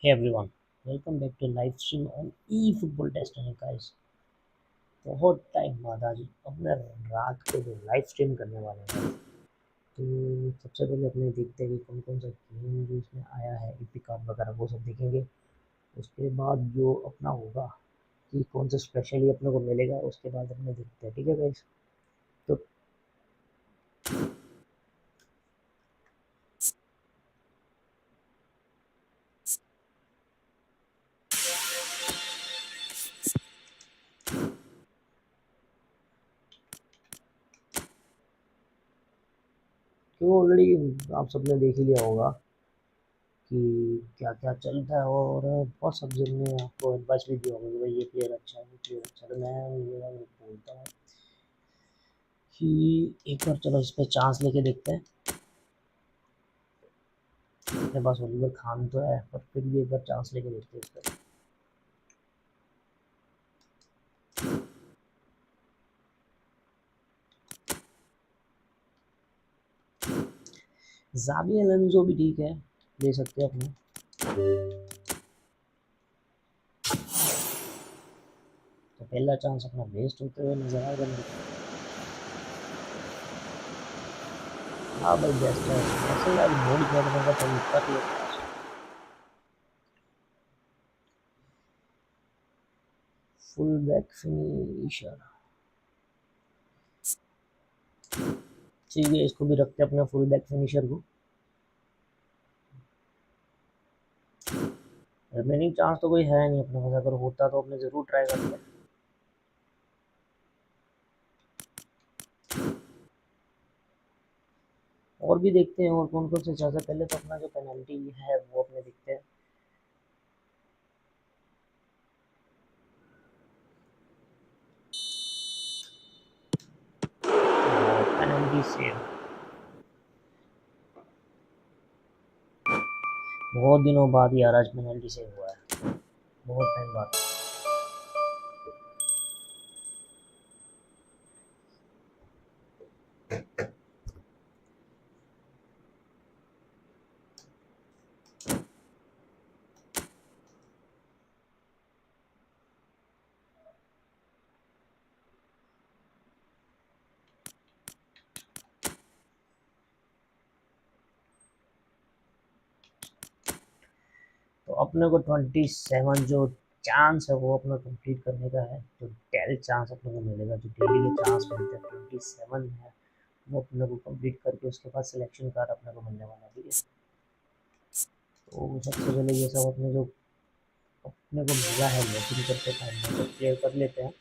Hey everyone, welcome back to live stream on eFootball Destiny guys। बहुत time बाद आज अपने रात को जो लाइव स्ट्रीम करने वाले हैं। तो सबसे पहले अपने देखते हैं कि कौन कौन सा गेम जो इसमें आया है, ईपी कार्ड वगैरह वो सब देखेंगे। उसके बाद जो अपना होगा कि कौन सा स्पेशली अपने को मिलेगा, उसके बाद अपने देखते हैं। ठीक है गाइस। तो क्यों ऑलरेडी आप सबने देख ही लिया होगा कि क्या क्या चलता है, और बहुत सब जन ने आपको एडवाइस भी दिया होगा कि भाई ये प्लेयर अच्छा है, ये प्लेयर अच्छा है। तो मैं ये बोलता हूँ कि एक बार चलो इस पे चांस लेके देखते हैं। मेरे पास ओलिवर खान तो है, पर फिर भी एक बार चांस लेके देखते हैं इस पे। जावी एलेंजो भी ठीक है, ले सकते हैं अपने। तो पहला चांस अपना वेस्ट होते हुए नजर आएगा मेरे को। हाँ भाई बेस्ट है, वैसे यार मूड करने का तो कर लेते हैं। फुल बैक फिनिशर, ठीक है इसको भी रखते हैं अपने फुल बैक फिनिशर को। रिमेनिंग चांस तो कोई है नहीं अपने पास, अगर होता तो अपने जरूर ट्राई करते। और भी देखते हैं और कौन कौन से चांस है। पहले तो अपना जो पेनल्टी है वो अपने देखते हैं। पेनल्टी सेव, बहुत दिनों बाद यार आज पेनल्टी सेव हुआ है, बहुत टाइम बाद। तो अपने को 27 जो चांस है वो अपना कंप्लीट करने का है। जो डेल चांस अपने को मिलेगा, जो डेली के चांस मिलते हैं 27 है, वो अपने को कंप्लीट करके उसके बाद सिलेक्शन कार्ड अपने को मिलने वाला है। ठीक है, तो सबसे पहले ये सब अपने जो अपने को मिला है लॉगिन करते टाइम में क्लियर कर लेते हैं।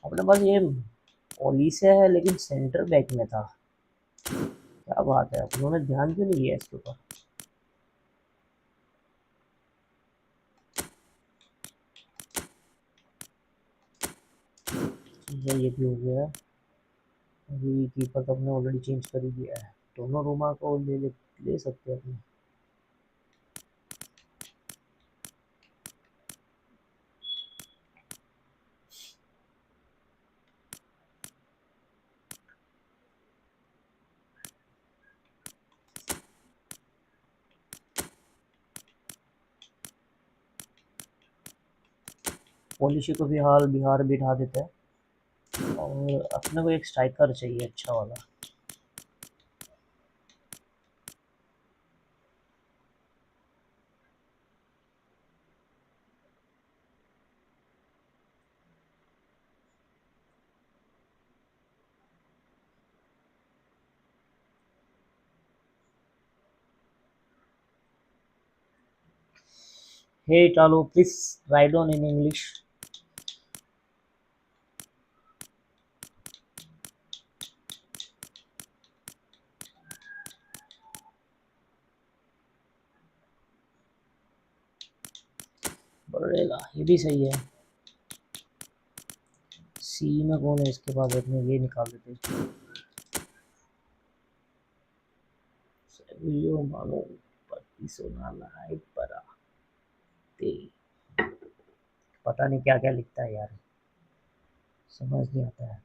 अपने पास ये ओलिसे है लेकिन सेंटर बैक में था। क्या बात है, उन्होंने ध्यान क्यों नहीं दिया इसके ऊपर। ये भी हो गया है। अभी कीपर तो अपने ऑलरेडी चेंज कर ही दिया है। दोनों रोमा को ले सकते हैं अपने। पॉलिशी को भी हाल बिहार बिठा देते हैं और अपने को एक स्ट्राइकर चाहिए अच्छा वाला। हे टालो please write on in English. बरेला ये भी सही है। सी में कौन है इसके पास, अपने ये निकाल देते हैं। सेवियो मानो पतिसोनाला परा ते। पता नहीं क्या क्या लिखता है यार, समझ नहीं आता है।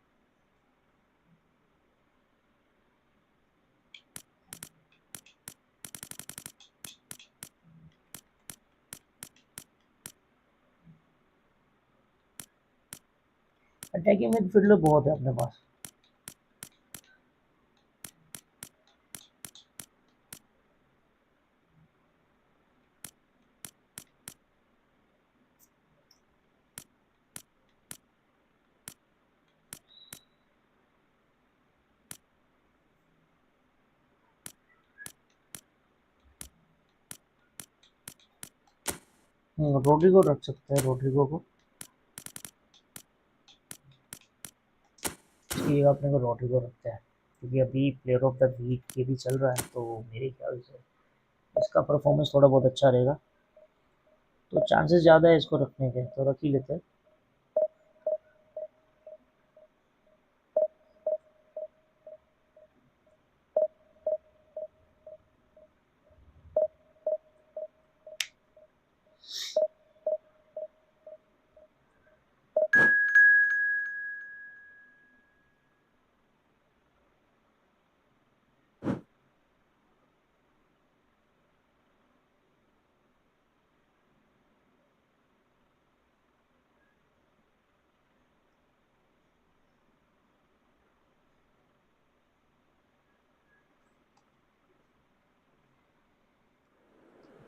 अटैकिंग मिडफील्डर बहुत है अपने पास। रोड्रिगो रख सकते हैं, रोड्रिगो को। इसकी जगह अपने को रोड्रिगो रखते हैं क्योंकि अभी प्लेयर ऑफ द वीक ये भी चल रहा है, तो मेरे ख्याल से इसका परफॉर्मेंस थोड़ा बहुत अच्छा रहेगा, तो चांसेस ज़्यादा है इसको रखने के, तो रख ही लेते हैं।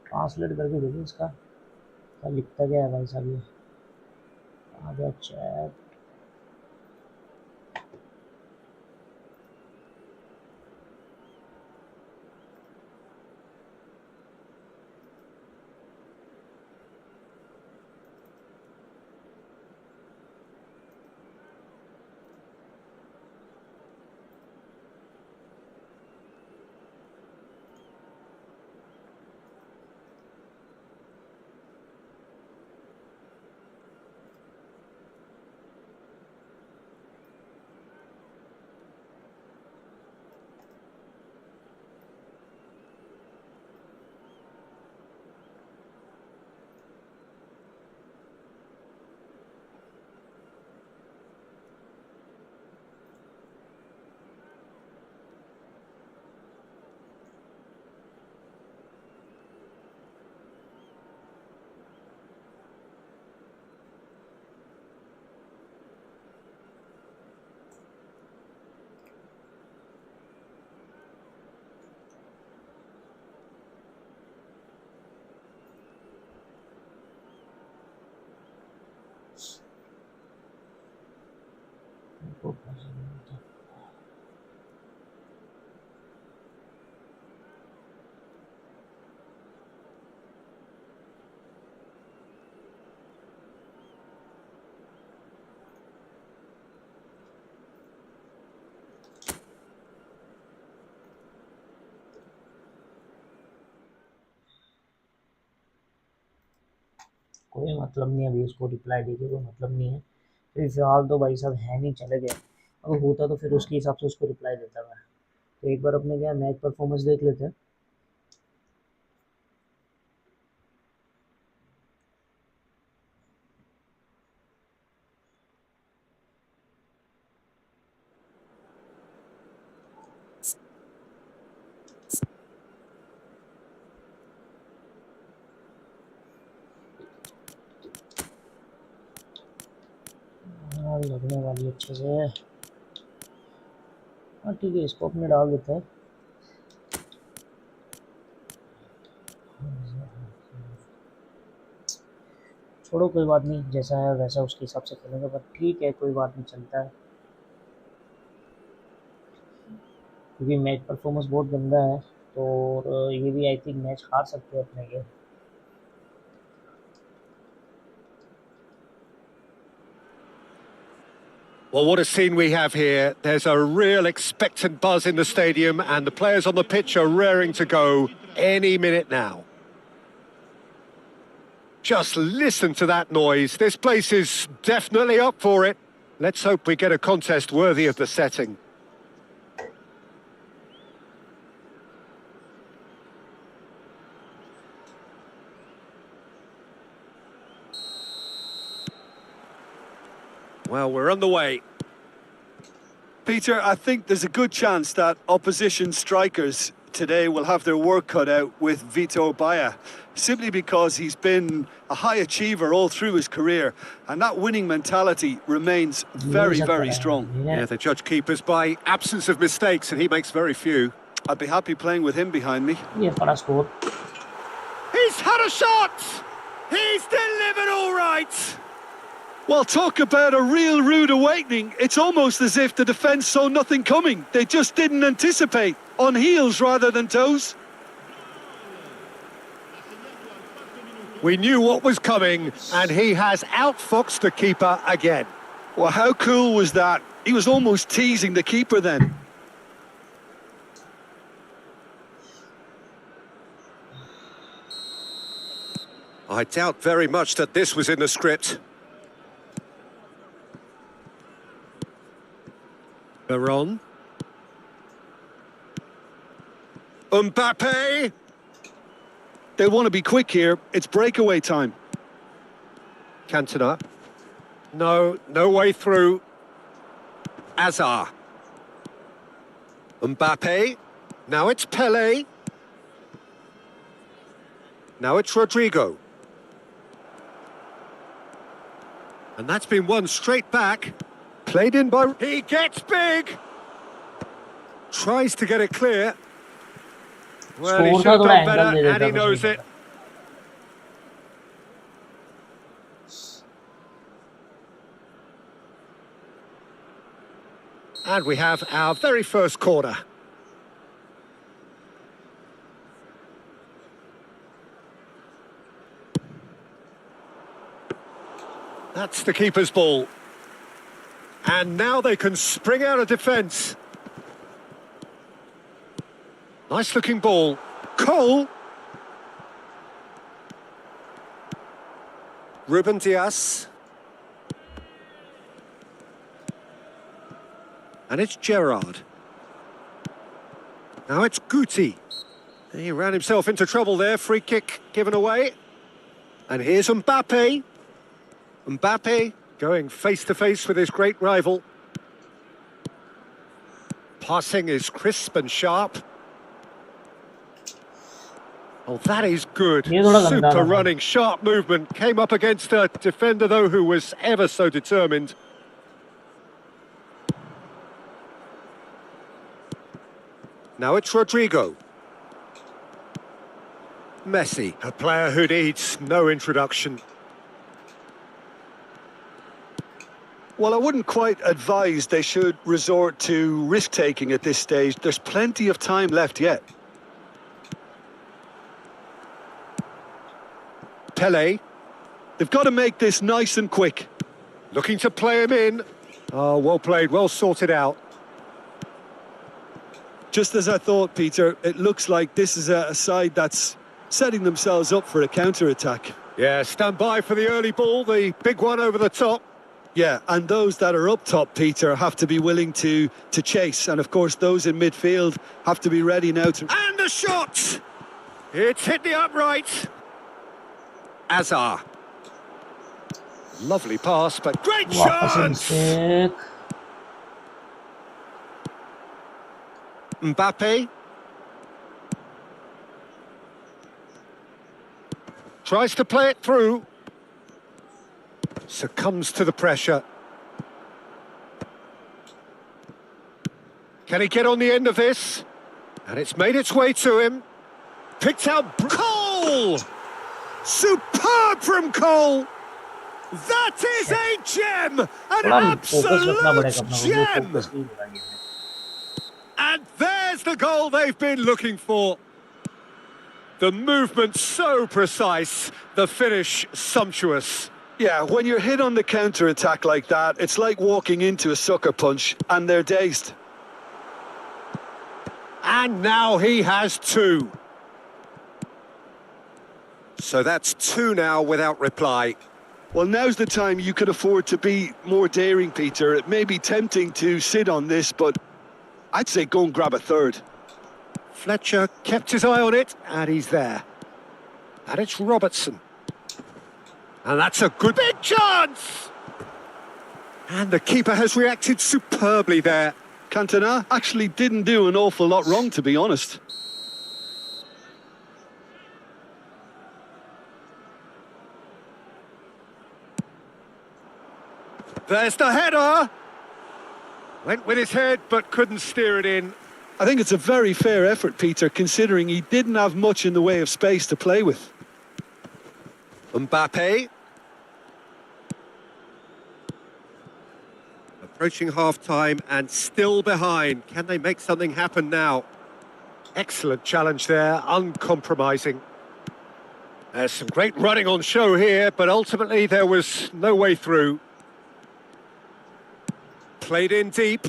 ट्रांसलेट करके देखिए इसका क्या लिखता क्या है भाई साहब ये। आ गया चैट। कोई मतलब नहीं है अभी उसको रिप्लाई देके, कोई मतलब नहीं है। फिर फिलहाल तो भाई साहब है नहीं, चले गए। अगर होता तो फिर उसके हिसाब से उसको रिप्लाई देता मैं। तो एक बार अपने क्या मैच परफॉर्मेंस देख लेते हैं। हाँ लगने वाली अच्छे से। हाँ ठीक है, इसको अपने डाल देते हैं। छोड़ो कोई बात नहीं, जैसा है वैसा उसके हिसाब से खेलेंगे, पर ठीक है कोई बात नहीं, चलता है। क्योंकि मैच परफॉर्मेंस बहुत गंदा है, तो ये भी आई थिंक मैच हार सकते हैं अपने ये। Well, what a scene we have here. There's a real expectant buzz in the stadium, and the players on the pitch are raring to go any minute now. Just listen to that noise. This place is definitely up for it. Let's hope we get a contest worthy of the setting. Well, we're on the way. Peter, I think there's a good chance that opposition strikers today will have their work cut out with Vitor Baia, simply because he's been a high achiever all through his career, and that winning mentality remains very, very strong. Yeah, they judge keepers by absence of mistakes, and he makes very few. I'd be happy playing with him behind me. ये बड़ा score. He's had a shot! He's delivered all right! Well, talk about a real rude awakening. It's almost as if the defence saw nothing coming. They just didn't anticipate. On heels rather than toes. We knew what was coming, and he has outfoxed the keeper again. Well, how cool was that? He was almost teasing the keeper then. I doubt very much that this was in the script. Veron. Mbappe. They want to be quick here. It's breakaway time. Cantona. No way through. Azar. Mbappe. Now it's Pele. Now it's Rodrigo. And that's been won straight back. Played in by... He gets big! Tries to get it clear. Well, he should have done better, and he knows it. And we have our very first corner. That's the keeper's ball. And now they can spring out of defence. Nice looking ball. Cole. Ruben Dias. And it's Gerrard. Now it's Guti. He ran himself into trouble there. Free kick given away. And here's Mbappe. Mbappe going face-to-face with his great rival. Passing is crisp and sharp. Oh, that is good. Super running, sharp movement. Came up against a defender, though, who was ever so determined. Now it's Rodrigo. Messi, a player who needs no introduction. Well, I wouldn't quite advise they should resort to risk-taking at this stage. There's plenty of time left yet. Pele. They've got to make this nice and quick. Looking to play him in. Oh, well played, well sorted out. Just as I thought, Peter, it looks like this is a side that's setting themselves up for a counter-attack. Yeah, stand by for the early ball, the big one over the top. Yeah, and those that are up top, Peter, have to be willing to chase. And of course, those in midfield have to be ready now to... And the shot! It's hit the upright. Azar. Lovely pass, but great chance! Mbappe. Tries to play it through. Succumbs to the pressure. Can he get on the end of this? And it's made its way to him. Picked out Cole! Superb from Cole! That is a gem! An absolute gem! And there's the goal they've been looking for. The movement so precise, the finish sumptuous. Yeah, when you're hit on the counter-attack like that, it's like walking into a sucker punch, and they're dazed. And now he has two. So that's two now without reply. Well, now's the time you could afford to be more daring, Peter. It may be tempting to sit on this, but I'd say go and grab a third. Fletcher kept his eye on it, and he's there. And it's Robertson. And that's a good big chance! And the keeper has reacted superbly there. Cantona actually didn't do an awful lot wrong, to be honest. There's the header! Went with his head, but couldn't steer it in. I think it's a very fair effort, Peter, considering he didn't have much in the way of space to play with. Mbappe. Approaching half-time and still behind. Can they make something happen now? Excellent challenge there, uncompromising. There's some great running on show here, but ultimately there was no way through. Played in deep.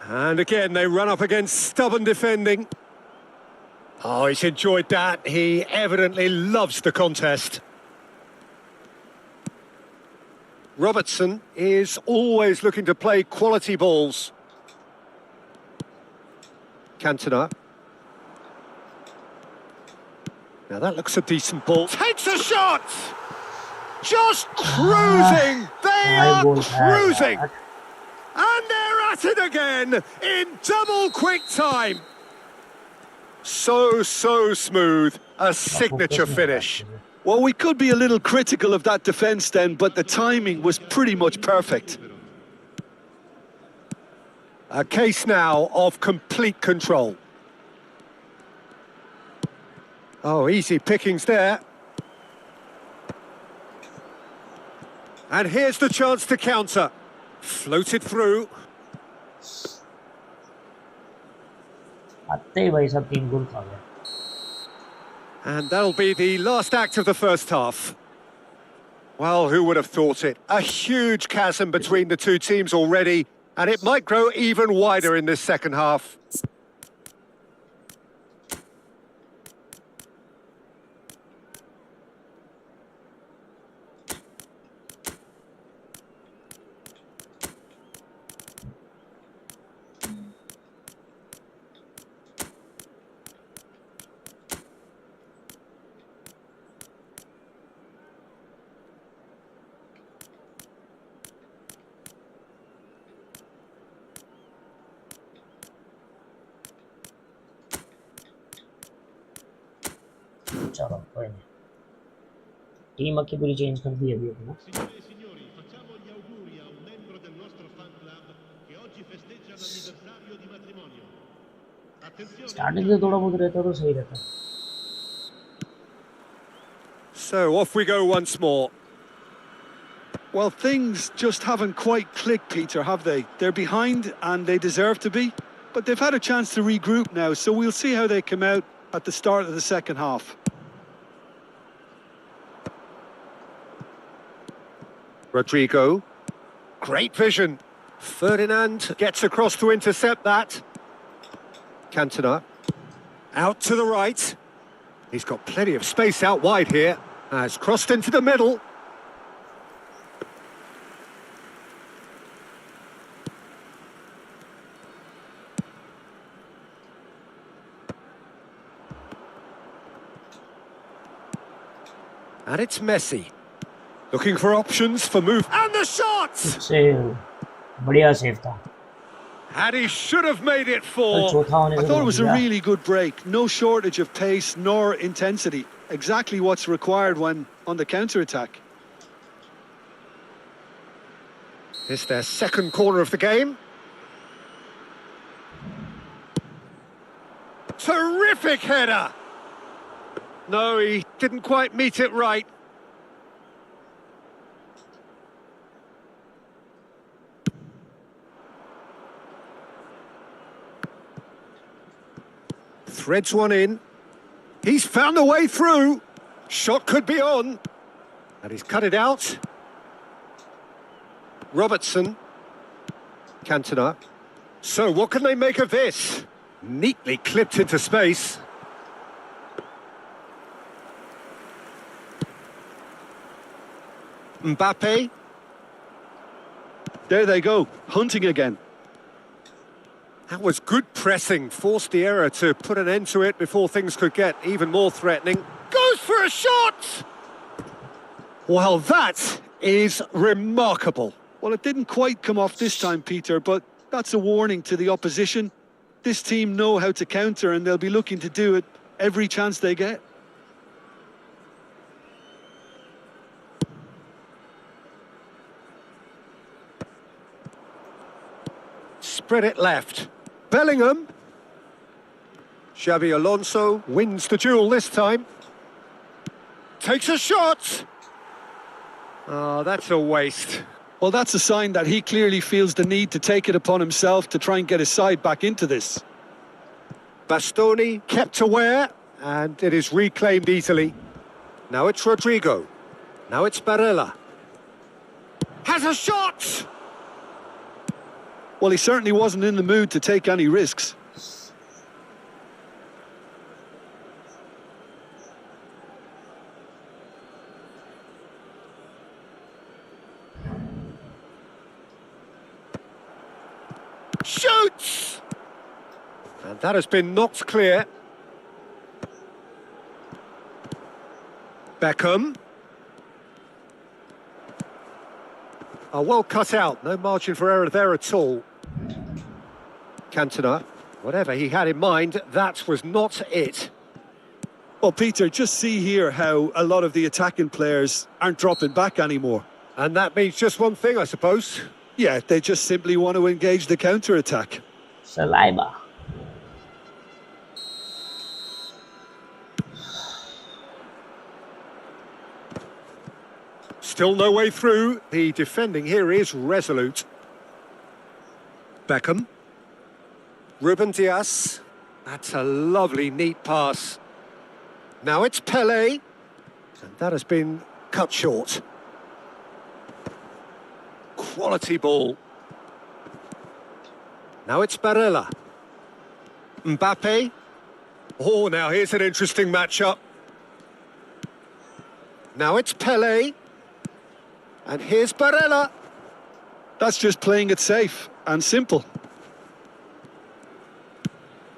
And again, they run up against stubborn defending. Oh, he's enjoyed that. He evidently loves the contest. Robertson is always looking to play quality balls. Cantona. Now that looks a decent ball. Takes a shot! Just cruising! They are cruising! And they're at it again in double quick time. So smooth. A signature finish. Well, we could be a little critical of that defence then, but the timing was pretty much perfect. A case now of complete control. Oh, easy pickings there. And here's the chance to counter. Floated through. And that'll be the last act of the first half. Well, who would have thought it? A huge chasm between the two teams already, and it might grow even wider in this second half. चलो कोई नहीं team अक्की पूरी change कर दी अभी अपना starting से थोड़ा बहुत रहता तो सही रहता So off we go once more. Well, things just haven't quite clicked, Peter, have they? They're behind and they deserve to be, but they've had a chance to regroup now, so we'll see how they come out at the start of the second half. Rodrigo. Great vision. Ferdinand gets across to intercept that. Cantona. Out to the right. He's got plenty of space out wide here. Has crossed into the middle. And it's Messi. Looking for options for move. And the shot! Save बढ़िया save था. And he should have made it कल four. चौथा होने I से thought it रोक was a दिया. really good break. No shortage of pace nor intensity. Exactly what's required when on the counter-attack. It's their second corner of the game. Terrific header! No, he didn't quite meet it right. Threads one in. He's found a way through. Shot could be on. And he's cut it out. Robertson. Cantona. So what can they make of this? Neatly clipped into space. Mbappe. There they go, hunting again. That was good pressing, forced the error to put an end to it before things could get even more threatening. Goes for a shot! Well, that is remarkable. Well, it didn't quite come off this time, Peter, but that's a warning to the opposition. This team know how to counter and they'll be looking to do it every chance they get. Spread it left. Bellingham. Xabi Alonso wins the duel this time. Takes a shot. Oh, that's a waste. Well, that's a sign that he clearly feels the need to take it upon himself to try and get his side back into this. Bastoni kept aware, and it is reclaimed easily. Now it's Rodrigo. Now it's Barella. Has a shot! Well, he certainly wasn't in the mood to take any risks. Shoots! And that has been knocked clear. Beckham. Oh, well cut out. No margin for error there at all. Cantona. Whatever he had in mind, that was not it. Well, Peter, just see here how a lot of the attacking players aren't dropping back anymore. And that means just one thing, I suppose. Yeah, they just simply want to engage the counter-attack. Saliba. Still no way through. The defending here is resolute. Beckham. Ruben Dias. That's a lovely, neat pass. Now it's Pele. And that has been cut short. Quality ball. Now it's Barella. Mbappe. Oh, now here's an interesting matchup. Now it's Pele. And here's Barella. That's just playing it safe and simple.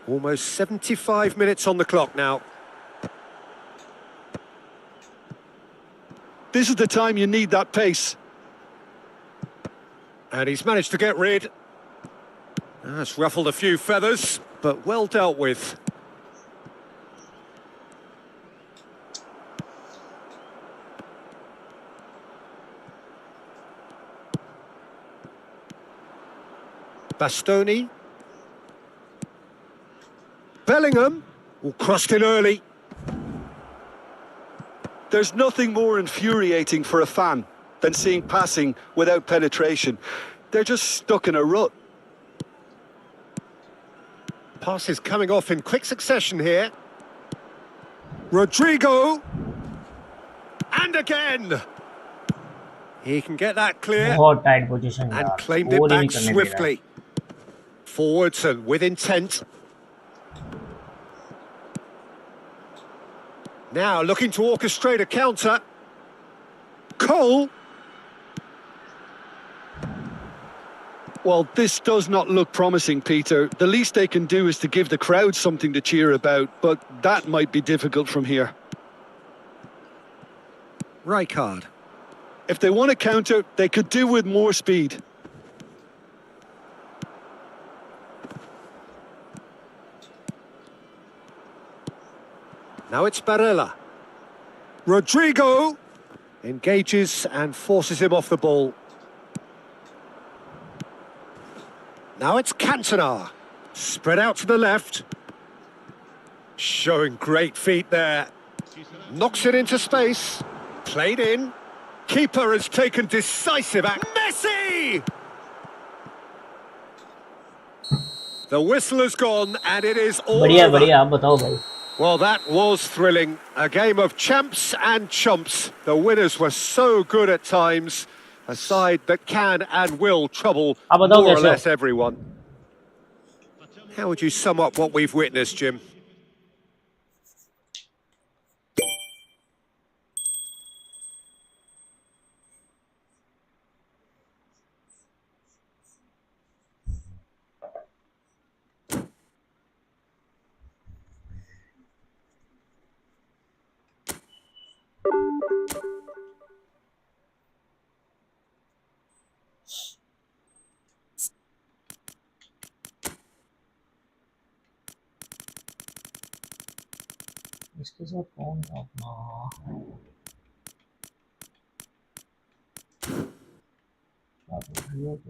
Almost 75 minutes on the clock now. This is the time you need that pace. And he's managed to get rid. That's ruffled a few feathers, but well dealt with. Bastoni. Bellingham. Oh, crossed in early. There's nothing more infuriating for a fan than seeing passing without penetration. They're just stuck in a rut. Passes coming off in quick succession here. Rodrigo. And again. He can get that clear. बहुत tight position And यार. claimed it Score he back नहीं करने दे रहा है. swiftly. Forwards and with intent. Now looking to orchestrate a counter. Cole. Well, this does not look promising, Peter. The least they can do is to give the crowd something to cheer about, but that might be difficult from here. Rijkaard. If they want to counter, they could do with more speed. Now it's Barella. Rodrigo engages and forces him off the ball. Now it's Cantona. Spread out to the left. Showing great feet there. Knocks it into space. Played in. Keeper has taken decisive action. Messi! The whistle has gone and it is all बढ़िया over. बढ़िया, आप बताओ भाई. Well, that was thrilling. A game of champs and chumps. The winners were so good at times. A side that can and will trouble more or less everyone. How would you sum up what we've witnessed, Jim? इसके साथ कौन था अपना?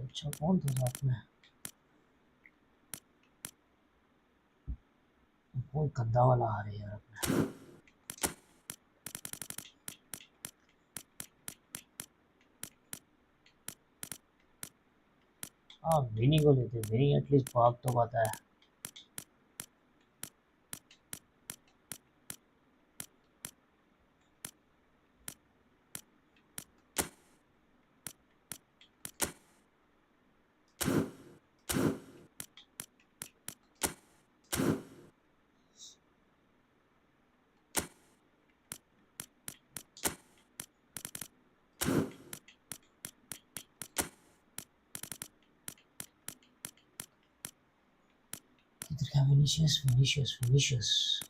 अच्छा कौन था साथ में? कोई गंदा वाला आ रही है यार अपने. हाँ विनी को लेते. विनी एटलीस्ट भाग तो पाता है. Vinicius.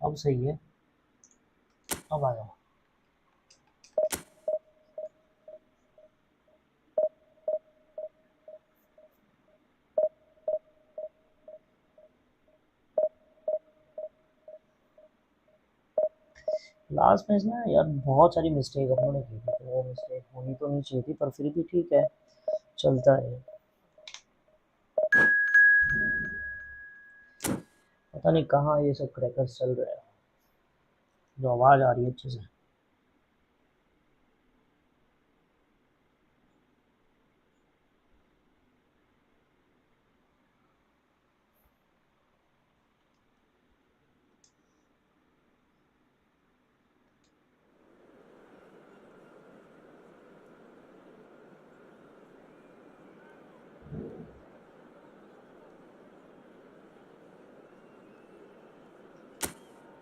अब सही है. अब आ जाओ. लास्ट मैच ना यार बहुत सारी मिस्टेक अपनों ने की थी, तो वो मिस्टेक होनी तो नहीं चाहिए थी, पर फिर भी ठीक है, चलता है. पता नहीं कहाँ ये सब क्रैकर्स चल रहे हैं, जो आवाज़ आ रही है अच्छे से.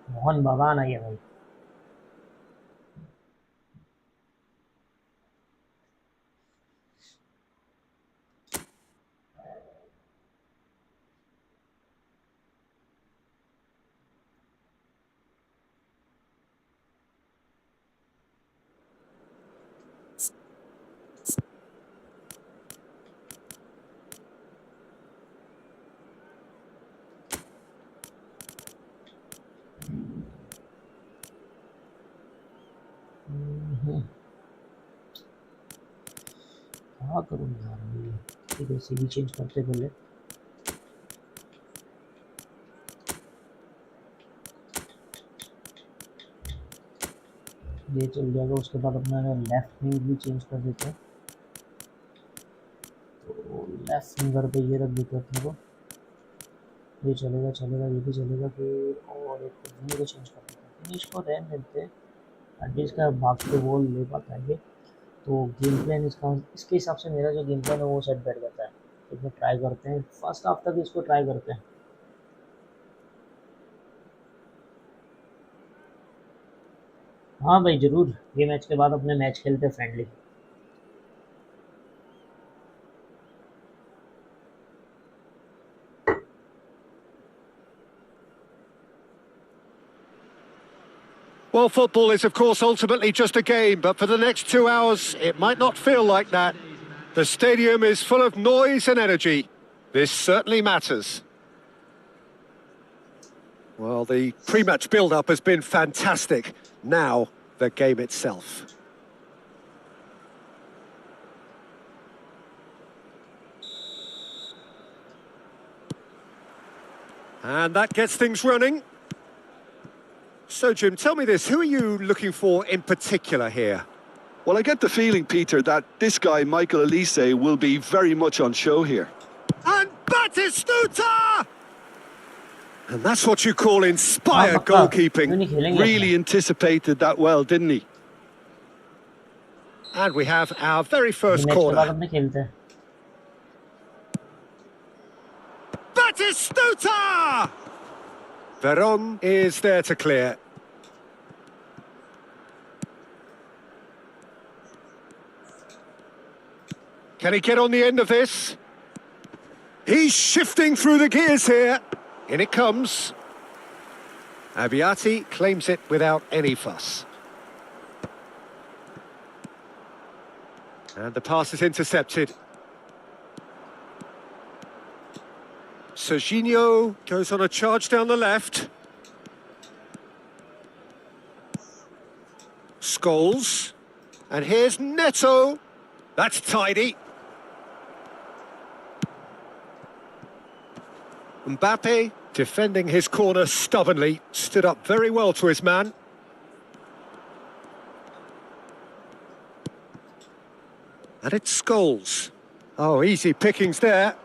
मोहन बागान आई है भाई. क्या करूँ यार, ठीक है सीवी चेंज करते पहले. ये चल जाएगा, उसके बाद अपना लेफ्ट विंग भी चेंज कर देते हैं. तो लेफ्ट विंगर पे ये रख देते हैं अपने को. ये चलेगा, ये भी चलेगा. फिर और एक विंग को चेंज कर देते हैं. फिनिश को रहने देते हैं. एटलीस्ट का भाग के वो ले पाता है ये। तो गेम प्लान इसका इसके हिसाब से मेरा जो गेम प्लान है वो सेट बैठ जाता है। इसमें ट्राई करते हैं, फर्स्ट हाफ तक इसको ट्राई करते हैं। हाँ भाई ज़रूर, ये मैच के बाद अपने मैच खेलते हैं friendly. Well, football is, of course, ultimately just a game, but for the next 2 hours, it might not feel like that. The stadium is full of noise and energy. This certainly matters. Well, the pre-match build-up has been fantastic. Now, the game itself. And that gets things running. So, Jim, tell me this, who are you looking for in particular here? Well, I get the feeling, Peter, that this guy, Michael Elise, will be very much on show here. And Batistuta! And that's what you call हाँ inspired पक्का, क्यों goalkeeping. नहीं खेलेंगे Really अपना। anticipated that well, didn't he? And we have our very ये first match के बाद corner. अपने खेलते हैं। Batistuta! Veron is there to clear. Can he get on the end of this? He's shifting through the gears here. In it comes. Abiati claims it without any fuss. And the pass is intercepted. Serginho goes on a charge down the left. Scholes. And here's Neto. That's tidy. Mbappe, defending his corner stubbornly, stood up very well to his man. And it's Scholes. Oh, easy pickings there.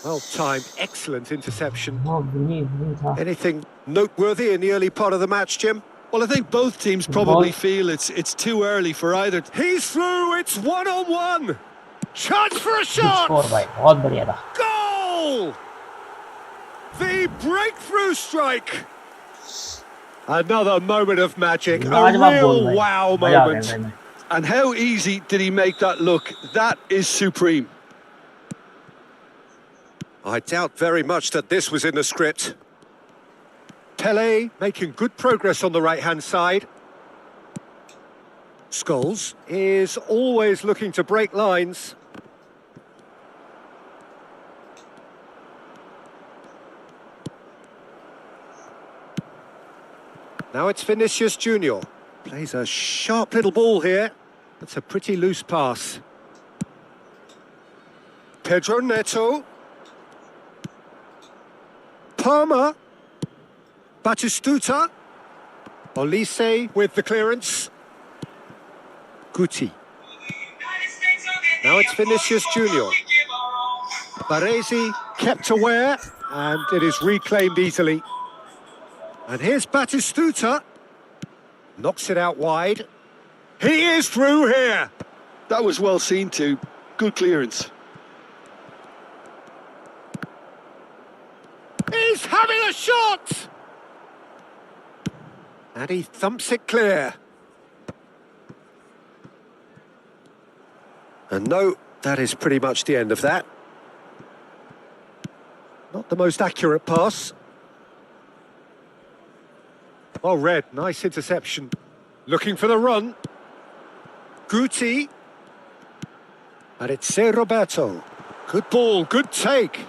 Well timed, excellent interception. हाँ विनी था। Anything noteworthy in the early part of the match, Jim? Well, I think both teams probably feel it's too early for either. He's through, it's one-on-one. Chance for a good score shot! भाई, बहुत बढ़िया था। Goal! The breakthrough strike! Another moment of magic, a लाजवाब गोल real भाई, wow मजा आ गया moment. भाई। And how easy did he make that look? That is supreme. I doubt very much that this was in the script. Pele making good progress on the right-hand side. Scholes is always looking to break lines. Now it's Vinicius Junior. Plays a sharp little ball here. That's a pretty loose pass. Pedro Neto. Palmer. Batistuta. Olise with the clearance. Guti. Now it's Vinicius Junior. Baresi kept aware, and it is reclaimed easily. And here's Batistuta. Knocks it out wide. He is through here. That was well seen too. Good clearance. He's having a shot! And he thumps it clear. And no, that is pretty much the end of that. Not the most accurate pass. Oh, Red, nice interception. Looking for the run. Guti. And it's Roberto. Good ball, good take.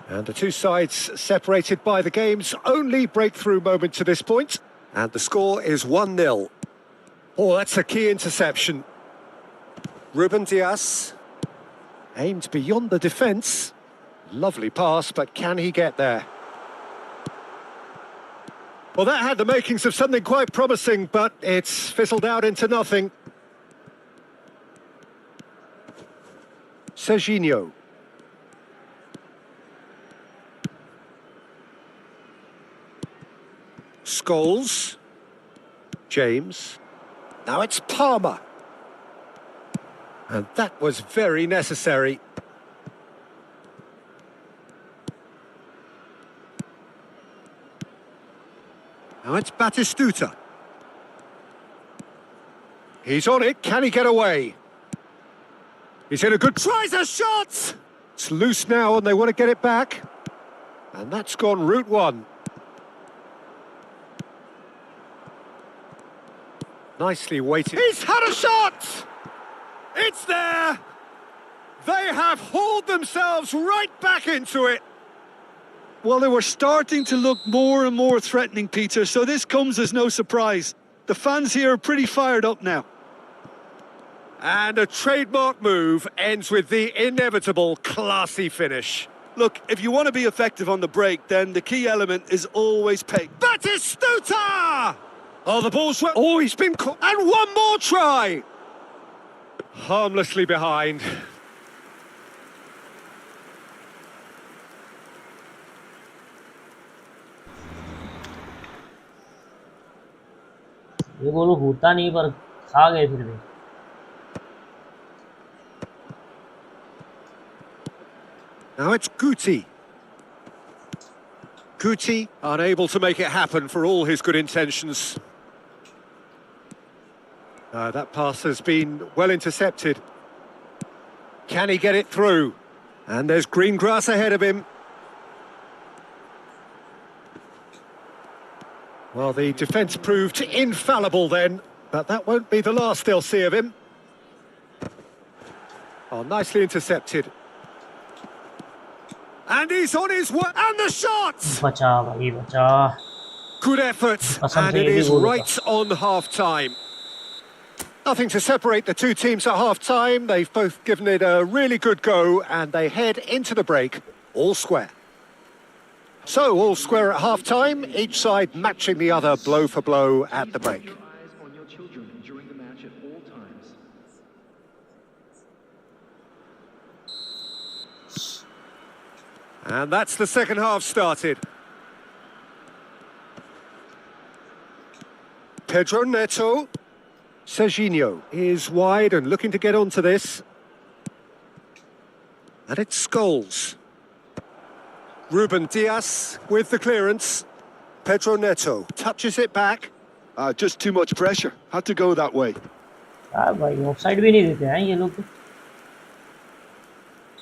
And the two sides separated by the game's only breakthrough moment to this point. And the score is 1-0. Oh, that's a key interception. Ruben Dias. Aimed beyond the defence. Lovely pass, but can he get there? Well, that had the makings of something quite promising, but it's fizzled out into nothing. Serginho. Scholes. James. Now it's Palmer. And that was very necessary. Now it's Batistuta. He's on it. Can he get away? He's in a good... Tries a shot! It's loose now and they want to get it back. And that's gone route one. Nicely weighted. He's had a shot! It's there! They have hauled themselves right back into it. Well, they were starting to look more and more threatening, Peter, so this comes as no surprise. The fans here are pretty fired up now. And a trademark move ends with the inevitable classy finish. Look, if you want to be effective on the break, then the key element is always pace. Batistuta! Oh, the ball's... Oh, he's been caught. And one more try! Harmlessly behind. ये गोल होता नहीं पर खा गए फिर भी. Now it's Guti. Guti unable to make it happen for all his good intentions. That pass has been well intercepted. Can he get it through? And there's green grass ahead of him. Well, the defence proved infallible then, but that won't be the last they'll see of him. Oh, nicely intercepted. And he's on his way, and the shot! बचा भाई बचा. Good effort, and it is right on half-time. Nothing to separate the two teams at half-time. They've both given it a really good go, and they head into the break all square. So, all square at half-time, each side matching the other blow for blow at the break. And that's the second half started. Pedro Neto. Serginho is wide and looking to get onto this. And it's Scholes. Ruben Dias with the clearance. Pedro Neto touches it back. Just too much pressure. Had to go that way. भाई offside भी नहीं देते हैं ये लोग.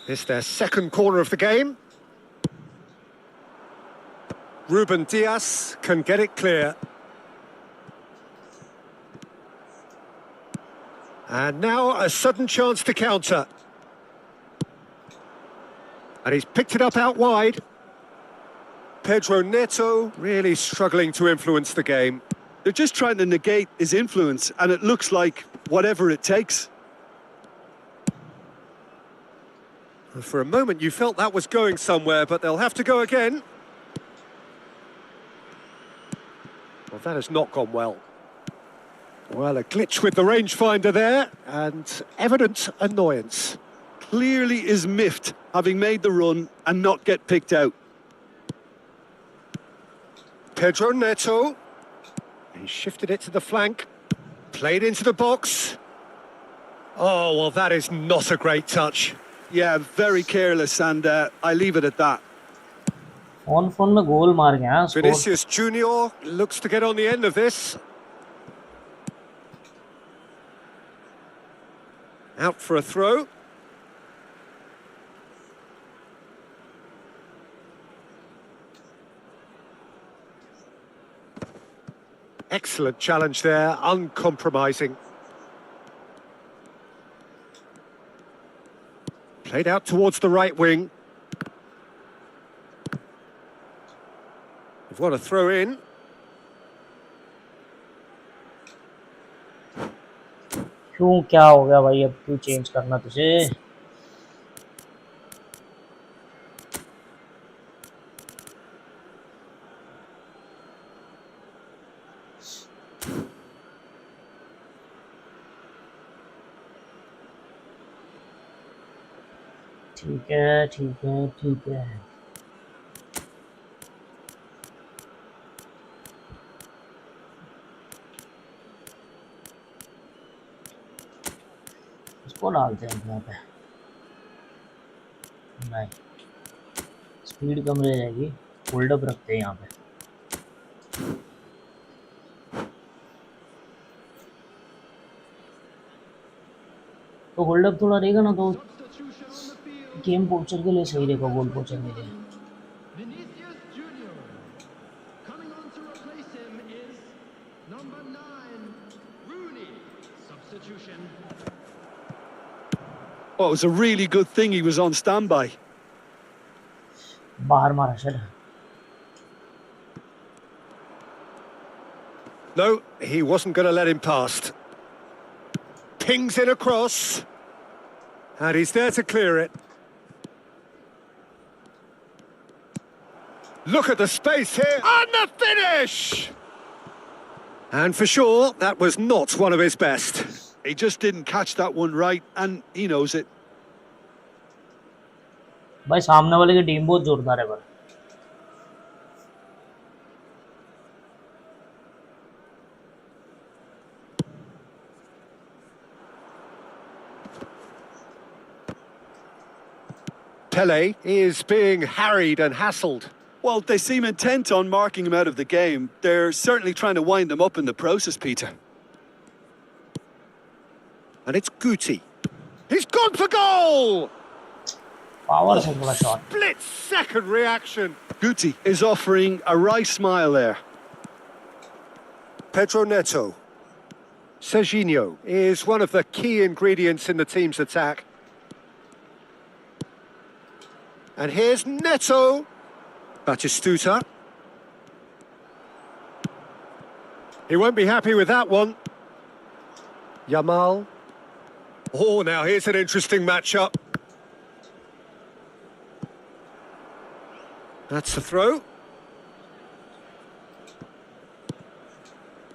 It's their second corner of the game. Ruben Dias can get it clear. And now a sudden chance to counter. And he's picked it up out wide. Pedro Neto really struggling to influence the game. They're just trying to negate his influence, and it looks like whatever it takes. For a moment you felt that was going somewhere, but they'll have to go again. Well, that has not gone well. Well, a glitch with the rangefinder there, and evident annoyance. Clearly is miffed, having made the run and not get picked out. Pedro Neto. He shifted it to the flank. Played into the box. Oh, well, that is not a great touch. Yeah, very careless, and I leave it at that. On में गोल मार गया. Vinicius Junior looks to get on the end of this. Out for a throw. Excellent challenge there, uncompromising. Played out towards the right wing. They've got a throw in. क्यों क्या हो गया भाई अब क्यों चेंज करना तुझे. ठीक है ठीक है ठीक है. को डालते हैं यहाँ पे, नहीं स्पीड कम रह जाएगी, होल्ड अप रखते हैं यहाँ पे। तो होल्ड अप थोड़ा रहेगा ना तो गेम पोस्चर के लिए सही रहेगा, गोल पोस्चर के लिए। Well, it was a really good thing he was on standby. बाहर मारा शायद। No, he wasn't going to let him past. Pings in across. And he's there to clear it. Look at the space here. And the finish! And for sure, that was not one of his best. He just didn't catch that one right, and he knows it. भाई सामने वाले की team बहुत जोरदार है पर। Pele is being harried and hassled. Well, they seem intent on marking him out of the game. They're certainly trying to wind him up in the process, Peter. And it's Guti. He's gone for goal! Power से थोड़ा shot. Split-second reaction. Guti is offering a wry smile there. Pedro Neto. Serginho is one of the key ingredients in the team's attack. And here's Neto. Batistuta. He won't be happy with that one. Yamal. Oh, now here's an interesting matchup. That's the throw.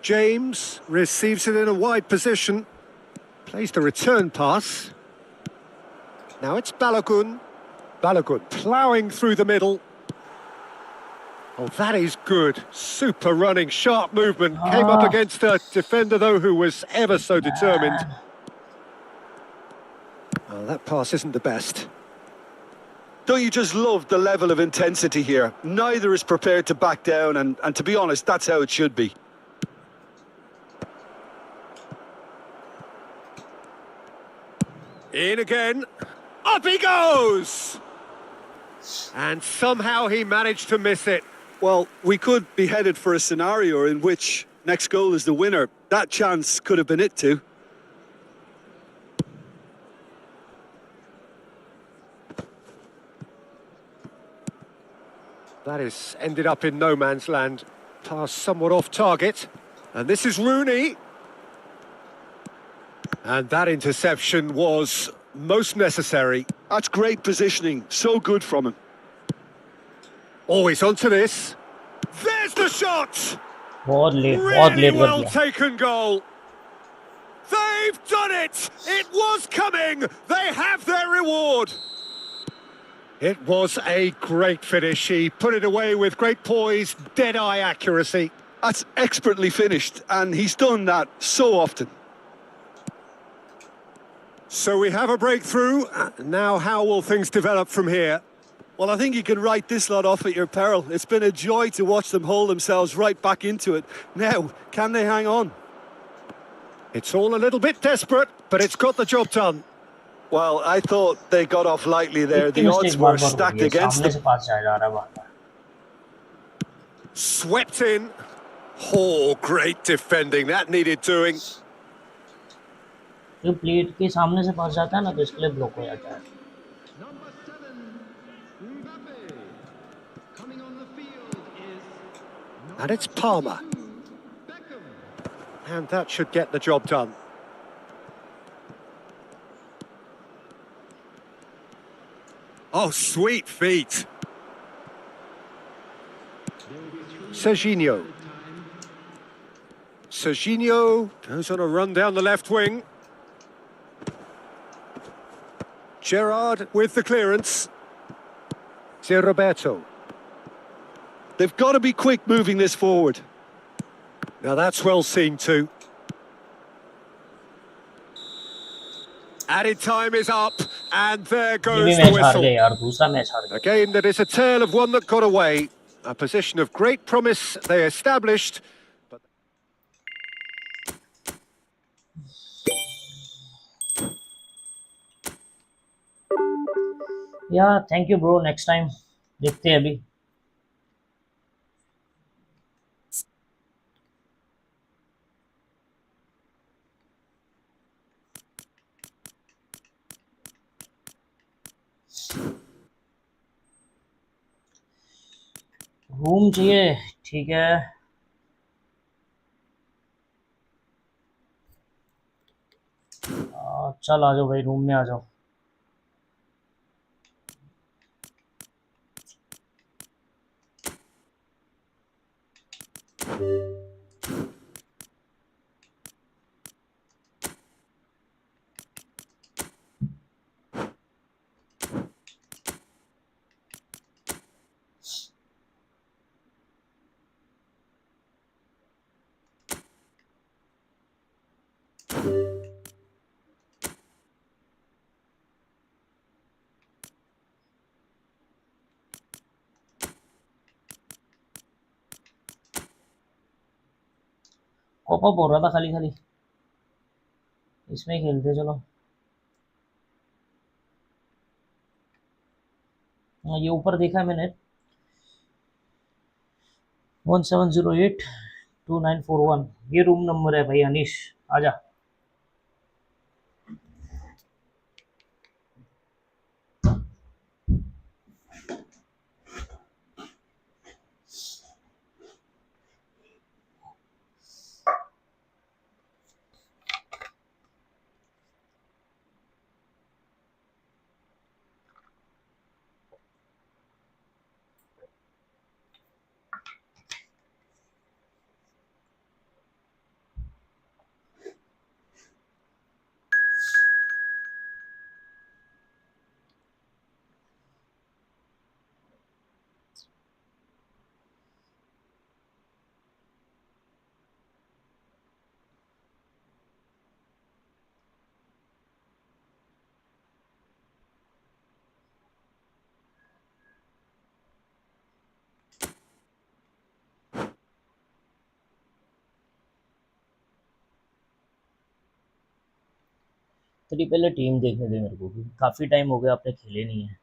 James receives it in a wide position. Plays the return pass. Now it's Balogun. Balogun ploughing through the middle. Oh, that is good. Super running, sharp movement. Came up against a defender, though, who was ever so determined. Oh, that pass isn't the best. Don't you just love the level of intensity here? Neither is prepared to back down, and to be honest, that's how it should be. In again. Up he goes! And somehow he managed to miss it. Well, we could be headed for a scenario in which next goal is the winner. That chance could have been it too. That is ended up in no man's land. Pass somewhat off target. And this is Rooney. And that interception was most necessary. That's great positioning. So good from him. Always onto this. There's the shot! बहुत late Really कर well दिया। taken goal. They've done it! It was coming! They have their reward! It was a great finish. He put it away with great poise, dead-eye accuracy. That's expertly finished, and he's done that so often. So we have a breakthrough. Now how will things develop from here? Well, I think you can write this lot off at your peril. It's been a joy to watch them hold themselves right back into it. Now, can they hang on? It's all a little bit desperate, but it's got the job done. Well, I thought they got off lightly there. The odds were stacked against them. Swept in. Oh, great defending. That needed doing. जो plate के सामने से पास जाता है ना तो इसके लिए ब्लॉक हो जाता है। And it's Palmer. And that should get the job done. Oh, sweet feet. Serginho. Serginho goes on a run down the left wing. Gerrard with the clearance. Zé Roberto. They've got to be quick moving this forward. Now that's well seen too. Added time is up, and there ये भी goes the match हार गए whistle. यार, दूसरा match हार A गए। game that is a tale of one that got away. A position of great promise they established. But या thank you bro, next time देखते हैं अभी। रूम चाहिए, ठीक है। चल आ जाओ भाई, रूम में आ जाओ। कॉप अप हो रहा था खाली खाली, इसमें खेलते चलो। ये ऊपर देखा है मैंने, 17082941, ये रूम नंबर है भाई। अनीश आजा। तेरी पहले टीम देखने दे मेरे को, क्योंकि काफी टाइम हो गया आपने खेले नहीं है।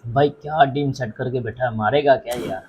भाई क्या टीम सेट करके बैठा है, मारेगा क्या यार।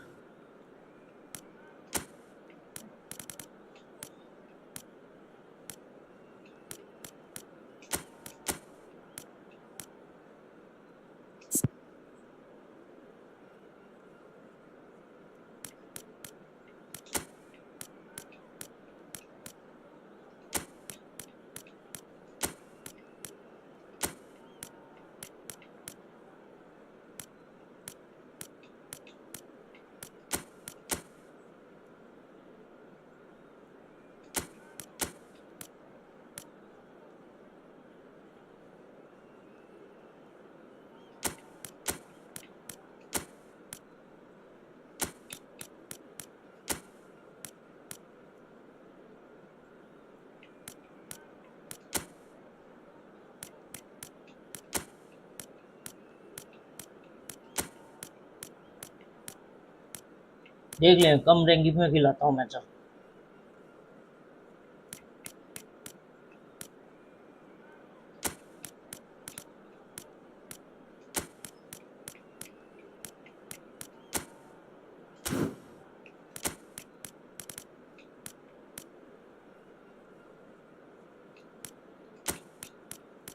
देख ले, कम रैंकिंग में खिलाता हूँ मैं। चल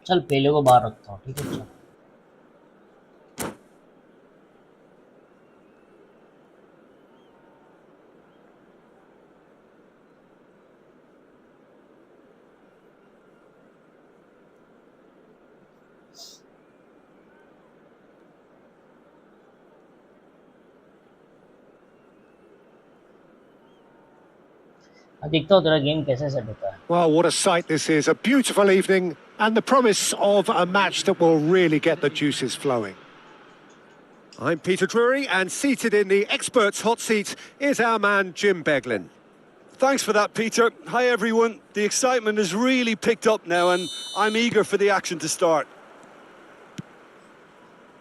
चल पेले को बाहर रखता हूँ, ठीक है चल। देखता हूँ तेरा गेम कैसे सेट होता है। Well, what a sight this is. A beautiful evening and the promise of a match that will really get the juices flowing. I'm Peter Drury, and seated in the experts' hot seat is our man Jim Beglin. Thanks for that, Peter. Hi, everyone. The excitement has really picked up now, and I'm eager for the action to start.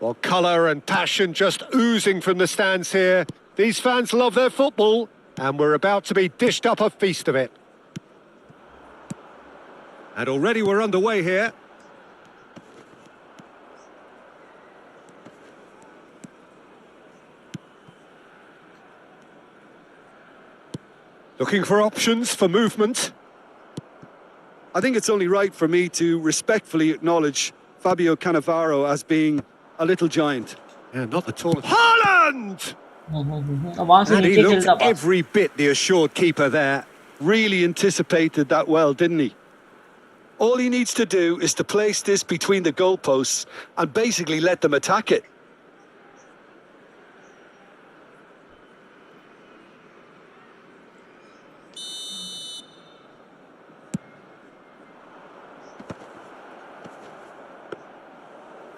Well, colour and passion just oozing from the stands here. These fans love their football, and we're about to be dished up a feast of it. And already we're underway here. Looking for options for movement. I think it's only right for me to respectfully acknowledge Fabio Cannavaro as being a little giant. Yeah, not the tallest. Haaland! वहां से And he नीचे looked खेलता पास। every bit the assured keeper there. Really anticipated that well, didn't he? All he needs to do is to place this between the goalposts and basically let them attack it.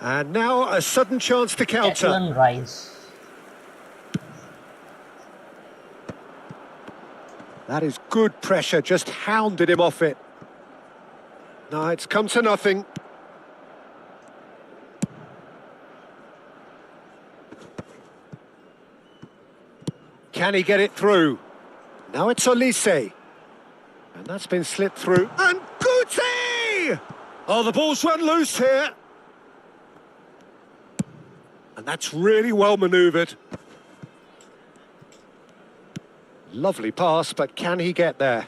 And now a sudden chance to counter. Declan Rice। That is good pressure, just hounded him off it. No, it's come to nothing. Can he get it through? Now it's Olise. And that's been slipped through. And Guti! Oh, the ball's run loose here. And that's really well manoeuvred. Lovely pass, but can he get there?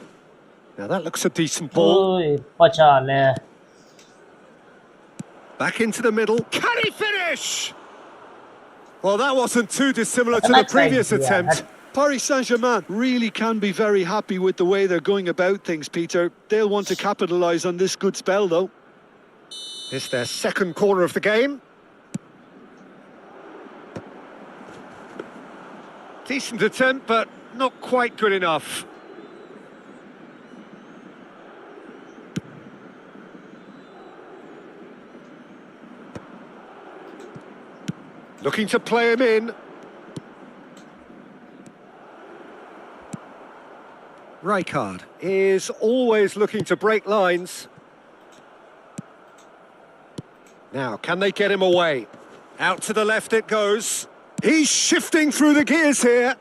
Now that looks a decent ball. ओए पचाल है। Back into the middle. Can he finish? Well, that wasn't too dissimilar to the That's previous right, yeah. attempt. Paris Saint-Germain really can be very happy with the way they're going about things, Peter. They'll want to capitalise on this good spell, though. It's their second corner of the game. Decent attempt, but not quite good enough. Looking to play him in. Rijkaard is always looking to break lines. Now, can they get him away? Out to the left it goes. He's shifting through the gears here.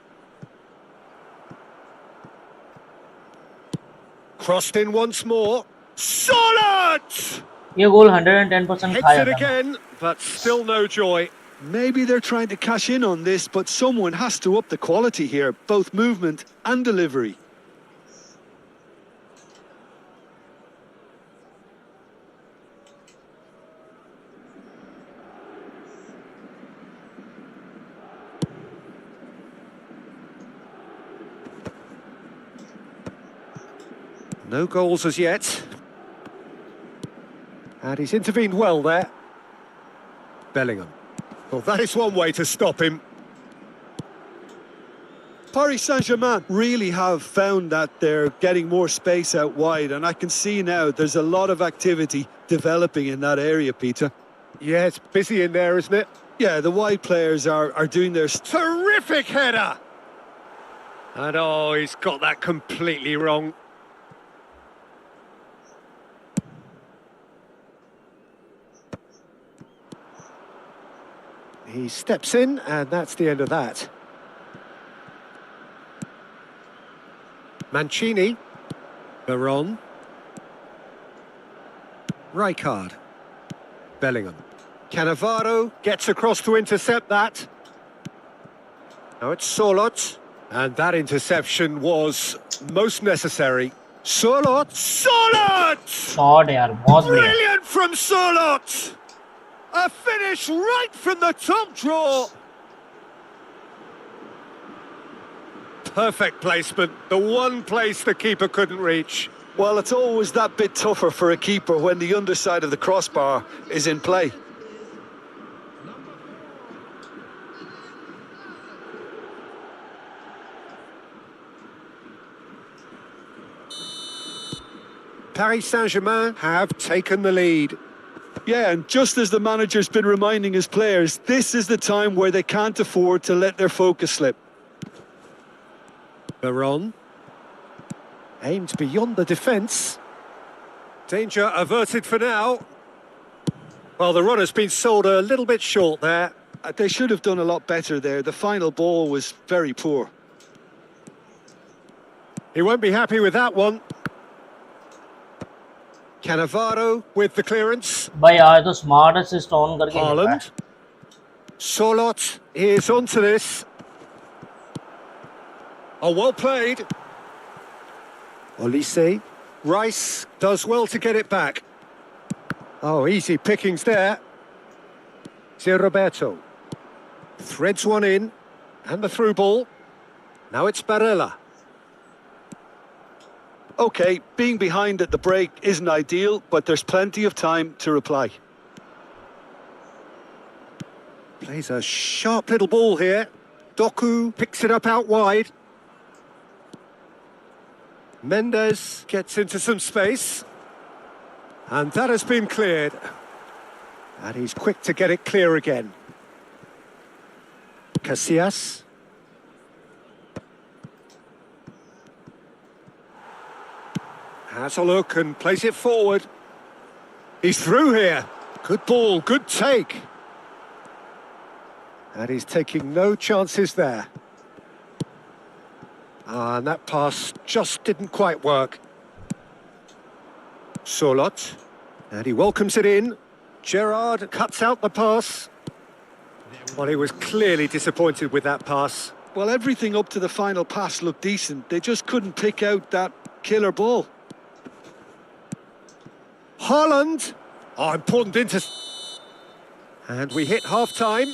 Crossed in once more. Solid! ये गोल 110% Hits खाया it था। again, but still no joy. Maybe they're trying to cash in on this, but someone has to up the quality here, both movement and delivery. No goals as yet. And he's intervened well there. Bellingham. Well, that is one way to stop him. Paris Saint-Germain really have found that they're getting more space out wide, and I can see now there's a lot of activity developing in that area, Peter. Yeah, it's busy in there, isn't it? Yeah, the wide players are doing their... Terrific header! And oh, he's got that completely wrong. He steps in, and that's the end of that. Mancini. Veron. Rijkaard. Bellingham. Cannavaro gets across to intercept that. Now it's Solot. And that interception was most necessary. Surlot! Surlot! Shot यार बहुत बढ़िया। Brilliant from Surlot! A finish right from the top draw. Perfect placement, the one place the keeper couldn't reach. Well, it's always that bit tougher for a keeper when the underside of the crossbar is in play. Paris Saint-Germain have taken the lead. Yeah, and just as the manager's been reminding his players, this is the time where they can't afford to let their focus slip. Baron. Aimed beyond the defence. Danger averted for now. Well, the run has been sold a little bit short there. They should have done a lot better there. The final ball was very poor. He won't be happy with that one. Cannavaro with the clearance. भाई आज तो smart assist on करके निकला है। Haaland. Surlot is onto this. Oh, well played. Olise. Rice does well to get it back. Oh, easy pickings there. Sir Roberto. Threads one in. And the through ball. Now it's Barella. OK, being behind at the break isn't ideal, but there's plenty of time to reply. Plays a sharp little ball here. Doku picks it up out wide. Mendes gets into some space. And that has been cleared. And he's quick to get it clear again. Casillas. Has a look and plays it forward. He's through here. Good ball, good take. And he's taking no chances there. And that pass just didn't quite work. Surlot. And he welcomes it in. Gerrard cuts out the pass. Well, he was clearly disappointed with that pass. Well, everything up to the final pass looked decent. They just couldn't pick out that killer ball. Haaland. Oh, important into... And we hit half-time.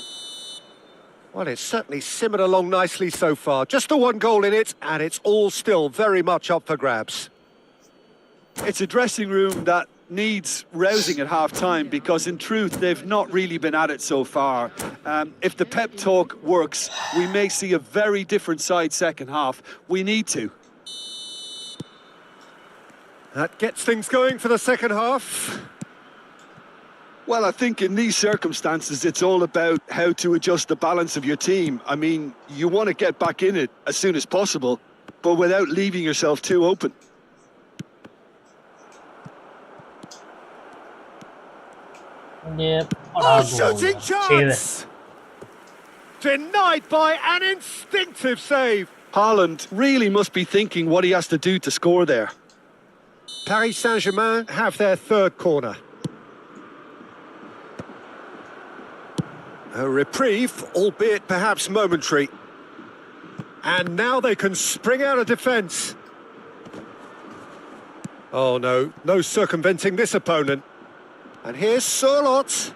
Well, it's certainly simmered along nicely so far. Just the one goal in it, and it's all still very much up for grabs. It's a dressing room that needs rousing at half-time because, in truth, they've not really been at it so far. If the pep talk works, we may see a very different side second half. We need to. That gets things going for the second half. Well, I think in these circumstances, it's all about how to adjust the balance of your team. I mean, you want to get back in it as soon as possible, but without leaving yourself too open. Oh, shooting chance! Denied by an instinctive save. Haaland really must be thinking what he has to do to score there. Paris Saint-Germain have their third corner. A reprieve, albeit perhaps momentary. And now they can spring out of defence. Oh no, no circumventing this opponent. And here's Surlot.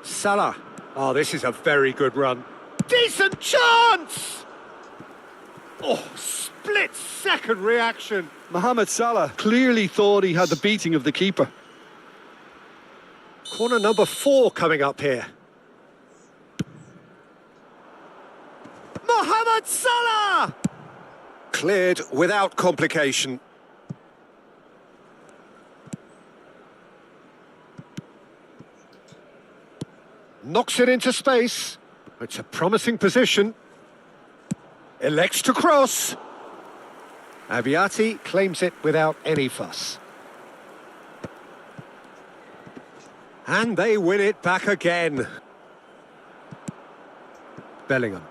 Salah. Oh, this is a very good run. Decent chance! Oh, split-second reaction. Mohamed Salah clearly thought he had the beating of the keeper. Corner number 4 coming up here. Mohamed Salah! Cleared without complication. Knocks it into space. It's a promising position. Elects to cross. Abiati claims it without any fuss. And they win it back again. Bellingham.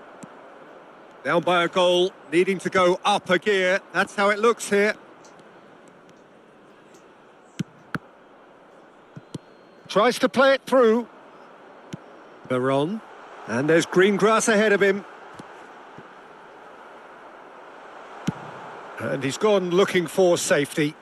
Down by a goal, needing to go up a gear. That's how it looks here. Tries to play it through. Baron. And there's green grass ahead of him. And he's gone looking for safety.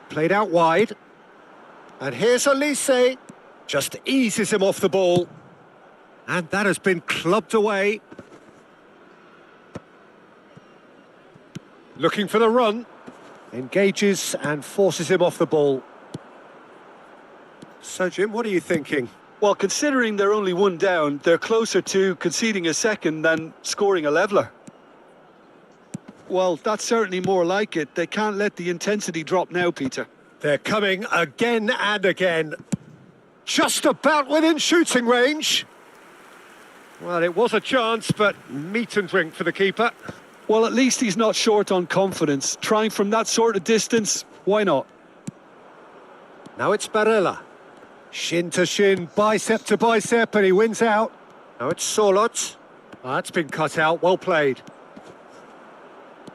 Played out wide. And here's Elise. Just eases him off the ball. And that has been clubbed away. Looking for the run. Engages and forces him off the ball. So, Jim, what are you thinking? Well, considering they're only one down, they're closer to conceding a second than scoring a leveller. Well, that's certainly more like it. They can't let the intensity drop now, Peter. They're coming again and again. Just about within shooting range. Well, it was a chance, but meat and drink for the keeper. Well, at least he's not short on confidence. Trying from that sort of distance, why not? Now it's Barella. Shin to shin, bicep to bicep, and he wins out. Now it's Solot. That's been cut out, well played.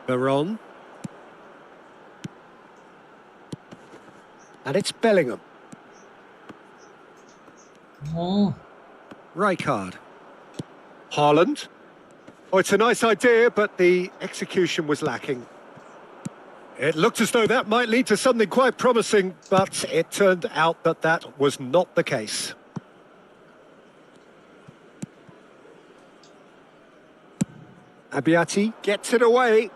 Baron. And it's Bellingham. Rijkaard. Haaland. Oh, it's a nice idea, but the execution was lacking. It looked as though that might lead to something quite promising, but it turned out that that was not the case. Abiati gets it away.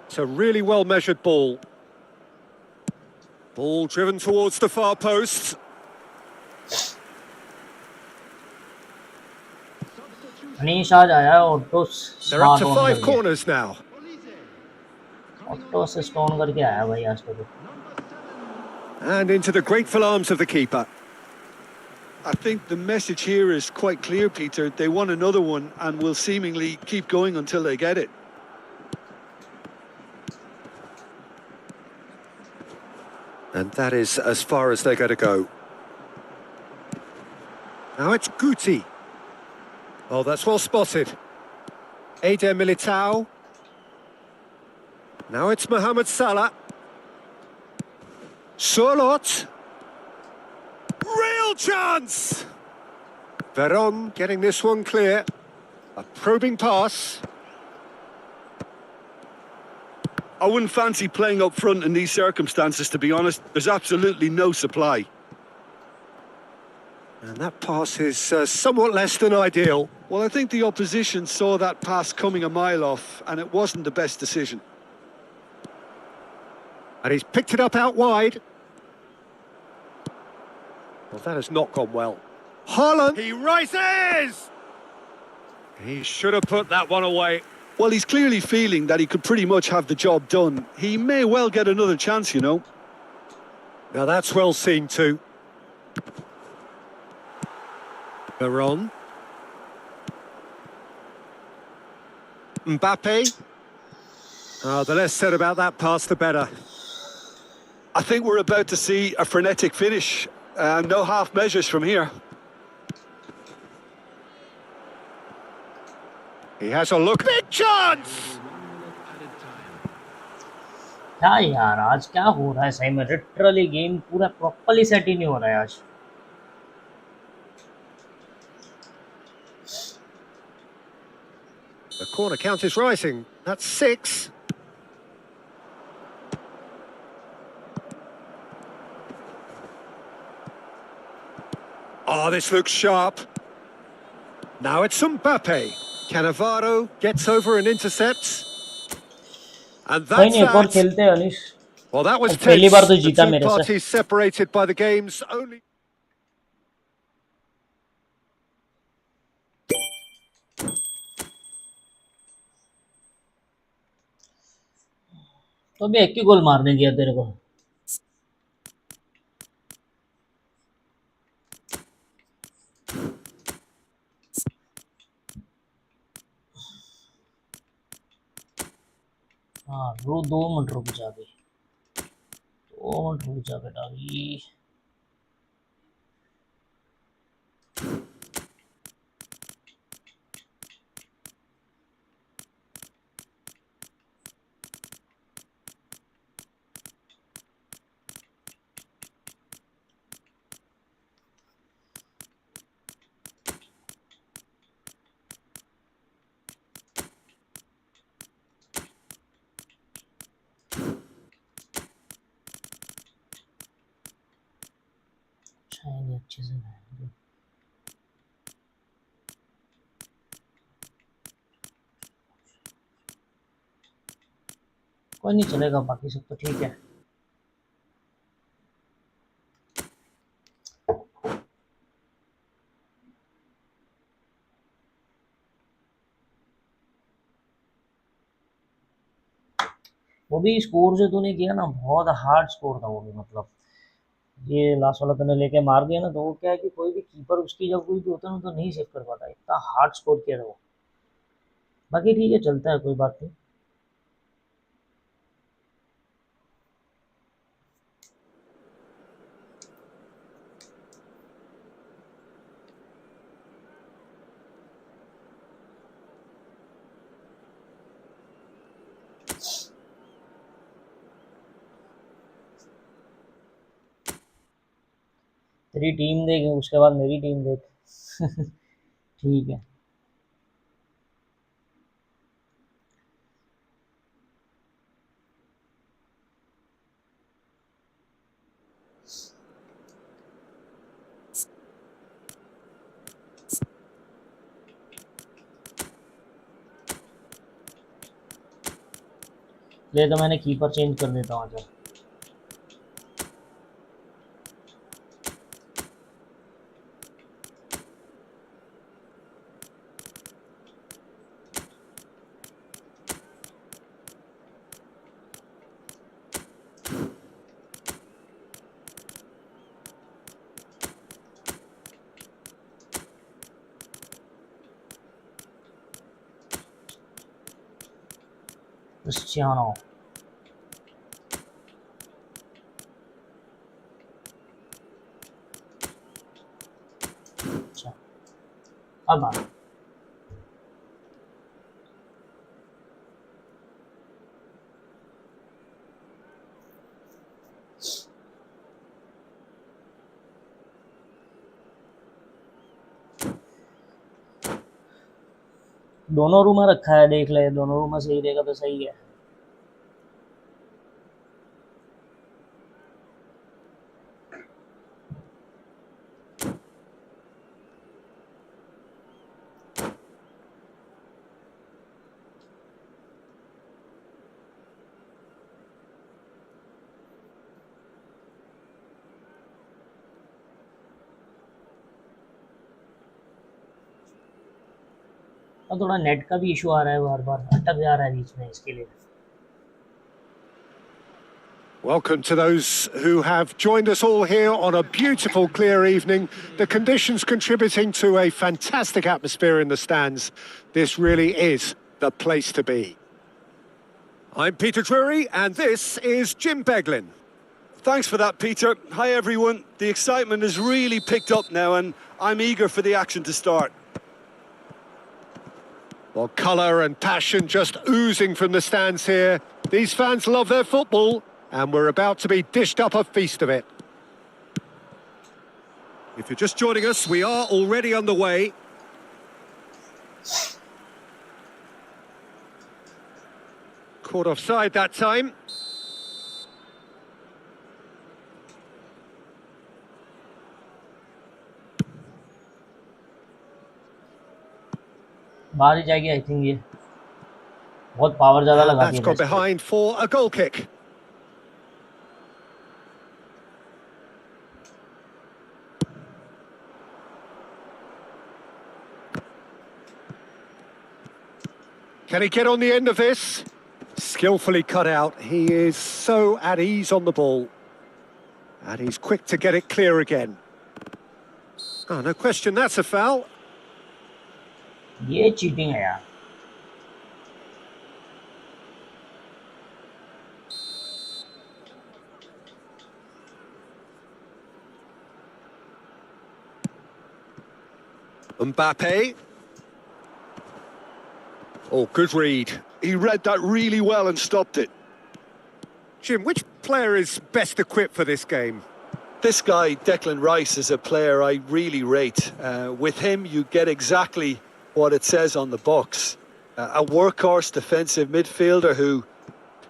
It's a really well-measured ball. Ball driven towards the far post. Anish आज आया है auto They're up to start 5 corners now. Auto से stone करके आया भाई आज तो And into the grateful arms of the keeper. I think the message here is quite clear, Peter. They want another one and will seemingly keep going until they get it. And that is as far as they're going to go. Now it's Guti. Oh, that's well spotted. Eder Militao. Now it's Mohamed Salah. Solot. Real chance! Veron getting this one clear. A probing pass. I wouldn't fancy playing up front in these circumstances, to be honest. There's absolutely no supply. And that pass is somewhat less than ideal. Well, I think the opposition saw that pass coming a mile off, and it wasn't the best decision. And he's picked it up out wide. Well, that has not gone well. Haaland! He rises! He should have put that one away. Well, he's clearly feeling that he could pretty much have the job done. He may well get another chance, you know. Now that's well seen too. Baron. Mbappe. Oh, the less said about that pass, the better. I think we're about to see a frenetic finish. No half measures from here. He has a look. Big chance! क्या यार आज क्या हो रहा है सही में literally game पूरा प्रॉपर्ली सेट ही नहीं हो रहा है आज The corner count is rising. That's 6. Oh, this looks sharp. Now it's Mbappe. Cannavaro gets over and intercepts. And कोई that's नहीं एक और that. खेलते हैं अनीश Well, that was पहली tense. बार तो The जीता two मेरे से parties separated by the game's only... तो भी एक ही गोल मारने दिया तेरे को हाँ 2 मिनट रुक जा अभी 2 मिनट रुक जा बेटा अभी अच्छे से। कोई नहीं, चलेगा, बाकी सब तो ठीक है। वो भी स्कोर जो तूने किया ना, बहुत हार्ड स्कोर था वो भी, मतलब ये लास्ट वाला तूने लेके मार दिया ना, तो वो क्या है कि कोई भी कीपर उसकी जब कोई भी होता है ना तो नहीं सेव कर पाता, इतना हार्ड स्कोर किया था वो। बाकी ठीक है, चलता है, कोई बात नहीं। तेरी टीम देख, उसके बाद मेरी टीम देख। ठीक है। ले तो मैंने कीपर चेंज कर देता हूँ। अच्छा, क्रिस्टियानो। अच्छा, अब आ। दोनों रूम में रखा है, देख ले, दोनों रूम में सही रहेगा तो सही है। और थोड़ा नेट का भी इशू आ रहा है, बार बार अटक जा रहा है बीच में, इसके लिए। Welcome to those who have joined us all here on a beautiful, clear evening. The conditions contributing to a fantastic atmosphere in the stands. This really is the place to be. I'm Peter Drury, and this is Jim Beglin. Thanks for that, Peter. Hi, everyone. The excitement has really picked up now, and I'm eager for the action to start. Well, colour and passion just oozing from the stands here. These fans love their football, and we're about to be dished up a feast of it. If you're just joining us, we are already underway. Caught offside that time. बाहर ही जाएगी I think, ये बहुत power ज्यादा And लगाती that's है gone बस। behind for a goal kick. Can he get on the end of this? Skillfully cut out. He is so at ease on the ball. And he's quick to get it clear again. Oh, no question, that's a foul. ये cheating है यार। Mbappe. Oh, good read. He read that really well and stopped it. Jim, which player is best equipped for this game? This guy, Declan Rice, is a player I really rate. With him, you get exactly what it says on the box. A workhorse defensive midfielder who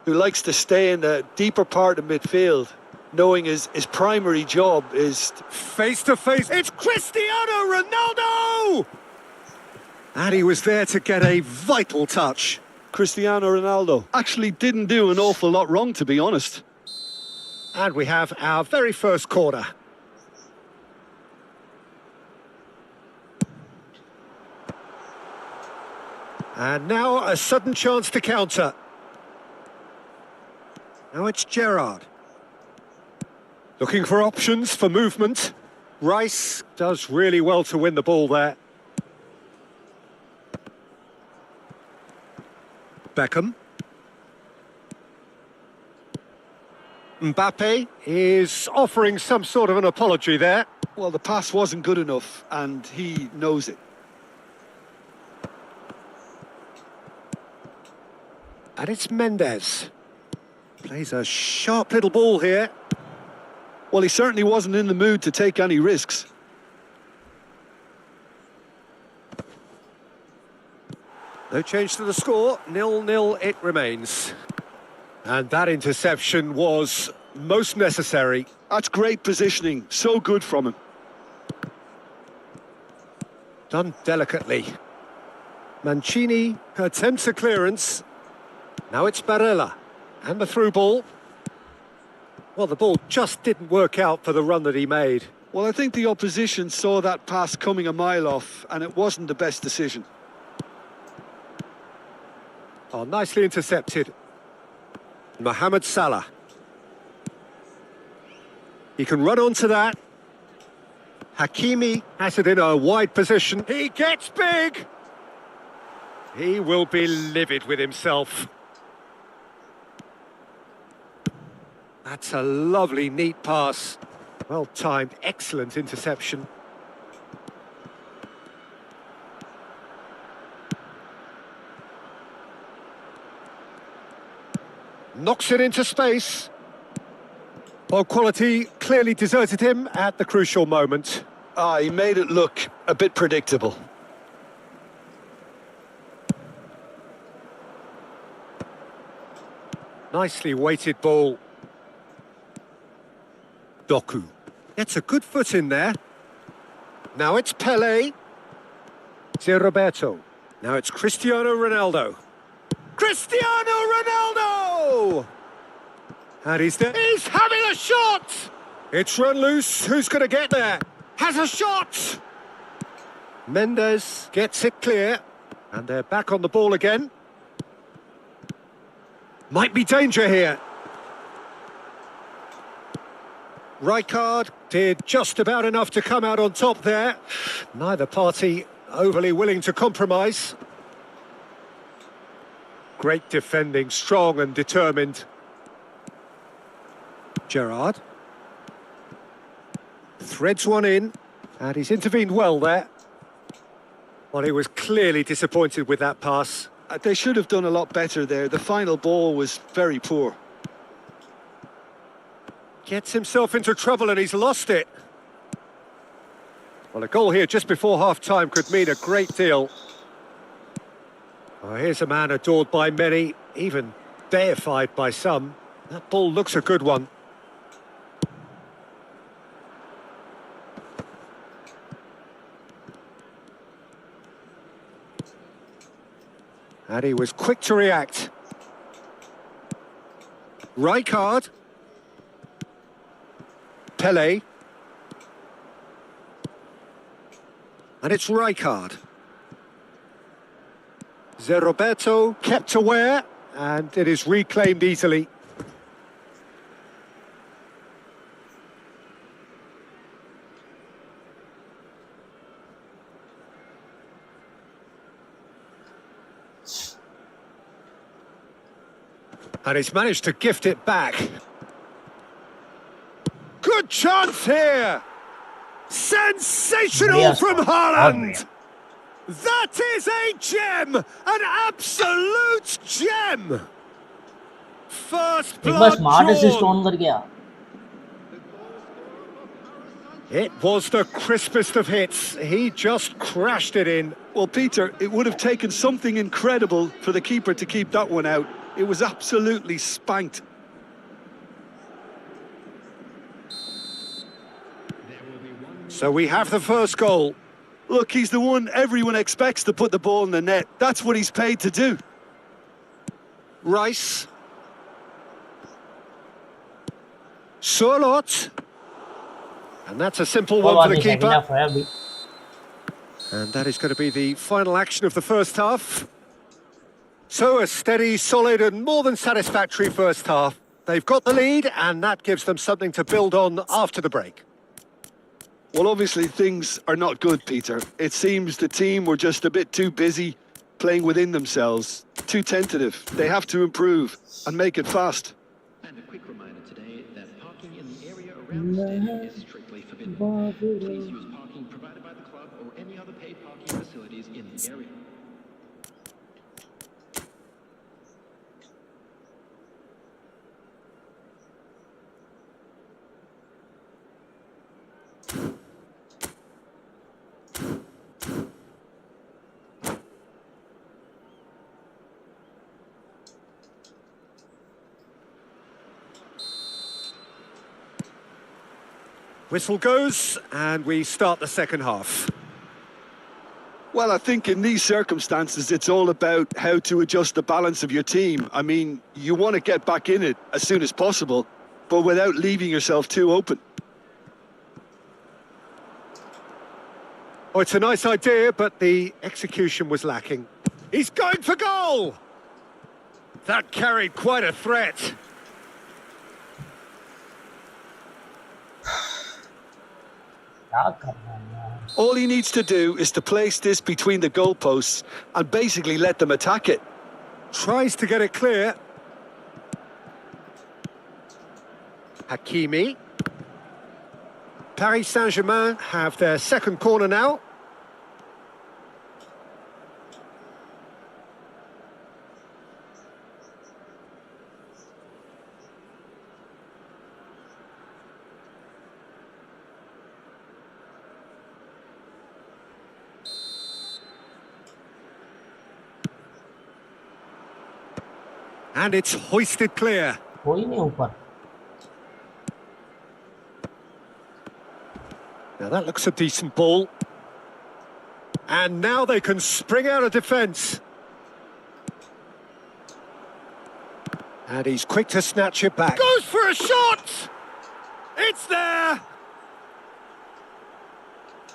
likes to stay in the deeper part of midfield. knowing his primary job is... Face to face, it's Cristiano Ronaldo! And he was there to get a vital touch. Cristiano Ronaldo actually didn't do an awful lot wrong, to be honest. And we have our very first corner. And now a sudden chance to counter. Now it's Gerrard. Looking for options for movement. Rice does really well to win the ball there. Beckham. Mbappe is offering some sort of an apology there. Well, the pass wasn't good enough, and he knows it. And it's Mendes. Plays a sharp little ball here. Well, he certainly wasn't in the mood to take any risks. No change to the score, 0-0 it remains. And that interception was most necessary. That's great positioning, so good from him. Done delicately. Mancini attempts a clearance. Now it's Barella. And the through ball. Well, the ball just didn't work out for the run that he made. Well, I think the opposition saw that pass coming a mile off, and it wasn't the best decision. Oh, nicely intercepted. Mohamed Salah. He can run onto that. Hakimi has it in a wide position. He gets big! He will be livid with himself. That's a lovely, neat pass. Well timed, excellent interception. Knocks it into space. Well, quality clearly deserted him at the crucial moment. He made it look a bit predictable. Nicely weighted ball. Doku gets a good foot in there. Now it's Pele. It's Roberto. Now it's Cristiano Ronaldo. Cristiano Ronaldo! And he's there. He's having a shot! It's run loose. Who's going to get there? Has a shot! Mendes gets it clear. And they're back on the ball again. Might be danger here. Rijkaard did just about enough to come out on top there. Neither party overly willing to compromise. Great defending, strong and determined. Gerrard. Threads one in, and he's intervened well there. Well, he was clearly disappointed with that pass. They should have done a lot better there. The final ball was very poor. Gets himself into trouble and he's lost it. Well, a goal here just before half-time could mean a great deal. Oh, here's a man adored by many, even deified by some. That ball looks a good one. And he was quick to react. Rijkaard. Pele. And it's Rijkaard. Roberto kept aware, and it is reclaimed easily. And he's managed to gift it back. Good chance here! Sensational from Haaland! That is a gem! An absolute gem! First एक बार blood smart assist drawn. On कर गया. It was the crispest of hits. He just crashed it in. Well, Peter, it would have taken something incredible for the keeper to keep that one out. It was absolutely spanked. So we have the first goal. Look, he's the one everyone expects to put the ball in the net. That's what he's paid to do. Rice. Surlot. And that's a simple one for the second keeper. half है अभी. And that is going to be the final action of the first half. So a steady, solid and more than satisfactory first half. They've got the lead and that gives them something to build on after the break. Well, obviously things are not good, Peter. It seems the team were just a bit too busy playing within themselves, too tentative. They have to improve and make it fast. And a quick reminder today that parking in the area around the stadium is strictly forbidden. Please use parking provided by the club or any other paid parking facilities in the area. Whistle goes and we start the second half. Well, I think in these circumstances, it's all about how to adjust the balance of your team. I mean, you want to get back in it as soon as possible, but without leaving yourself too open. Oh, it's a nice idea, but the execution was lacking. He's going for goal! That carried quite a threat. क्या करना है यार? All he needs to do is to place this between the goalposts and basically let them attack it. Tries to get it clear. Hakimi. Paris Saint-Germain have their second corner now. And it's hoisted clear. कोई नहीं ऊपर. Now that looks a decent ball. And now they can spring out of defence. And he's quick to snatch it back. Goes for a shot! It's there!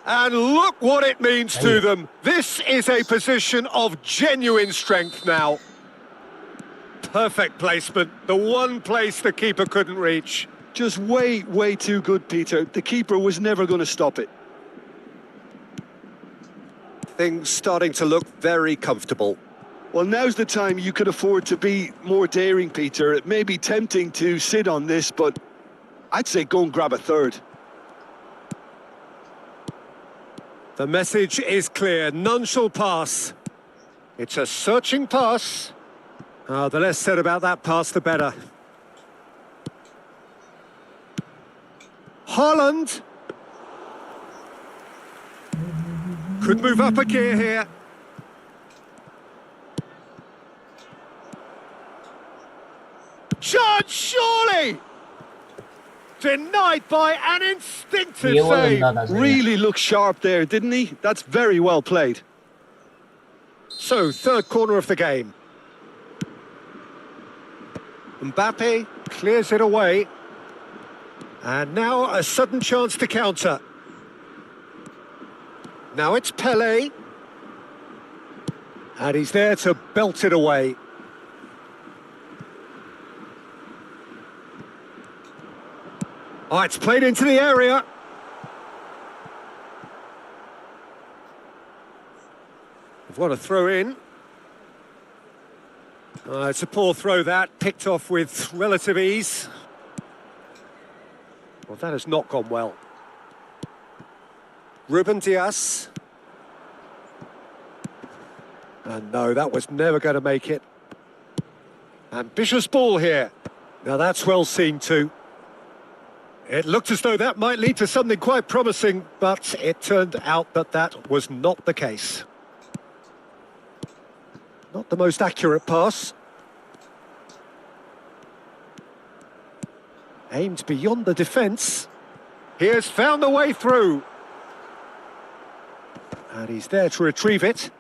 And look what it means to them. This is a position of genuine strength now. Perfect placement, the one place the keeper couldn't reach. Just way too good, Peter. The keeper was never going to stop it. Things starting to look very comfortable. Well, now's the time you could afford to be more daring, Peter. It may be tempting to sit on this, but I'd say go and grab a third. The message is clear, none shall pass. It's a searching pass. The less said about that pass, the better. Haaland. Could move up a gear here. Judge, surely! Denied by an instinctive ये वो save. बंदा था सही. Really looked sharp there, didn't he? That's very well played. So, third corner of the game. Mbappe clears it away. And now a sudden chance to counter. Now it's Pelé. And he's there to belt it away. Oh, it's played into the area. They've got a throw in. It's a poor throw that, picked off with relative ease. Well, that has not gone well. Ruben Dias. And no, that was never going to make it. Ambitious ball here. Now that's well seen too. It looked as though that might lead to something quite promising, but it turned out that that was not the case. Not the most accurate pass. Aimed beyond the defence. He has found a way through. And he's there to retrieve it.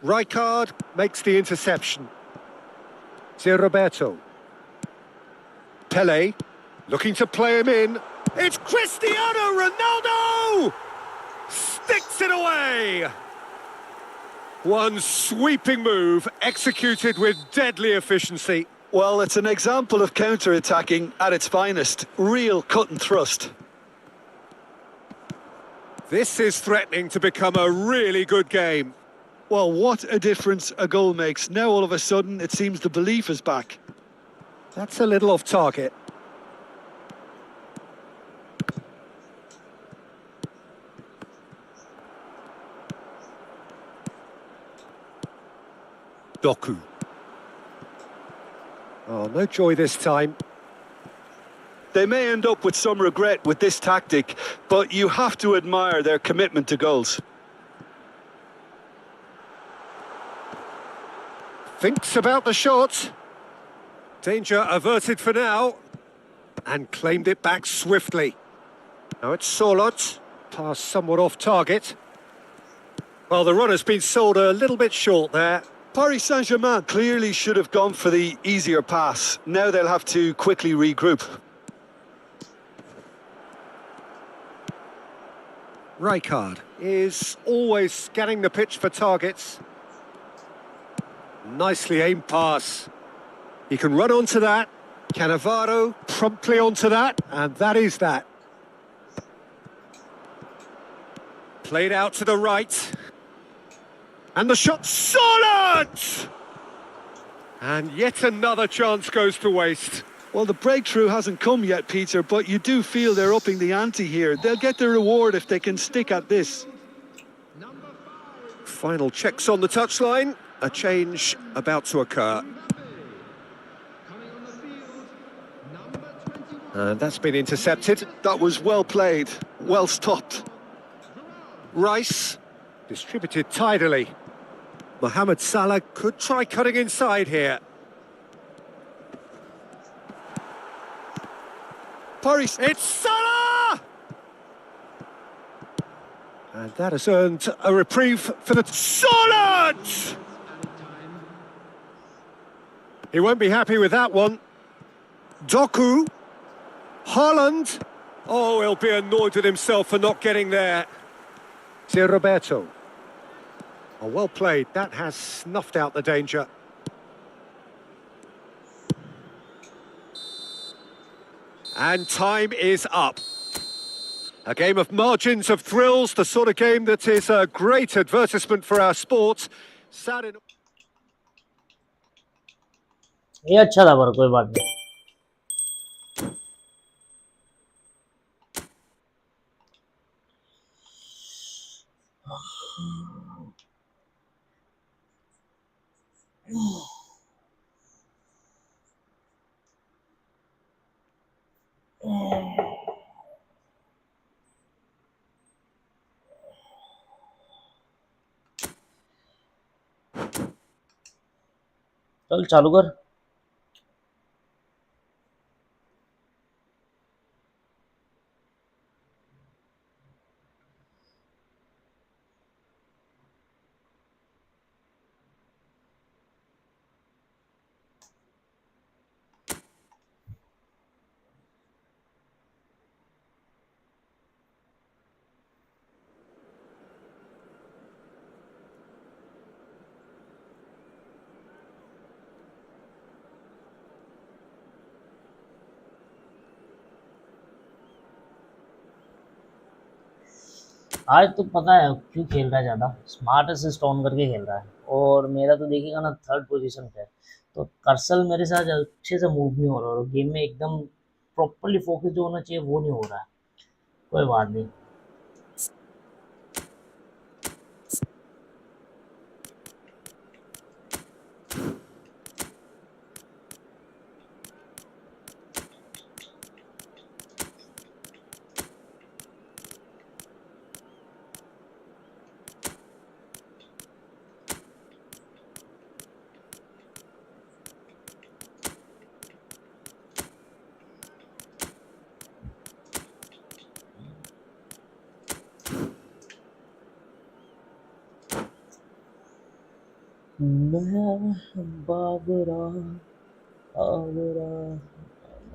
Rijkaard makes the interception. Zé Roberto. Pele, looking to play him in. It's Cristiano Ronaldo! Sticks it away! One sweeping move, executed with deadly efficiency. Well, it's an example of counter-attacking at its finest. Real cut and thrust. This is threatening to become a really good game. Well, what a difference a goal makes. Now all of a sudden it seems the belief is back. That's a little off target. Doku. Oh, no joy this time. They may end up with some regret with this tactic, but you have to admire their commitment to goals. Thinks about the shot. Danger averted for now. And claimed it back swiftly. Now it's Solot. Pass somewhat off target. Well, the runner's been sold a little bit short there. Paris Saint-Germain clearly should have gone for the easier pass. Now they'll have to quickly regroup. Rijkaard is always scanning the pitch for targets. Nicely aimed pass. He can run onto that. Cannavaro promptly onto that, and that is that. Played out to the right. And the shot, solid! And yet another chance goes to waste. Well, the breakthrough hasn't come yet, Peter, but you do feel they're upping the ante here. They'll get their reward if they can stick at this. Final checks on the touchline. A change about to occur. And that's been intercepted. That was well played, well stopped. Rice, distributed tidily. Mohamed Salah could try cutting inside here. Paris. It's Salah! And that has earned a reprieve for the... Solid! He won't be happy with that one. Doku. Haaland. Oh, he'll be annoyed with himself for not getting there. Zé Roberto. Oh, well played. That has snuffed out the danger. And time is up. A game of margins, of thrills, the sort of game that is a great advertisement for our sport. Sad in... ये अच्छा था, पर कोई बात नहीं. चल चालू कर. आज तो पता है क्यों खेल रहा है ज़्यादा. स्मार्ट असिस्ट ऑन करके खेल रहा है, और मेरा तो देखिएगा ना, थर्ड पोजीशन पे है, तो कर्सर मेरे साथ अच्छे से मूव नहीं हो रहा, और गेम में एकदम प्रॉपर्ली फोकस जो होना चाहिए वो नहीं हो रहा है. कोई बात नहीं. बाबरा आवरा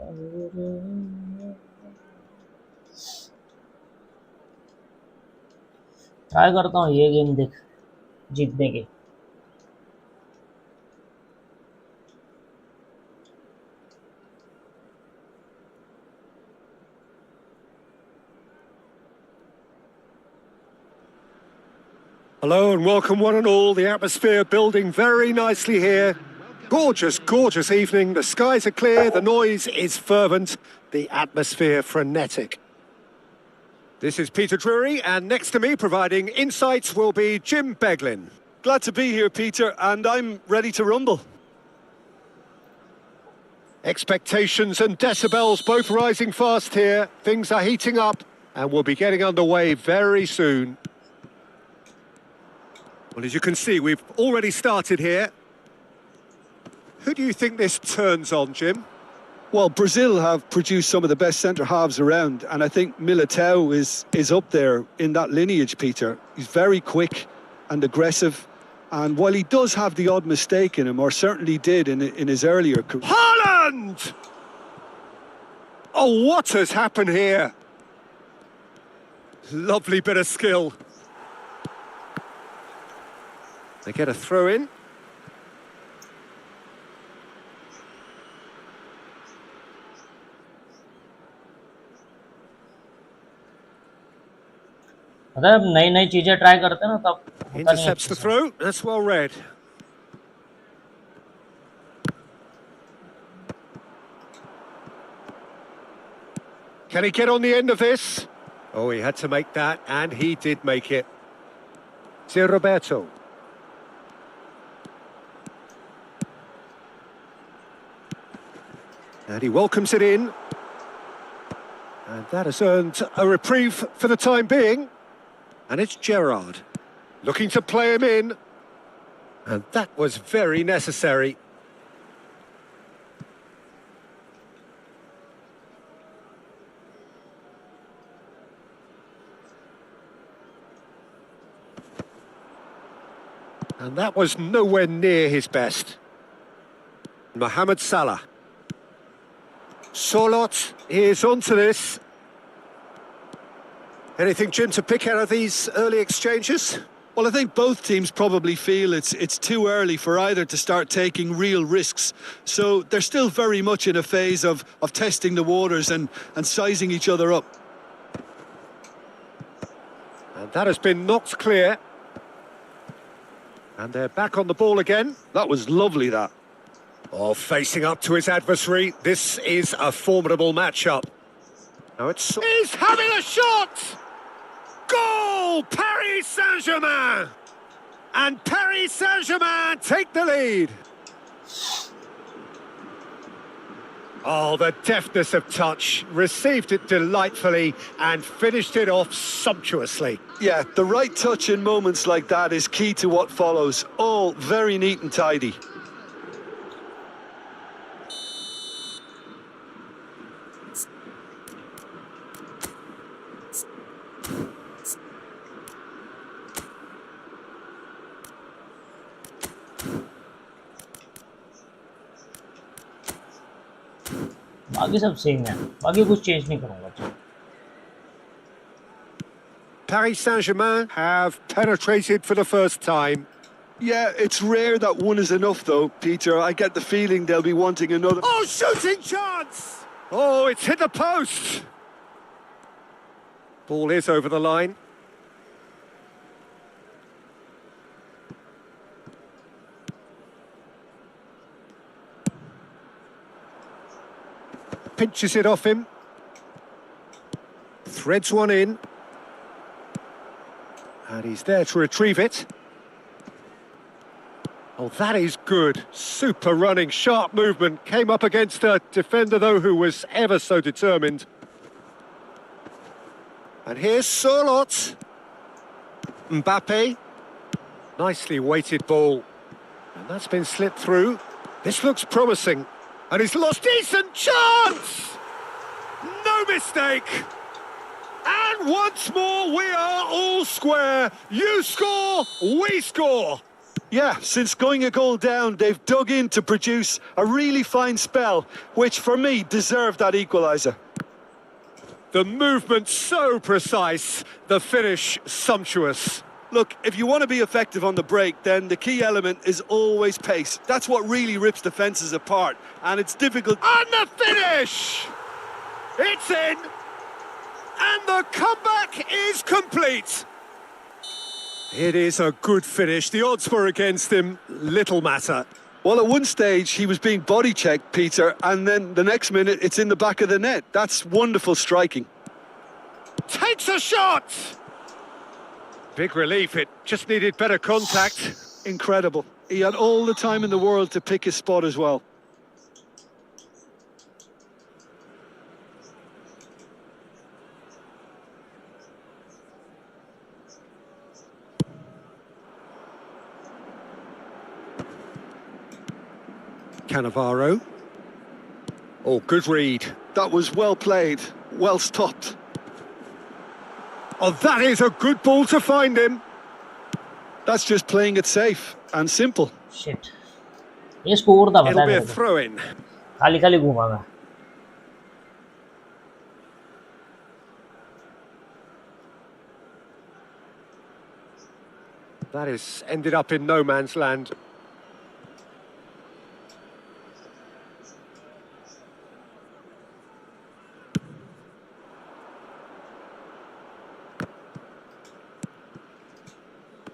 आवरा ट्राई करता हूँ ये गेम देख जीतने के। Hello and welcome one and all. The atmosphere building very nicely here. Gorgeous, gorgeous evening. The skies are clear, the noise is fervent, the atmosphere frenetic. This is Peter Drury, and next to me providing insights will be Jim Beglin. Glad to be here, Peter, and I'm ready to rumble. Expectations and decibels both rising fast here. Things are heating up and we'll be getting underway very soon. Well, as you can see, we've already started here. Who do you think this turns on, Jim? Well, Brazil have produced some of the best centre-halves around, and I think Militao is up there in that lineage, Peter. He's very quick and aggressive, and while he does have the odd mistake in him, or certainly did in his earlier career... Haaland! Oh, what has happened here? Lovely bit of skill. They get a throw in. मतलब नई नई चीजें try करते हैं ना तब होता नहीं है Intercepts अच्छे the से। throw. That's well read. Can he get on the end of this? Oh, he had to make that, and he did make it. Sir Roberto. And he welcomes it in. And that has earned a reprieve for the time being. And it's Gerrard looking to play him in. And that was very necessary. And that was nowhere near his best. Mohamed Salah. Sorloth is onto this. Anything, Jim, to pick out of these early exchanges? Well, I think both teams probably feel it's too early for either to start taking real risks. So they're still very much in a phase of testing the waters and sizing each other up. And that has been knocked clear. And they're back on the ball again. That was lovely, that. Oh, facing up to his adversary. This is a formidable matchup. Now he's having a shot! Goal! Paris Saint-Germain! And Paris Saint-Germain take the lead. Oh, the deftness of touch. Received it delightfully and finished it off sumptuously. Yeah, the right touch in moments like that is key to what follows. All very neat and tidy. बाकी सब same है, बाकी कुछ change नहीं करूंगा। Paris Saint-Germain have penetrated for the first time. Yeah, it's rare that one is enough though, Peter. I get the feeling they'll be wanting another. Oh, shooting chance! Oh, it's hit the post! Ball is over the line. Pinches it off him. Threads one in. And he's there to retrieve it. Oh, that is good. Super running, sharp movement. Came up against a defender, though, who was ever so determined. And here's Sorloth. Mbappe. Nicely weighted ball. And that's been slipped through. This looks promising. And he's lost decent chance! No mistake! And once more we are all square. You score, we score. Yeah, since going a goal down, they've dug in to produce a really fine spell, which for me deserved that equaliser. The movement so precise, the finish sumptuous. Look, if you want to be effective on the break, then the key element is always pace. That's what really rips defences apart, and it's difficult. And the finish! It's in! And the comeback is complete! It is a good finish. The odds were against him. Little matter. Well, at one stage, he was being body-checked, Peter, and then the next minute, it's in the back of the net. That's wonderful striking. Takes a shot! Big relief. It just needed better contact. Incredible. He had all the time in the world to pick his spot as well. Cannavaro. Oh, good read. That was well played, well stopped. Oh, that is a good ball to find him. That's just playing it safe and simple. Shit. ये score था पता It'll है be a मेरे को throw-in. खाली खाली घूमा मैं That is ended up in no man's land.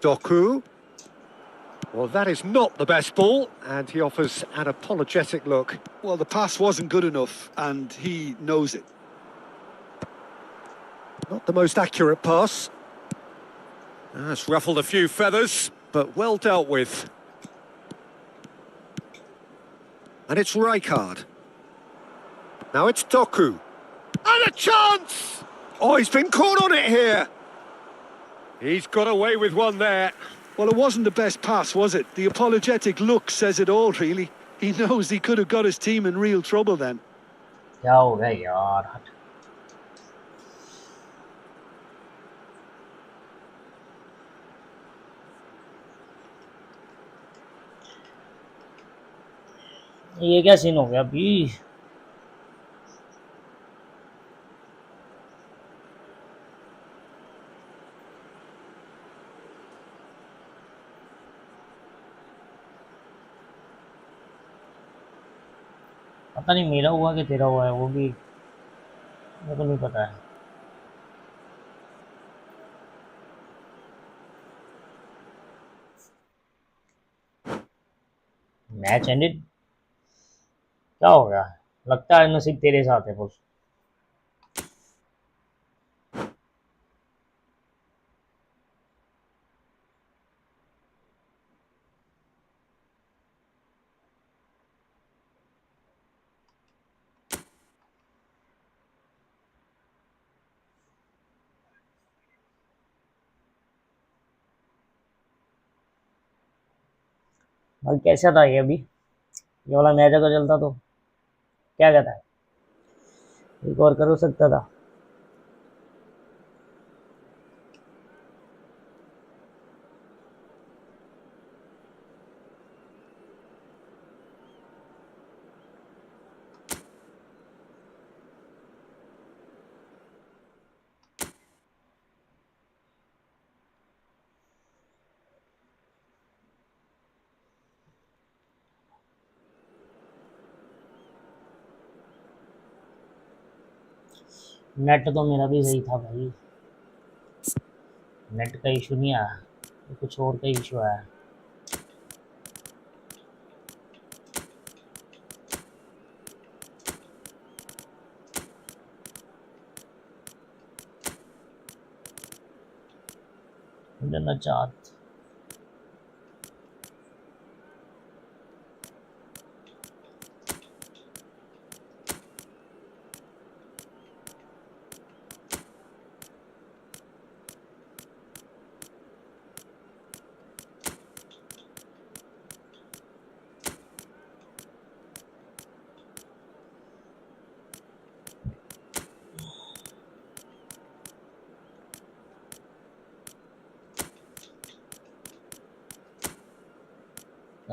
Doku. Well, that is not the best ball, and he offers an apologetic look. Well, the pass wasn't good enough, and he knows it. Not the most accurate pass. It's ruffled a few feathers, but well dealt with. And it's Rijkaard. Now it's Doku. And a chance! Oh, he's been caught on it here. He's got away with one there. Well, it wasn't the best pass, was it? The apologetic look says it all, really. He knows he could have got his team in real trouble then. क्या हो गया यार हट ये क्या scene हो गया अभी पता नहीं मेरा हुआ कि तेरा हुआ है वो भी मेरे को नहीं पता है मैच एंडेड क्या हो गया लगता है नसीब तेरे साथ है बस भाई कैसा था ये अभी ये वाला मैच अगर चलता तो क्या कहता है एक और कर सकता था नेट तो मेरा भी सही था भाई नेट का इशू नहीं आया कुछ और का इशू आया ना चाहत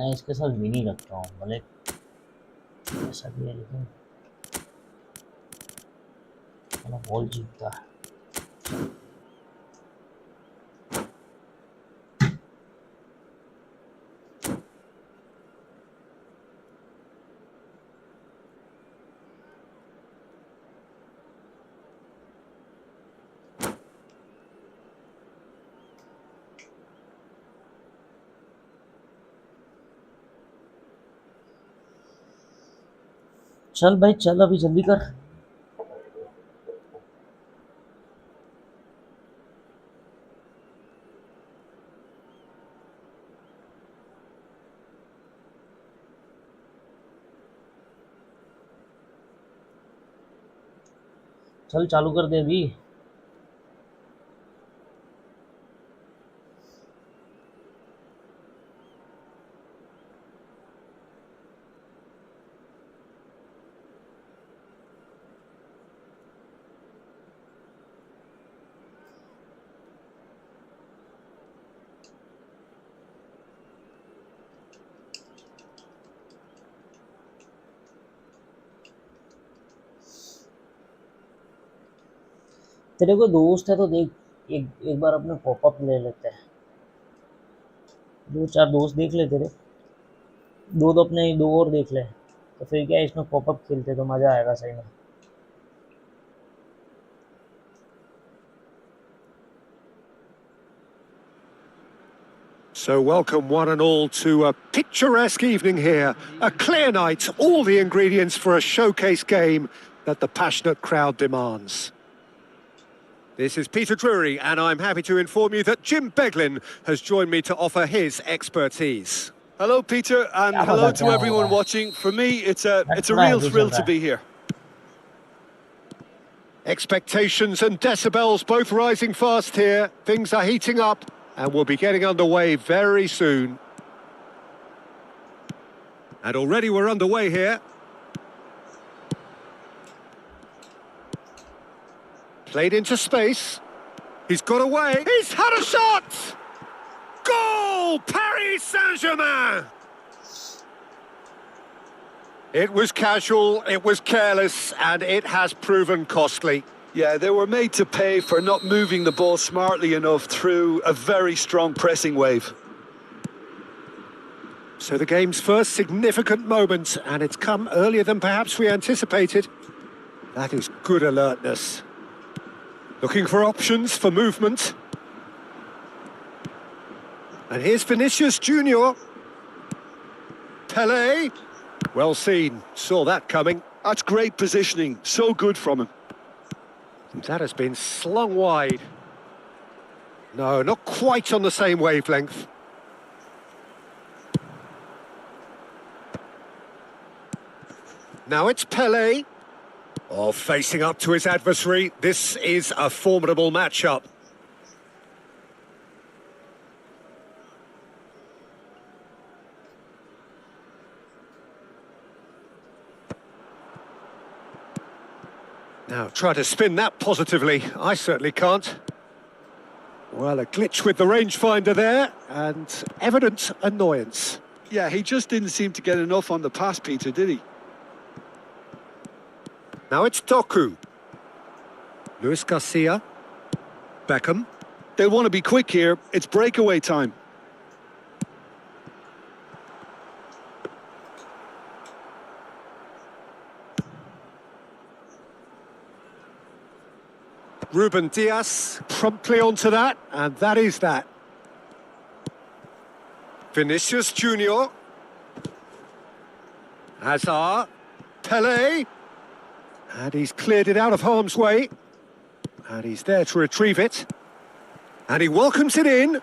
मैं इसके साथ विनी रखता हूँ, भले ऐसा भी है लेकिन बॉल जीतता है। चल भाई चल, अभी जल्दी कर। चल चालू कर दे अभी। तेरे को दोस्त है तो देख, एक एक बार अपने पॉपअप ले लेते हैं। दो चार दोस्त देख ले तेरे, दो तो अपने दो और देख ले, तो फिर क्या इसमें पॉपअप खेलते तो मजा आएगा सही में। So welcome one and all to a picturesque evening here. A clear night, all the ingredients for a showcase game that the passionate crowd demands. This is Peter Drury, and I'm happy to inform you that Jim Beglin has joined me to offer his expertise. Hello, Peter, and क्या hello पता to क्या everyone होगा। watching. For me, it's a थोड़ा real heavy thrill चल रहा to है। be here. Expectations and decibels both rising fast here. Things are heating up, and we'll be getting underway very soon. And already we're underway here. Played into space. He's got away. He's had a shot! Goal! Paris Saint-Germain! It was casual, it was careless, and it has proven costly. Yeah, they were made to pay for not moving the ball smartly enough through a very strong pressing wave. So the game's first significant moment, and it's come earlier than perhaps we anticipated. That is good alertness. Looking for options for movement. And here's Vinicius Junior. Pelé. Well seen, saw that coming. That's great positioning, so good from him. That has been slung wide. No, not quite on the same wavelength. Now it's Pelé. Oh, facing up to his adversary. This is a formidable matchup. Now, try to spin that positively. I certainly can't. Well, a glitch with the rangefinder there, and evident annoyance. Yeah, he just didn't seem to get enough on the pass, Peter, did he? Now it's Doku. Luis Garcia. Beckham. They'll want to be quick here. It's breakaway time. Ruben Diaz promptly onto that, and that is that. Vinicius Junior. Hazard. Pelé. And he's cleared it out of harm's way. And he's there to retrieve it. And he welcomes it in.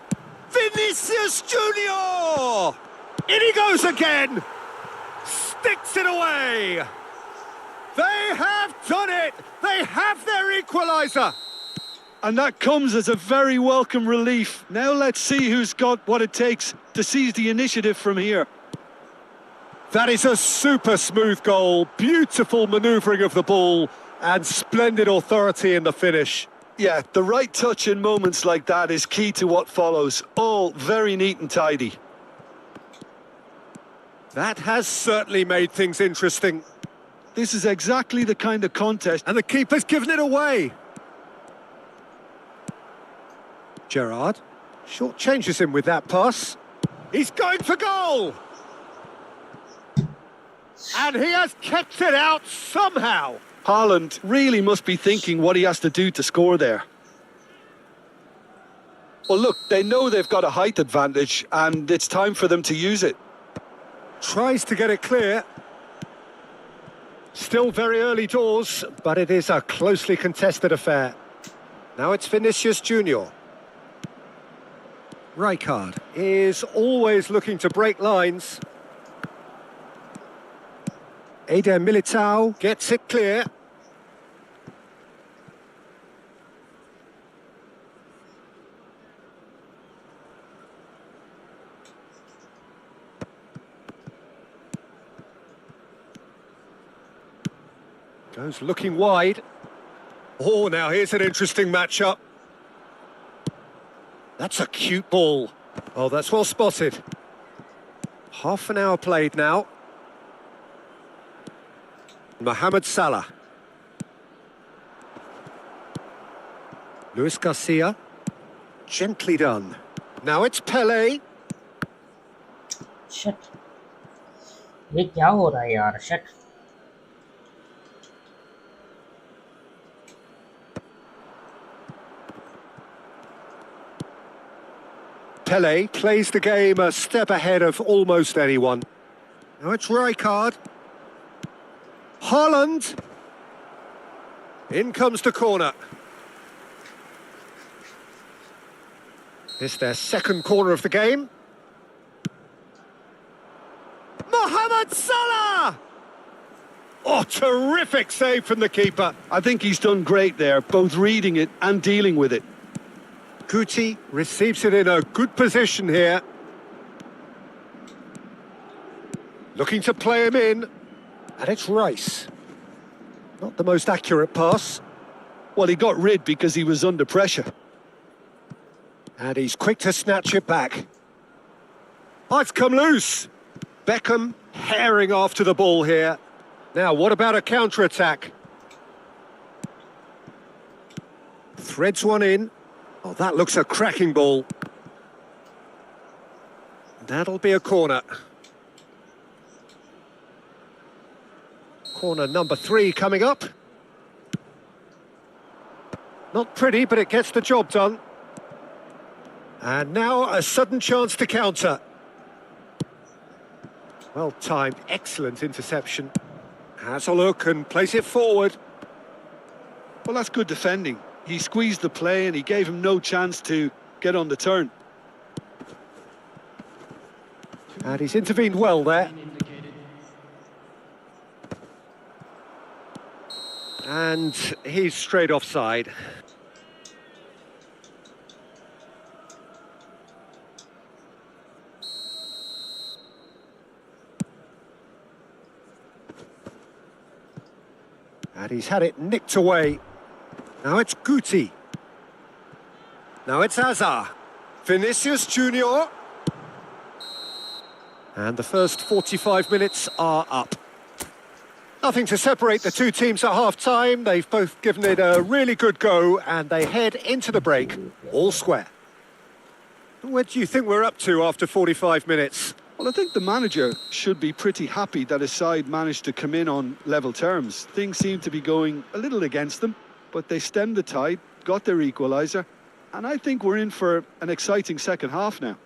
Vinicius Junior! In he goes again! Sticks it away! They have done it! They have their equaliser! And that comes as a very welcome relief. Now let's see who's got what it takes to seize the initiative from here. That is a super smooth goal, beautiful manoeuvring of the ball, and splendid authority in the finish. Yeah, the right touch in moments like that is key to what follows. All very neat and tidy. That has certainly made things interesting. This is exactly the kind of contest. And the keeper's given it away. Gerrard short-changes him with that pass. He's going for goal! And he has kept it out somehow. Haaland really must be thinking what he has to do to score there. Well, look, they know they've got a height advantage, and it's time for them to use it. Tries to get it clear. Still very early doors, but it is a closely contested affair. Now it's Vinicius Junior. Rijkaard is always looking to break lines. Eder Militao gets it clear. Goes looking wide. Oh, now here's an interesting matchup. That's a cute ball. Oh, that's well spotted. Half an hour played now. Mohamed Salah. Luis Garcia. Gently done. Now it's Pele. Shit. ये क्या हो रहा है यार? Shit. Pele plays the game a step ahead of almost anyone. Now it's Rijkaard. Haaland. In comes the corner. It's their second corner of the game. Mohamed Salah! Oh, terrific save from the keeper. I think he's done great there, both reading it and dealing with it. Guti receives it in a good position here. Looking to play him in. And it's Rice. Not the most accurate pass. Well, he got rid because he was under pressure. And he's quick to snatch it back. Oh, it's come loose. Beckham herring after the ball here. Now, what about a counter-attack? Threads one in. Oh, that looks a cracking ball. That'll be a corner. Corner number 3 coming up. Not pretty, but it gets the job done. And now a sudden chance to counter. Well timed, excellent interception. Has a look and plays it forward. Well, that's good defending. He squeezed the play and he gave him no chance to get on the turn. And he's intervened well there. And he's straight offside. And he's had it nicked away. Now it's Guti. Now it's Hazard. Vinicius Junior. And the first 45 minutes are up. Nothing to separate the two teams at half-time. They've both given it a really good go, and they head into the break all square. Where do you think we're up to after 45 minutes? Well, I think the manager should be pretty happy that his side managed to come in on level terms. Things seem to be going a little against them, but they stemmed the tide, got their equaliser, and I think we're in for an exciting second half now.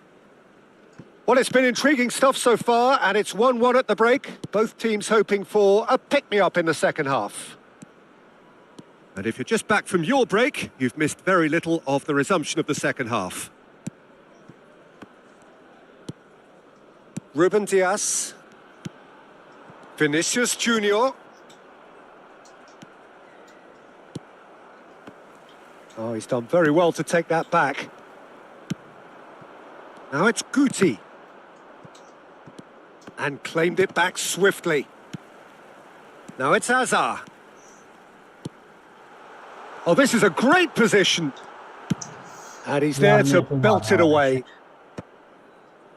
Well, it's been intriguing stuff so far, and it's 1-1 at the break. Both teams hoping for a pick-me-up in the second half. And if you're just back from your break, you've missed very little of the resumption of the second half. Ruben Dias. Vinicius Junior. Oh, he's done very well to take that back. Now it's Guti. And claimed it back swiftly. Now it's Hazard. Oh, this is a great position. And he's there to belt it away.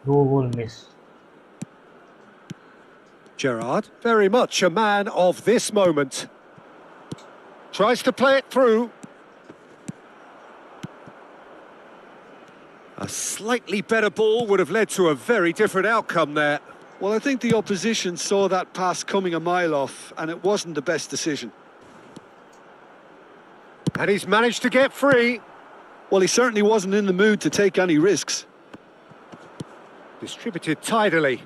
No goal miss. Gerrard, very much a man of this moment. Tries to play it through. A slightly better ball would have led to a very different outcome there. Well, I think the opposition saw that pass coming a mile off, and it wasn't the best decision. And he's managed to get free. Well, he certainly wasn't in the mood to take any risks. Distributed tidily.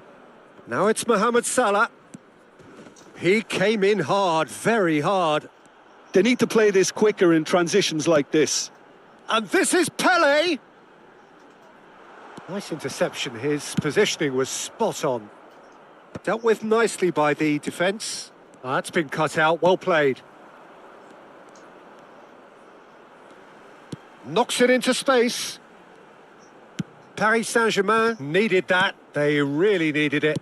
Now it's Mohamed Salah. He came in hard, very hard. They need to play this quicker in transitions like this. And this is Pele. Nice interception. His positioning was spot on. Dealt with nicely by the defence. That's been cut out, well played. Knocks it into space. Paris Saint-Germain needed that. They really needed it.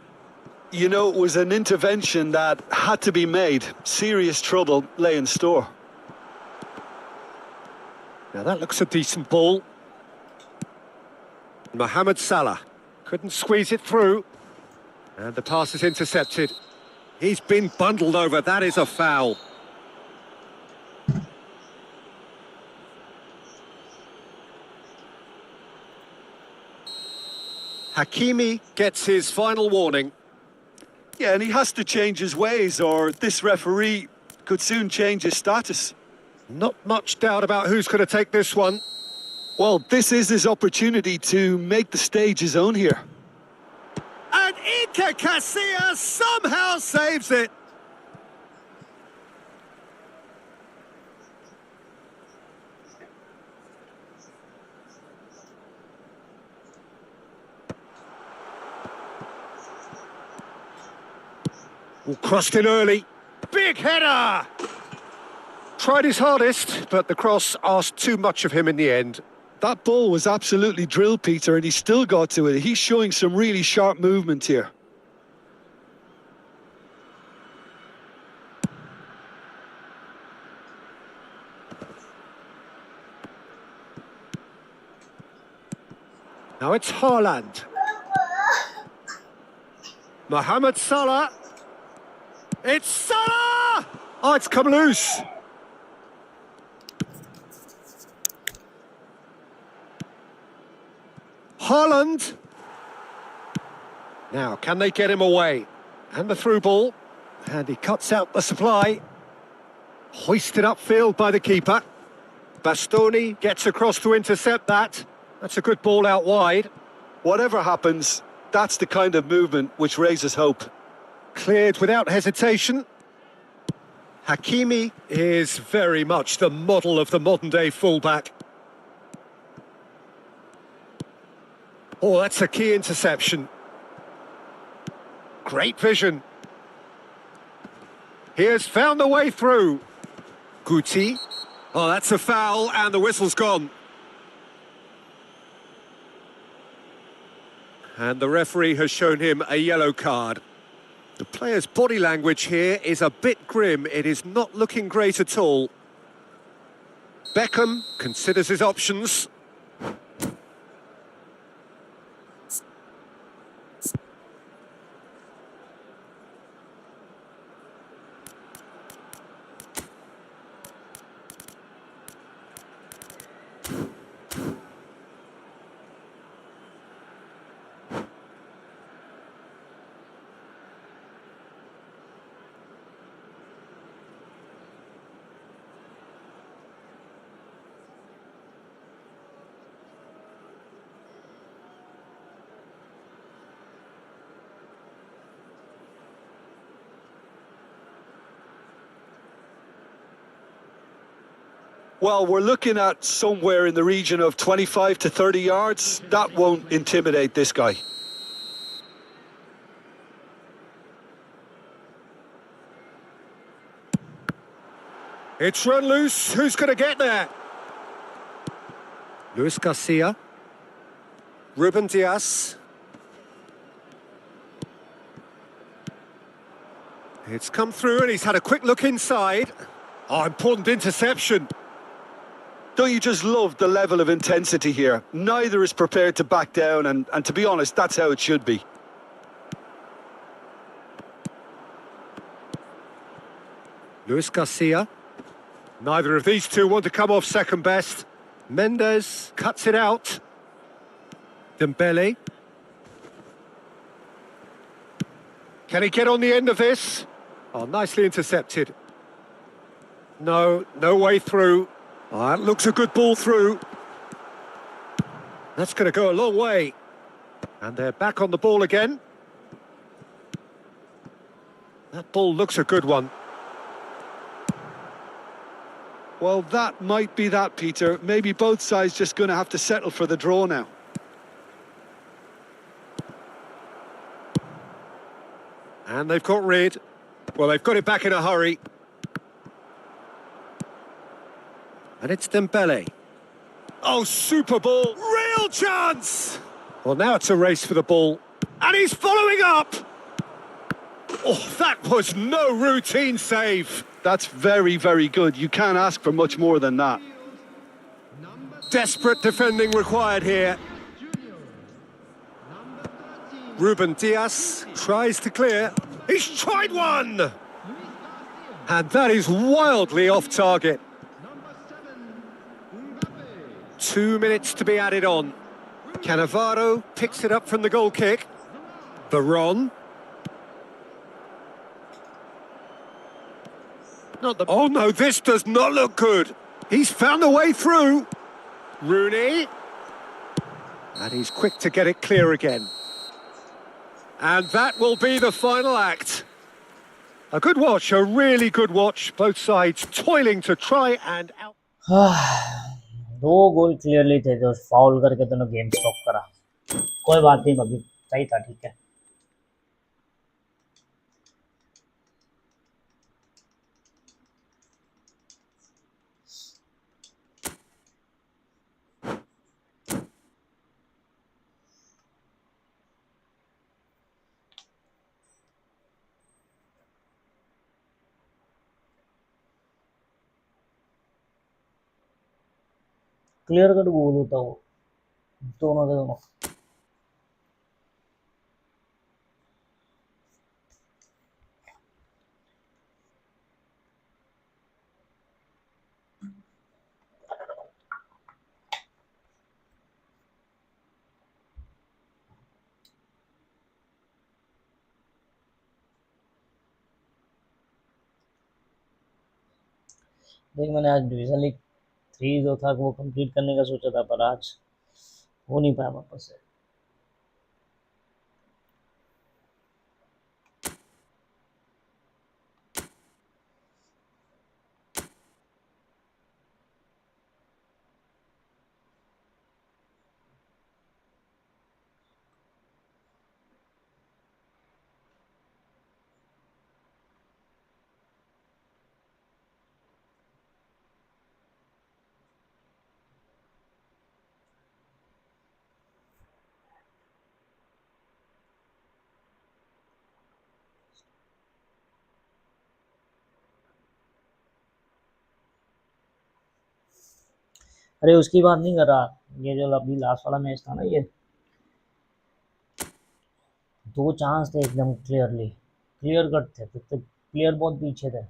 You know, it was an intervention that had to be made. Serious trouble lay in store. Now that looks a decent ball. Mohamed Salah couldn't squeeze it through. And the pass is intercepted. He's been bundled over. That is a foul. Hakimi gets his final warning. Yeah, and he has to change his ways, or this referee could soon change his status. Not much doubt about who's going to take this one. Well, this is his opportunity to make the stage his own here. And Iker Casillas somehow saves it. Crossed in early. Big header! Tried his hardest, but the cross asked too much of him in the end. That ball was absolutely drilled, Peter, and he still got to it. He's showing some really sharp movement here. Now it's Haaland. Mohamed Salah. It's Salah! Oh, it's come loose. Haaland. Now, can they get him away? And the through ball. And he cuts out the supply. Hoisted upfield by the keeper. Bastoni gets across to intercept that. That's a good ball out wide. Whatever happens, that's the kind of movement which raises hope. Cleared without hesitation. Hakimi is very much the model of the modern-day fullback. Oh, that's a key interception. Great vision. He has found the way through. Guti. Oh, that's a foul, and the whistle's gone. And the referee has shown him a yellow card. The player's body language here is a bit grim. It is not looking great at all. Beckham considers his options. Well, we're looking at somewhere in the region of 25 to 30 yards. That won't intimidate this guy. It's run loose. Who's going to get there? Luis Garcia. Ruben Diaz. It's come through and he's had a quick look inside. Oh, important interception. Don't you just love the level of intensity here? Neither is prepared to back down, and to be honest, that's how it should be. Luis Garcia. Neither of these two want to come off second best. Mendes cuts it out. Dembele. Can he get on the end of this? Oh, nicely intercepted. No way through. Oh, that looks a good ball through. That's going to go a long way. And they're back on the ball again. That ball looks a good one. Well, that might be that, Peter. Maybe both sides just going to have to settle for the draw now. And they've got rid. Well, they've got it back in a hurry. And it's Dembele. Oh, super ball. Real chance! Well, now it's a race for the ball. And he's following up! Oh, that was no routine save. That's very, very good. You can't ask for much more than that. Desperate defending required here. Ruben Diaz tries to clear. He's tried one! And that is wildly off target. 2 minutes to be added on. Cannavaro picks it up from the goal kick. Veron. Oh no, this does not look good. He's found a way through. Rooney. And he's quick to get it clear again. And that will be the final act. A good watch, a really good watch. Both sides toiling to try and out. दो गोल clearly थे जो foul करके दोनों game stop करा. कोई बात नहीं, बाकी सही था, ठीक है. क्लियर कट गोल होता वो दोनों के दोनों. देख, मैंने आज डिवीजन लीग 3 जो था वो कंप्लीट करने का सोचा था, पर आज हो नहीं पाया वापस से. अरे उसकी बात नहीं कर रहा, ये जो अभी लास्ट वाला मैच था ना, ये 2 चांस थे एकदम क्लियर कट थे, तो प्लेयर बहुत पीछे थे.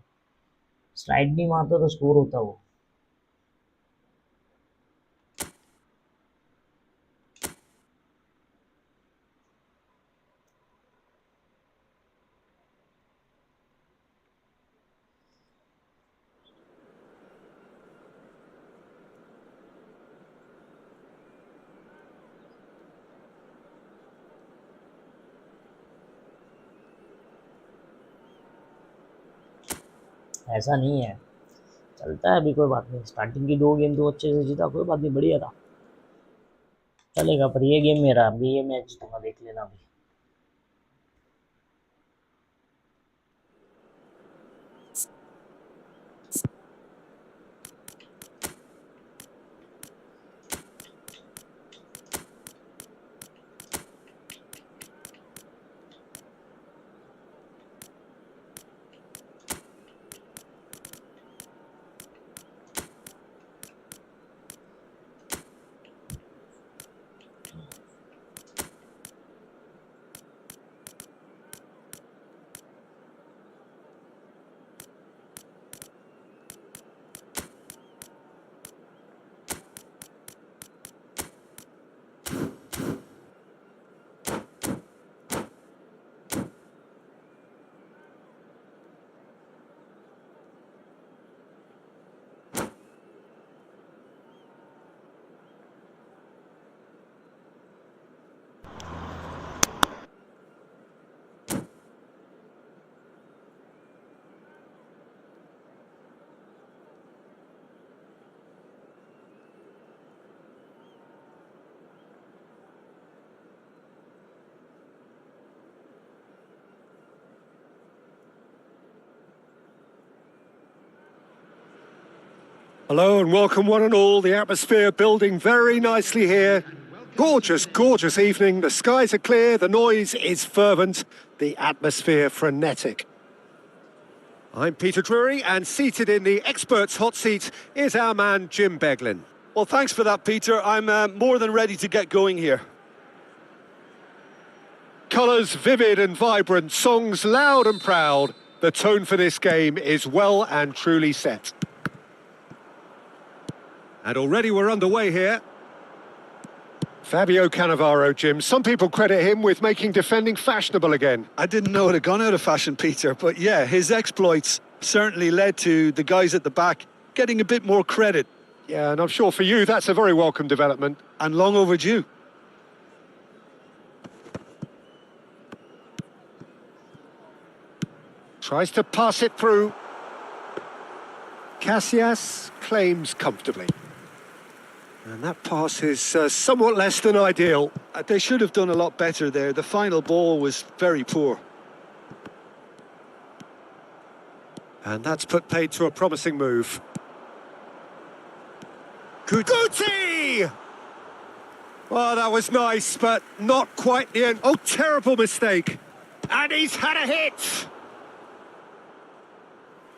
स्ट्राइक नहीं मारता तो स्कोर होता वो. ऐसा नहीं है, चलता है अभी, कोई बात नहीं. स्टार्टिंग की 2 गेम तो अच्छे से जीता, कोई बात नहीं, बढ़िया था, चलेगा. पर ये गेम मेरा, अभी ये मैच जीतूंगा, देख लेना अभी. Hello and welcome one and all. The atmosphere building very nicely here. Gorgeous, gorgeous evening. The skies are clear, the noise is fervent, the atmosphere frenetic. I'm Peter Drury, and seated in the experts' hot seat is our man Jim Beglin. Well, thanks for that, Peter. I'm more than ready to get going here. Colours vivid and vibrant, songs loud and proud. The tone for this game is well and truly set. And already we're underway here. Fabio Cannavaro, Jim. Some people credit him with making defending fashionable again. I didn't know it had gone out of fashion, Peter, but yeah, his exploits certainly led to the guys at the back getting a bit more credit. Yeah, and I'm sure for you that's a very welcome development. And long overdue. Tries to pass it through. Casillas claims comfortably. And that pass is somewhat less than ideal. They should have done a lot better there. The final ball was very poor. And that's put paid to a promising move. Guti! Well, that was nice, but not quite the end. Oh, terrible mistake. And he's had a hit!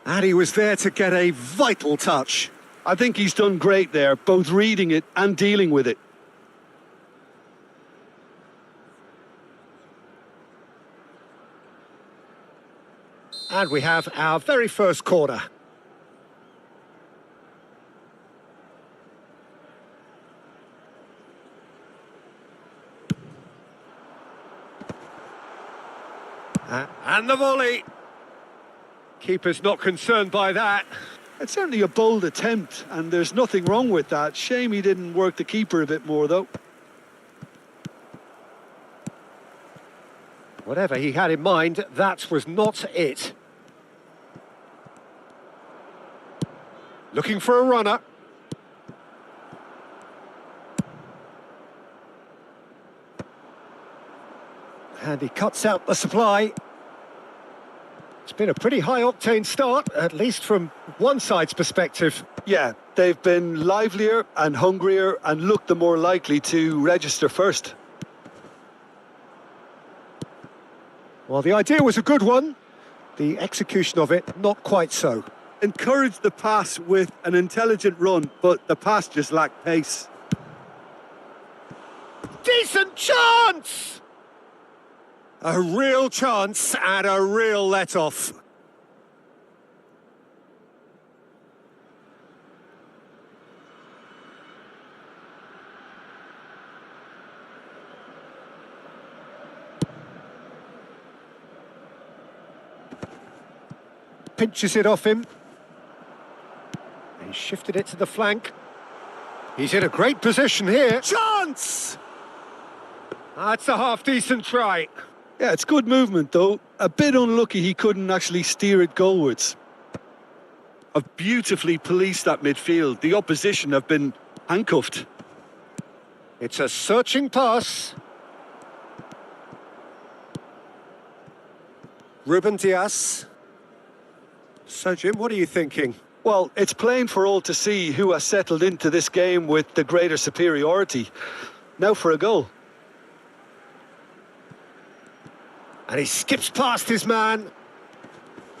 And he was there to get a vital touch. I think he's done great there, both reading it and dealing with it. And we have our very first corner. And the volley. Keeper's not concerned by that. It's certainly a bold attempt, and there's nothing wrong with that. Shame he didn't work the keeper a bit more, though. Whatever he had in mind, that was not it. Looking for a runner. And he cuts out the supply. It's been a pretty high-octane start, at least from one side's perspective. Yeah, they've been livelier and hungrier and looked the more likely to register first. Well, the idea was a good one. The execution of it, not quite so. Encouraged the pass with an intelligent run, but the pass just lacked pace. Decent chance! A real chance and a real let-off. Pinches it off him. He shifted it to the flank. He's in a great position here. Chance! That's a half-decent try. Yeah, it's good movement, though. A bit unlucky he couldn't actually steer it goalwards. Have beautifully policed that midfield. The opposition have been handcuffed. It's a searching pass. Ruben Dias. So, Jim, what are you thinking? Well, it's plain for all to see who has settled into this game with the greater superiority. Now for a goal. And he skips past his man.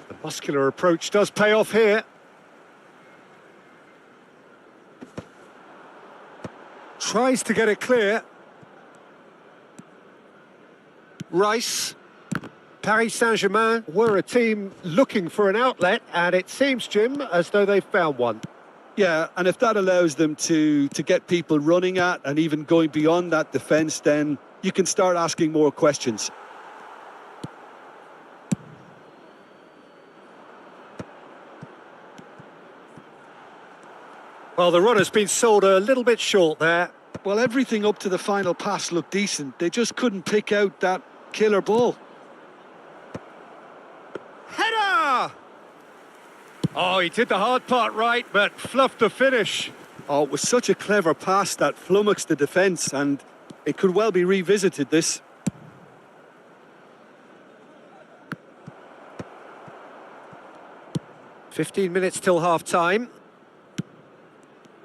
The muscular approach does pay off here. Tries to get it clear. Rice. Paris Saint-Germain were a team looking for an outlet, and it seems, Jim, as though they've found one. Yeah, and if that allows them to get people running at and even going beyond that defence, then you can start asking more questions. Well, the runner's been sold a little bit short there. Well, everything up to the final pass looked decent. They just couldn't pick out that killer ball. Header! Oh, he did the hard part right, but fluffed the finish. Oh, it was such a clever pass that flummoxed the defence, and it could well be revisited, this. "15 minutes till half-time.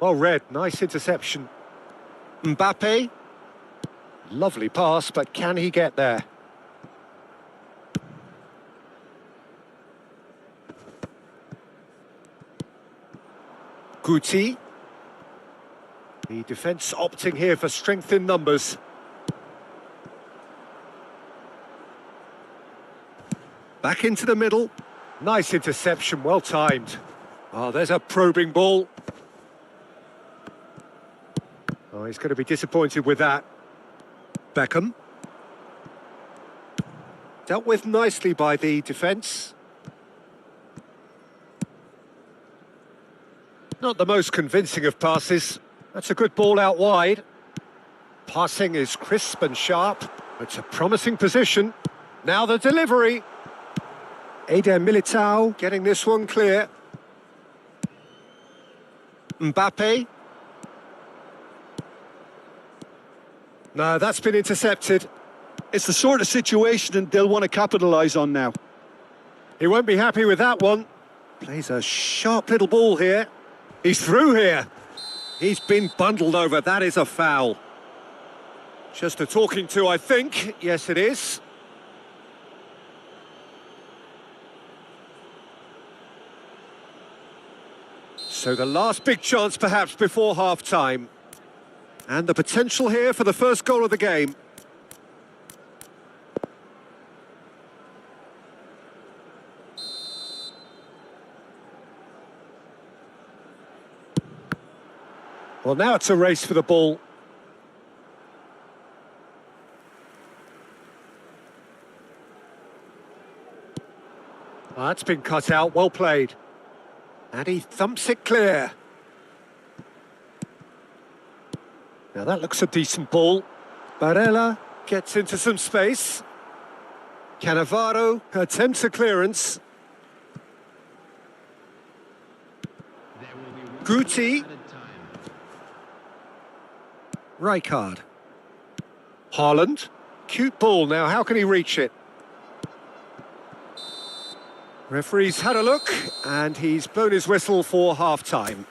Well read, nice interception. Mbappe. Lovely pass, but can he get there? Guti. The defence opting here for strength in numbers. Back into the middle. Nice interception, well timed. Oh, there's a probing ball. Oh, he's going to be disappointed with that. Beckham. Dealt with nicely by the defence. Not the most convincing of passes. That's a good ball out wide. Passing is crisp and sharp. It's a promising position. Now the delivery. Eder Militao getting this one clear. Mbappe. No, that's been intercepted. It's the sort of situation they'll want to capitalise on now. He won't be happy with that one. Plays a sharp little ball here. He's through here. He's been bundled over. That is a foul. Just a talking to, I think. Yes, it is. So the last big chance perhaps before half-time. And the potential here for the first goal of the game. Well, now it's a race for the ball. That's been cut out, well played. And he thumps it clear. Now that looks a decent ball. Barella gets into some space. Cannavaro attempts a clearance. Guti. Rijkaard. Haaland. Cute ball now, how can he reach it? Referee's had a look, and he's blown his whistle for half-time.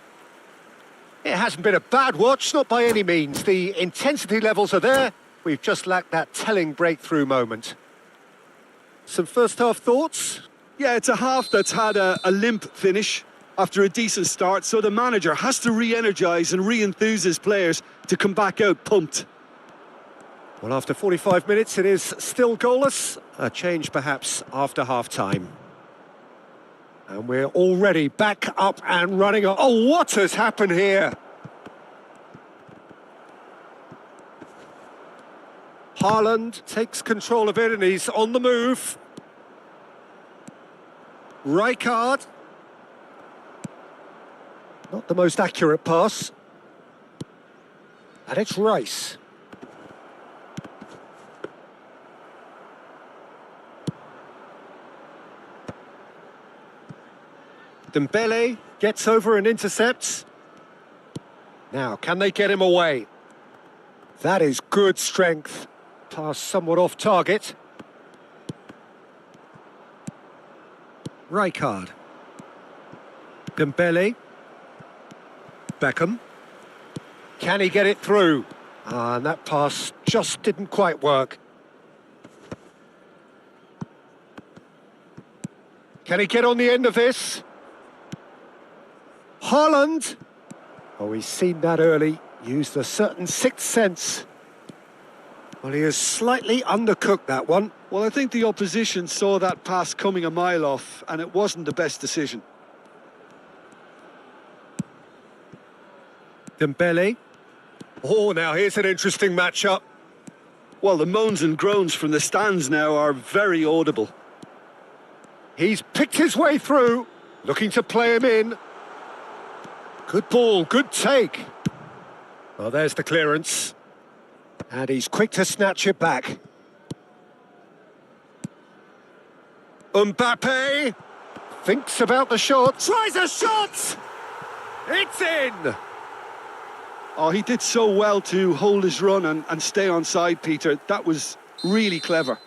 It hasn't been a bad watch, not by any means. The intensity levels are there. We've just lacked that telling breakthrough moment. Some first-half thoughts? Yeah, it's a half that's had a limp finish after a decent start, so the manager has to re-energise and re-enthuse his players to come back out pumped. Well, after 45 minutes, it is still goalless. A change, perhaps, after half-time. And we're already back up and running. Oh, what has happened here? Haaland takes control of it and he's on the move. Rijkaard. Not the most accurate pass. And it's Rice. Dembele gets over and intercepts. Now, can they get him away? That is good strength. Pass somewhat off target. Rijkaard. Dembele. Beckham. Can he get it through? And that pass just didn't quite work. Can he get on the end of this? Haaland. Oh, he's seen that early. Used a certain sixth sense. Well, he has slightly undercooked that one. Well, I think the opposition saw that pass coming a mile off, and it wasn't the best decision. Dembele. Oh, now here's an interesting matchup. Well, the moans and groans from the stands now are very audible. He's picked his way through, looking to play him in. Good ball, good take. Well, there's the clearance. And he's quick to snatch it back. Mbappe thinks about the shot, tries a shot! It's in! Oh, he did so well to hold his run and stay on side, Peter. That was really clever.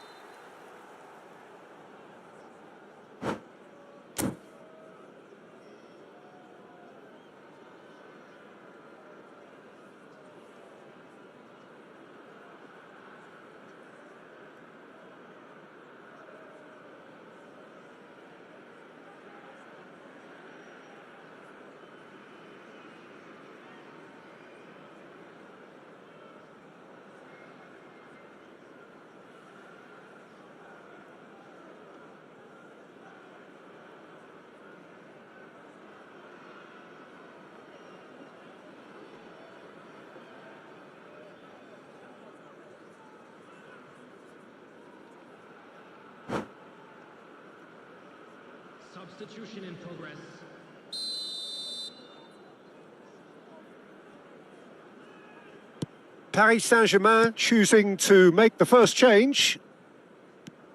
Substitution in progress. Paris Saint-Germain choosing to make the first change.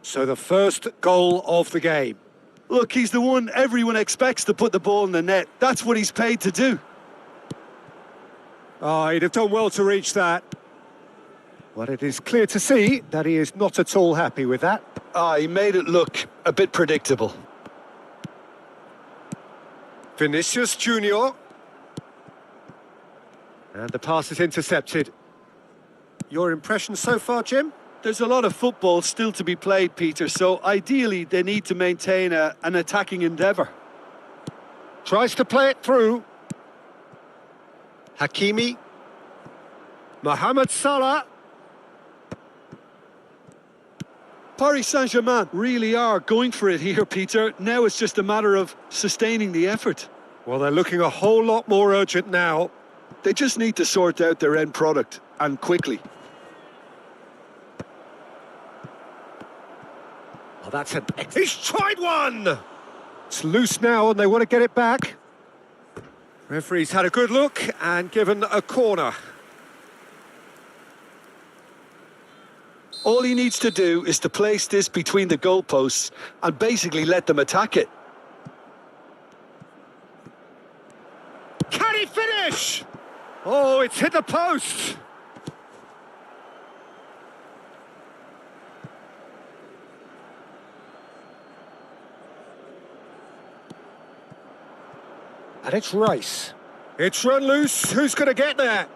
So the first goal of the game. Look, he's the one everyone expects to put the ball in the net. That's what he's paid to do. Oh, he'd have done well to reach that. Well, it is clear to see that he is not at all happy with that. He made it look a bit predictable. Vinicius Junior. And the pass is intercepted. Your impression so far, Jim? There's a lot of football still to be played, Peter, so ideally they need to maintain an attacking endeavour. Tries to play it through. Hakimi. Mohamed Salah. Paris Saint-Germain really are going for it here, Peter. Now it's just a matter of sustaining the effort. Well, they're looking a whole lot more urgent now. They just need to sort out their end product, and quickly. Oh, that's an... He's tried one! It's loose now and they want to get it back. Referee's had a good look and given a corner. All he needs to do is to place this between the goalposts and basically let them attack it. Can he finish? Oh, it's hit the post. And it's Rice. It's run loose. Who's going to get there?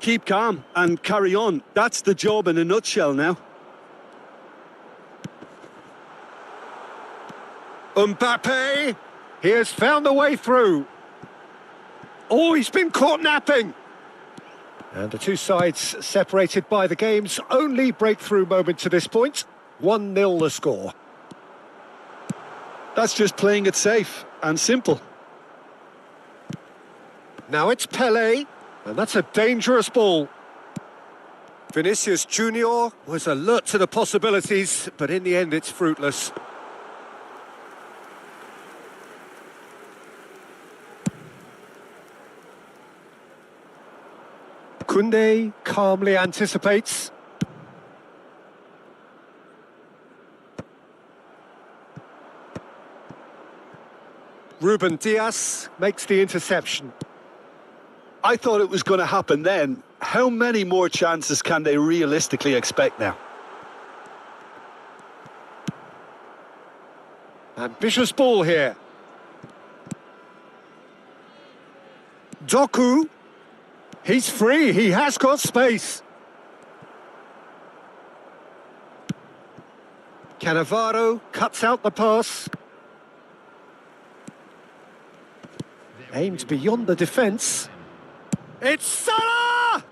Keep calm and carry on. That's the job in a nutshell now. Mbappe. He has found the way through. Oh, he's been caught napping. And the two sides separated by the game's only breakthrough moment to this point. 1-0 the score. That's just playing it safe and simple. Now it's Pelé, and that's a dangerous ball. Vinicius Junior was alert to the possibilities, but in the end it's fruitless. Koundé calmly anticipates. Ruben Dias makes the interception. I thought it was going to happen then. How many more chances can they realistically expect now? Ambitious ball here. Doku. He's free, he has got space. Cannavaro cuts out the pass. Aimed beyond the defence. It's Salah!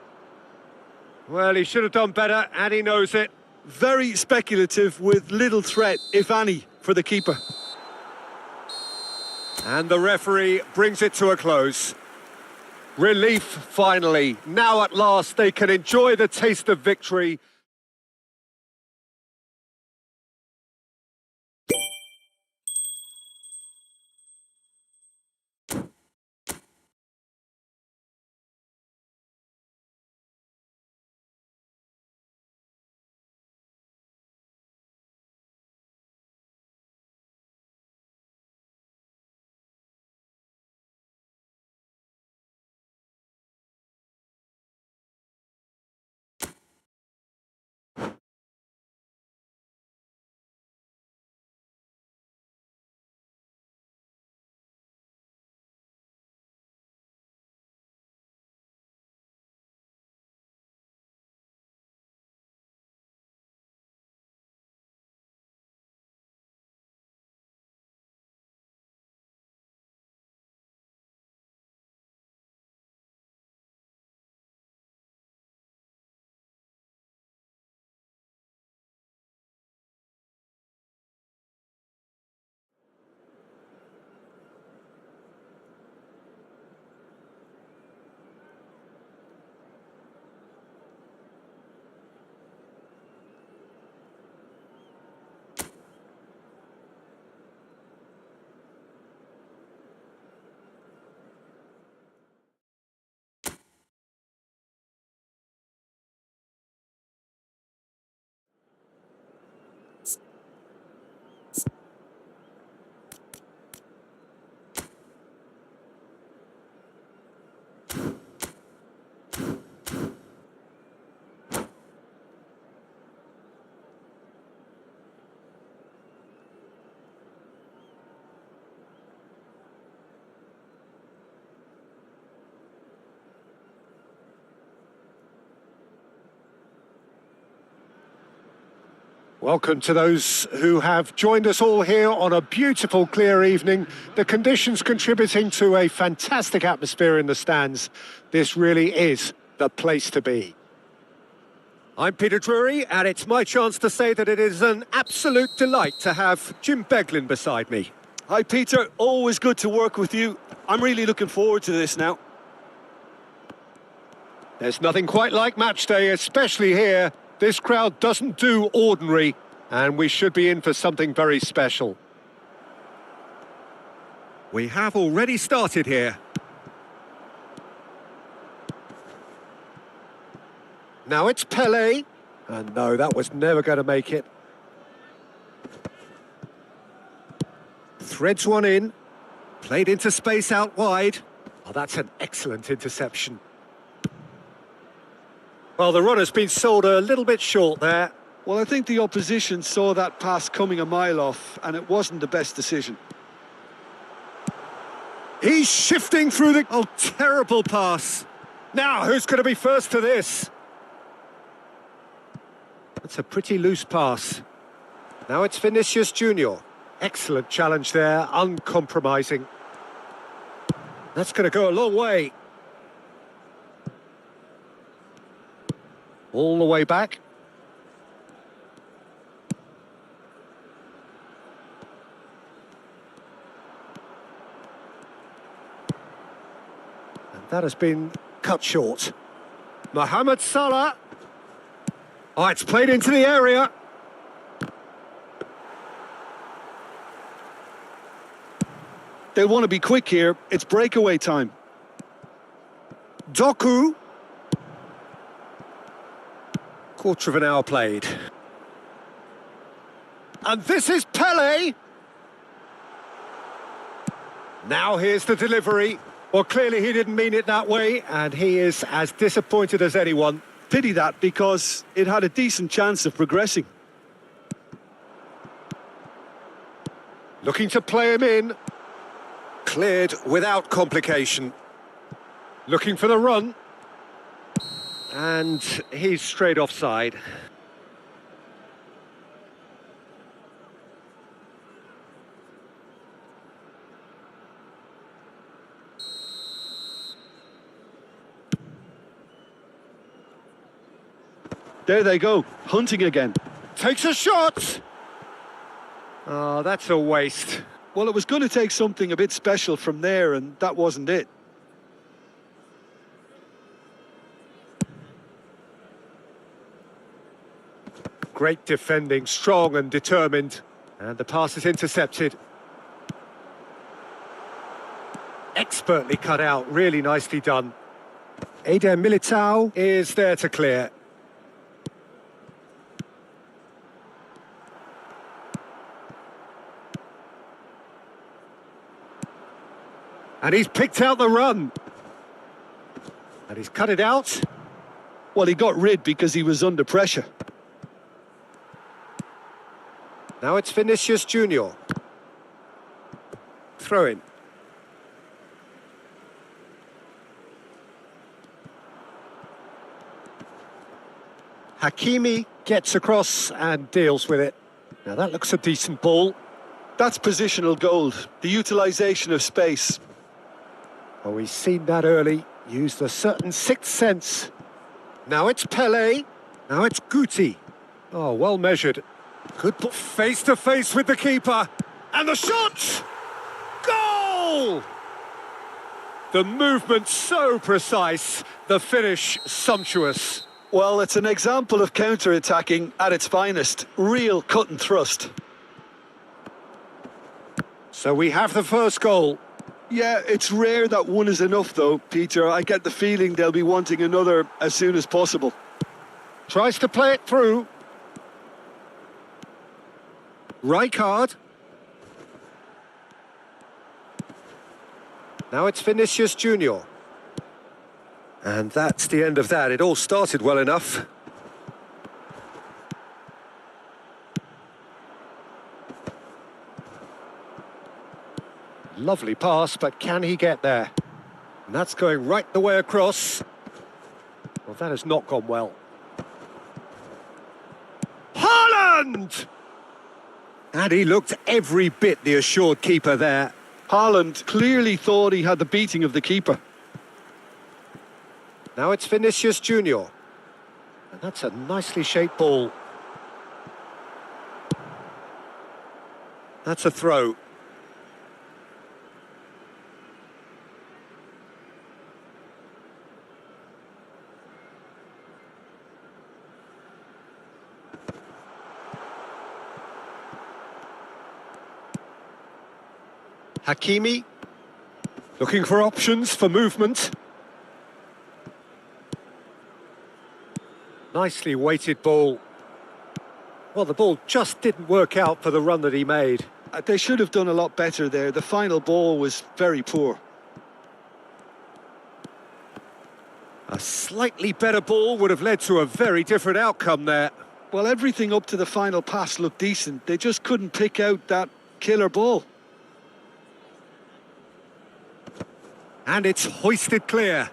Well, he should have done better, and he knows it. Very speculative with little threat, if any, for the keeper. And the referee brings it to a close. Relief, finally. Now at last they can enjoy the taste of victory. Welcome to those who have joined us all here on a beautiful, clear evening. The conditions contributing to a fantastic atmosphere in the stands. This really is the place to be. I'm Peter Drury, and it's my chance to say that it is an absolute delight to have Jim Beglin beside me. Hi, Peter. Always good to work with you. I'm really looking forward to this now. There's nothing quite like match day, especially here. This crowd doesn't do ordinary, and we should be in for something very special. We have already started here. Now it's Pelé. And no, that was never going to make it. Threads one in. Played into space out wide. Oh, that's an excellent interception. Well, the runner's been sold a little bit short there. Well, I think the opposition saw that pass coming a mile off, and it wasn't the best decision. He's shifting through the... Oh, terrible pass. Now, who's going to be first to this? That's a pretty loose pass. Now it's Vinicius Junior. Excellent challenge there, uncompromising. That's going to go a long way. All the way back. And that has been cut short. Mohamed Salah. Oh, it's played into the area. They'll want to be quick here. It's breakaway time. Doku. Quarter of an hour played. And this is Pelé. Now here's the delivery. Well, clearly he didn't mean it that way, and he is as disappointed as anyone. Pity that, because it had a decent chance of progressing. Looking to play him in. Cleared without complication. Looking for the run. And he's straight offside. There they go, hunting again. Takes a shot! Oh, that's a waste. Well, it was going to take something a bit special from there, and that wasn't it. Great defending, strong and determined. And the pass is intercepted. Expertly cut out, really nicely done. Eder Militao is there to clear. And he's picked out the run. And he's cut it out. Well, he got rid because he was under pressure. Now it's Vinicius Junior. Throw in. Hakimi gets across and deals with it. Now that looks a decent ball. That's positional gold, the utilisation of space. Oh, he's seen that early, used a certain sixth sense. Now it's Pelé, now it's Guti. Oh, well measured. Good ball, face to face with the keeper. And the shot! Goal! The movement so precise, the finish sumptuous. Well, it's an example of counter-attacking at its finest. Real cut and thrust. So we have the first goal. Yeah, it's rare that one is enough, though, Peter. I get the feeling they'll be wanting another as soon as possible. Tries to play it through. Rijkaard. Now it's Vinicius Junior. And that's the end of that. It all started well enough. Lovely pass, but can he get there? And that's going right the way across. Well, that has not gone well. Haaland! Haaland! And he looked every bit the assured keeper there. Haaland clearly thought he had the beating of the keeper. Now it's Vinicius Junior. And that's a nicely shaped ball. That's a throw. Hakimi, looking for options for movement. Nicely weighted ball. Well, the ball just didn't work out for the run that he made. They should have done a lot better there. The final ball was very poor. A slightly better ball would have led to a very different outcome there. Well, everything up to the final pass looked decent. They just couldn't pick out that killer ball. And it's hoisted clear.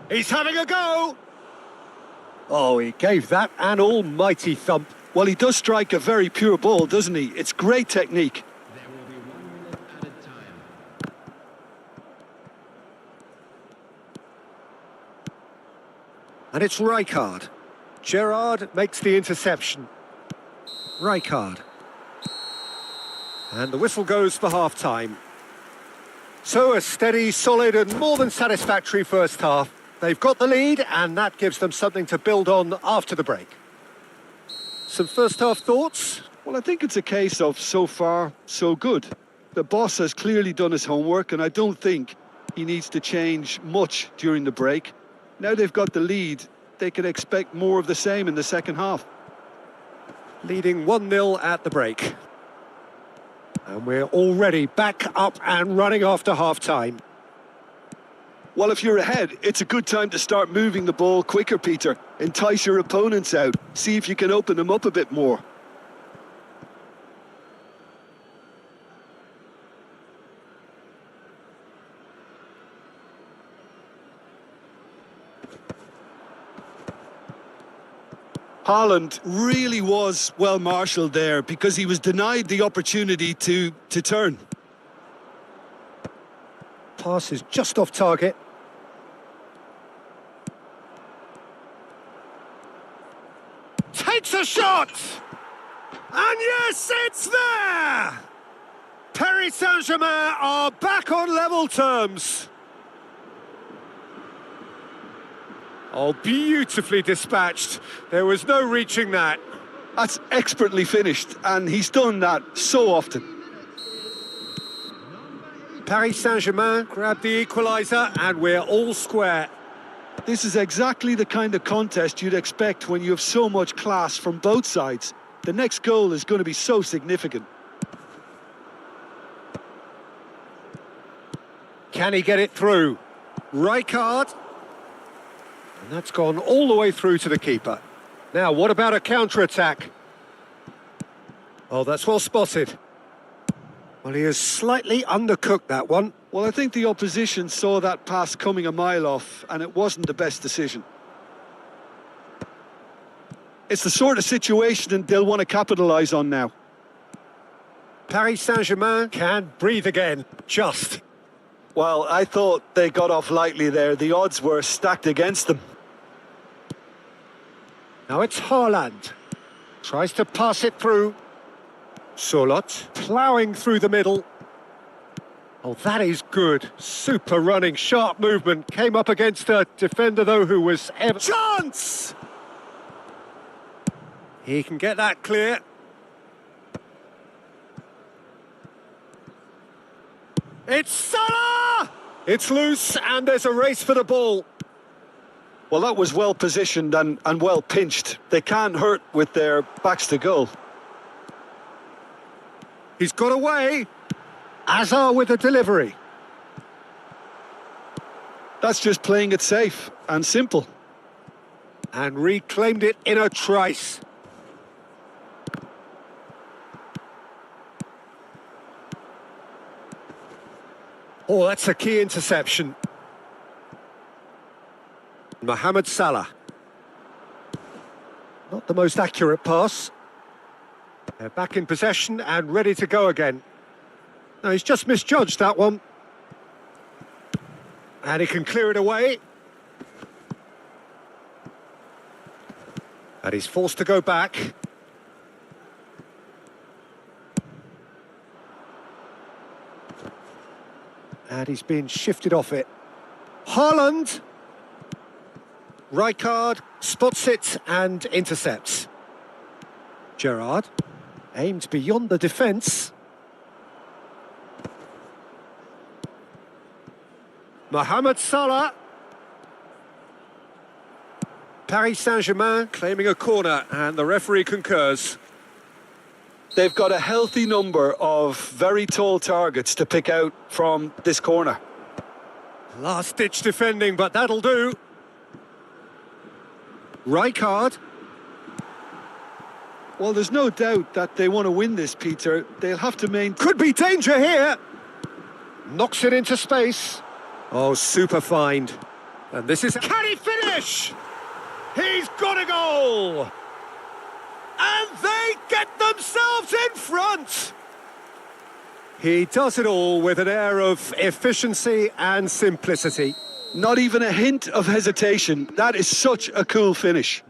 He's having a go! Oh, he gave that an almighty thump. Well, he does strike a very pure ball, doesn't he? It's great technique. There will be 1 minute added time. And it's Rijkaard. Gerrard makes the interception. Rijkaard. And the whistle goes for half-time. So a steady, solid and more than satisfactory first half. They've got the lead and that gives them something to build on after the break. Some first half thoughts? Well, I think it's a case of so far, so good. The boss has clearly done his homework and I don't think he needs to change much during the break. Now they've got the lead, they can expect more of the same in the second half. Leading 1-0 at the break. And we're already back up and running after half-time. Well, if you're ahead, it's a good time to start moving the ball quicker, Peter. Entice your opponents out. See if you can open them up a bit more. Haaland really was well marshalled there because he was denied the opportunity to turn. Pass is just off target. Takes a shot! And yes, it's there! Paris Saint-Germain are back on level terms. Oh, beautifully dispatched. There was no reaching that. That's expertly finished, and he's done that so often. Paris Saint-Germain grabbed the equaliser, and we're all square. This is exactly the kind of contest you'd expect when you have so much class from both sides. The next goal is going to be so significant. Can he get it through? Rijkaard. And that's gone all the way through to the keeper. Now, what about a counter-attack? Oh, that's well spotted. Well, he has slightly undercooked that one. Well, I think the opposition saw that pass coming a mile off, and it wasn't the best decision. It's the sort of situation they'll want to capitalise on now. Paris Saint-Germain can breathe again. Just. Well, I thought they got off lightly there. The odds were stacked against them. Now it's Haaland. Tries to pass it through. Solot ploughing through the middle. Oh, that is good. Super running, sharp movement. Came up against a defender, though, who was ever... Chance! He can get that clear. It's Salah! It's loose, and there's a race for the ball. Well, that was well positioned and well pinched. They can't hurt with their backs to goal. He's got away. Azar with the delivery. That's just playing it safe and simple. And reclaimed it in a trice. Oh, that's a key interception. Mohamed Salah. Not the most accurate pass. They're back in possession and ready to go again. No, he's just misjudged that one. And he can clear it away. And he's forced to go back. And he's been shifted off it. Haaland! Rijkaard spots it and intercepts. Gerrard aimed beyond the defence. Mohamed Salah. Paris Saint-Germain claiming a corner, and the referee concurs. They've got a healthy number of very tall targets to pick out from this corner. Last-ditch defending, but that'll do. Rijkaard. Well, there's no doubt that they want to win this, Peter. They'll have to maintain... Could be danger here. Knocks it into space. Oh, super find. And this is... Can he finish? He's got a goal! And they get themselves in front! He does it all with an air of efficiency and simplicity. Not even a hint of hesitation. That is such a cool finish.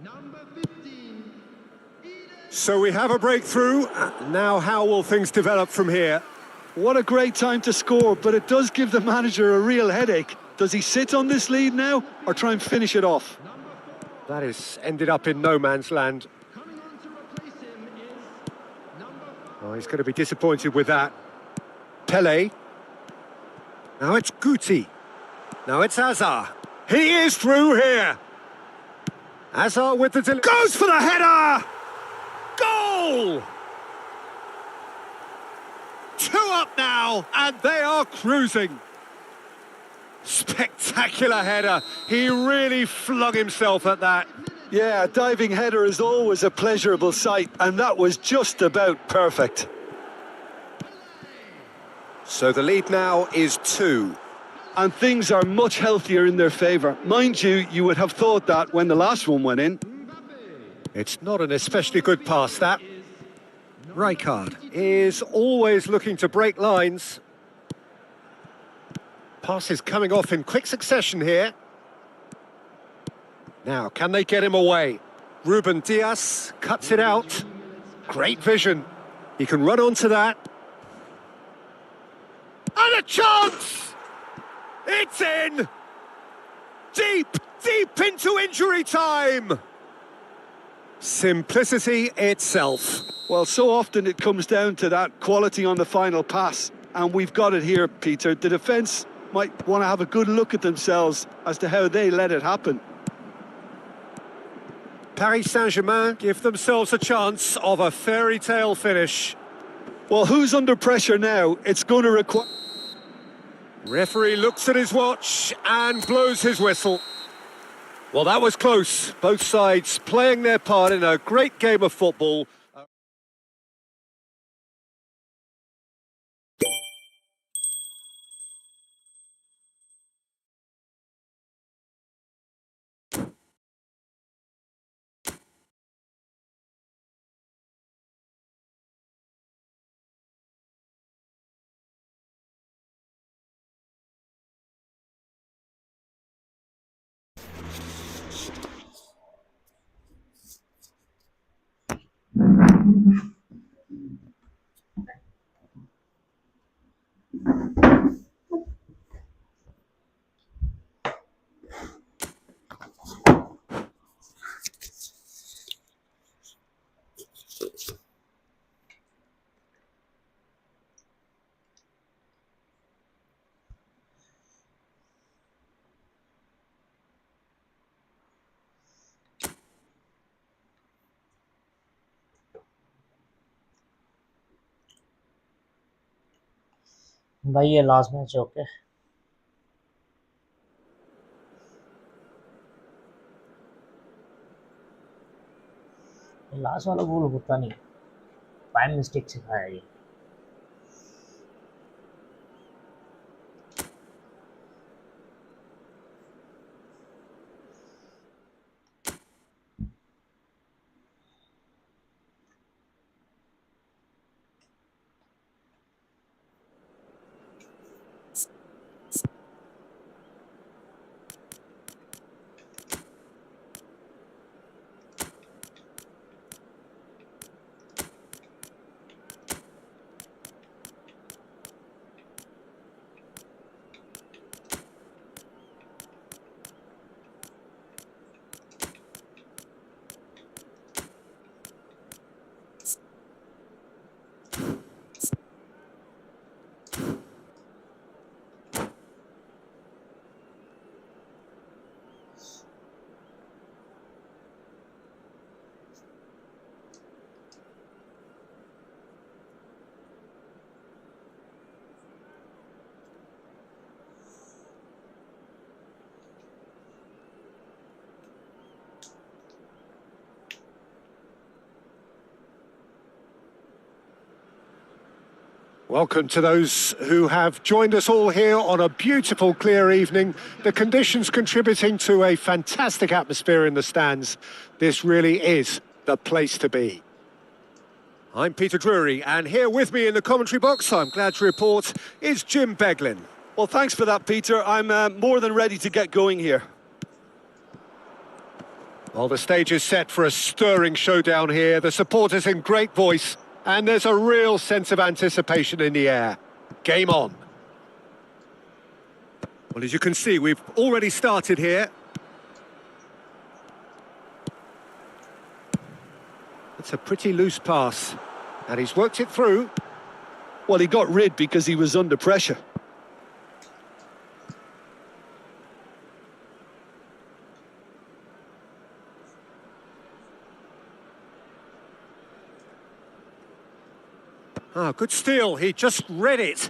So we have a breakthrough. Now how will things develop from here? What a great time to score, but it does give the manager a real headache. Does he sit on this lead now or try and finish it off? That is ended up in no man's land. Oh, he's going to be disappointed with that. Pele. Now it's Guti. Now it's Hazard. He is through here. Hazard with the... Goes for the header! Goal! 2 up now, and they are cruising. Spectacular header. He really flung himself at that. Yeah, a diving header is always a pleasurable sight, and that was just about perfect. So the lead now is 2. And things are much healthier in their favour. Mind you, you would have thought that when the last one went in. It's not an especially good pass, that. Rijkaard is always looking to break lines. Passes coming off in quick succession here. Now, can they get him away? Ruben Dias cuts it out. Great vision. He can run onto that. And a chance! It's in! Deep, deep into injury time! Simplicity itself. Well, so often it comes down to that quality on the final pass. And we've got it here, Peter. The defence might want to have a good look at themselves as to how they let it happen. Paris Saint-Germain give themselves a chance of a fairy tale finish. Well, who's under pressure now? It's going to require... Referee looks at his watch and blows his whistle. Well, that was close. Both sides playing their part in a great game of football. भाई ये last match है okay last वाला गोल होता नहीं time mistake से खाया ये Welcome to those who have joined us all here on a beautiful, clear evening. The conditions contributing to a fantastic atmosphere in the stands. This really is the place to be. I'm Peter Drury, and here with me in the commentary box, I'm glad to report, is Jim Beglin. Well, thanks for that, Peter. I'm more than ready to get going here. Well, the stage is set for a stirring showdown here. The supporters in great voice, and there's a real sense of anticipation in the air. Game on. Well, as you can see, we've already started here. It's a pretty loose pass, and he's worked it through. Well, he got rid because he was under pressure. Ah, good steal. He just read it.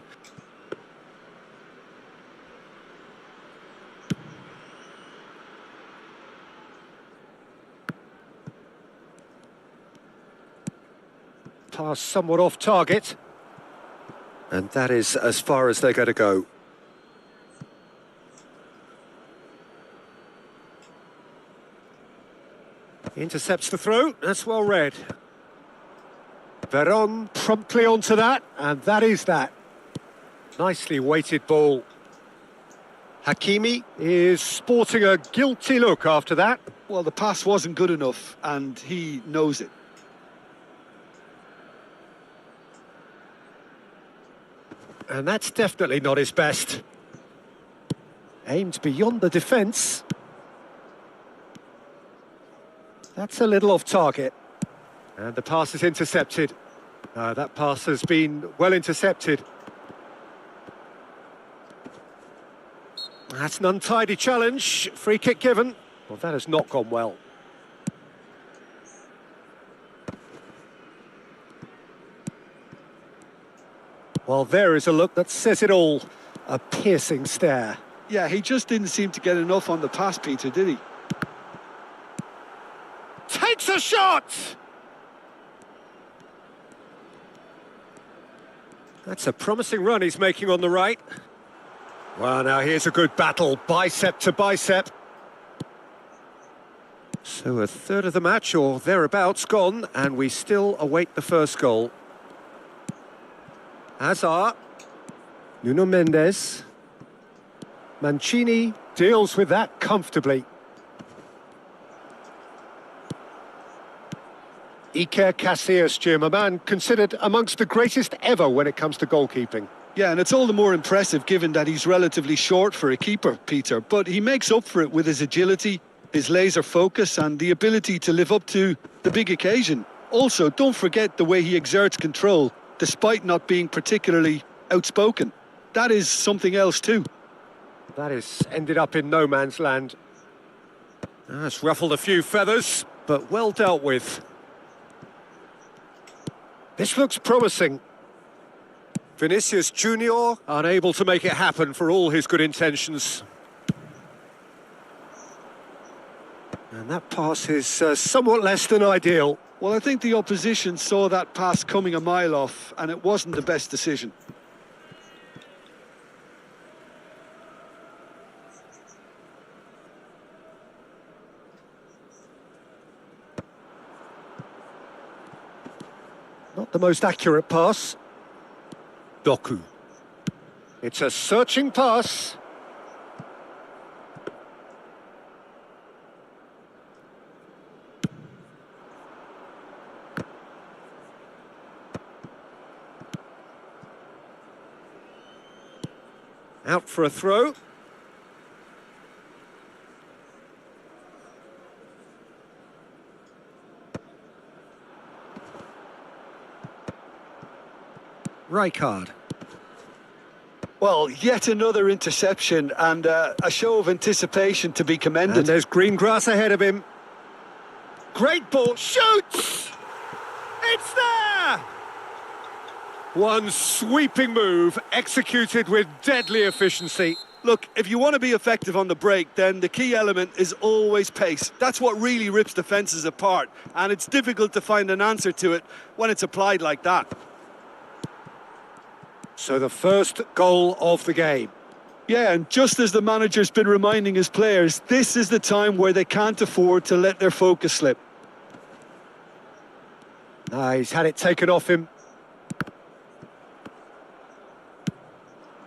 Pass somewhat off target. And that is as far as they're going to go. Intercepts the throw. That's well read. Veron promptly onto that, and that is that. Nicely weighted ball. Hakimi is sporting a guilty look after that. Well, the pass wasn't good enough, and he knows it. And that's definitely not his best. Aimed beyond the defence. That's a little off target. And the pass is intercepted. That pass has been well intercepted. That's an untidy challenge. Free kick given. Well, that has not gone well. Well, there is a look that says it all. A piercing stare. Yeah, he just didn't seem to get enough on the pass, Peter, did he? Takes a shot! That's a promising run he's making on the right. Well, now here's a good battle, bicep to bicep. So a third of the match, or thereabouts, gone, and we still await the first goal. Hazard, Nuno Mendes, Mancini deals with that comfortably. Iker Casillas, Jim, a man considered amongst the greatest ever when it comes to goalkeeping. Yeah, and it's all the more impressive given that he's relatively short for a keeper, Peter. But he makes up for it with his agility, his laser focus, and the ability to live up to the big occasion. Also, don't forget the way he exerts control, despite not being particularly outspoken. That is something else too. That has ended up in no man's land. That's ruffled a few feathers, but well dealt with. This looks promising. Vinicius Junior unable to make it happen for all his good intentions. And that pass is somewhat less than ideal. Well, I think the opposition saw that pass coming a mile off, and it wasn't the best decision. Not the most accurate pass. Doku. It's a searching pass. Out for a throw. Rijkaard. Well, yet another interception and a show of anticipation to be commended. And there's green grass ahead of him. Great ball, shoots! It's there! One sweeping move, executed with deadly efficiency. Look, if you want to be effective on the break, then the key element is always pace. That's what really rips defences apart, and it's difficult to find an answer to it when it's applied like that. So the first goal of the game. Yeah, and just as the manager's been reminding his players, this is the time where they can't afford to let their focus slip. He's had it taken off him.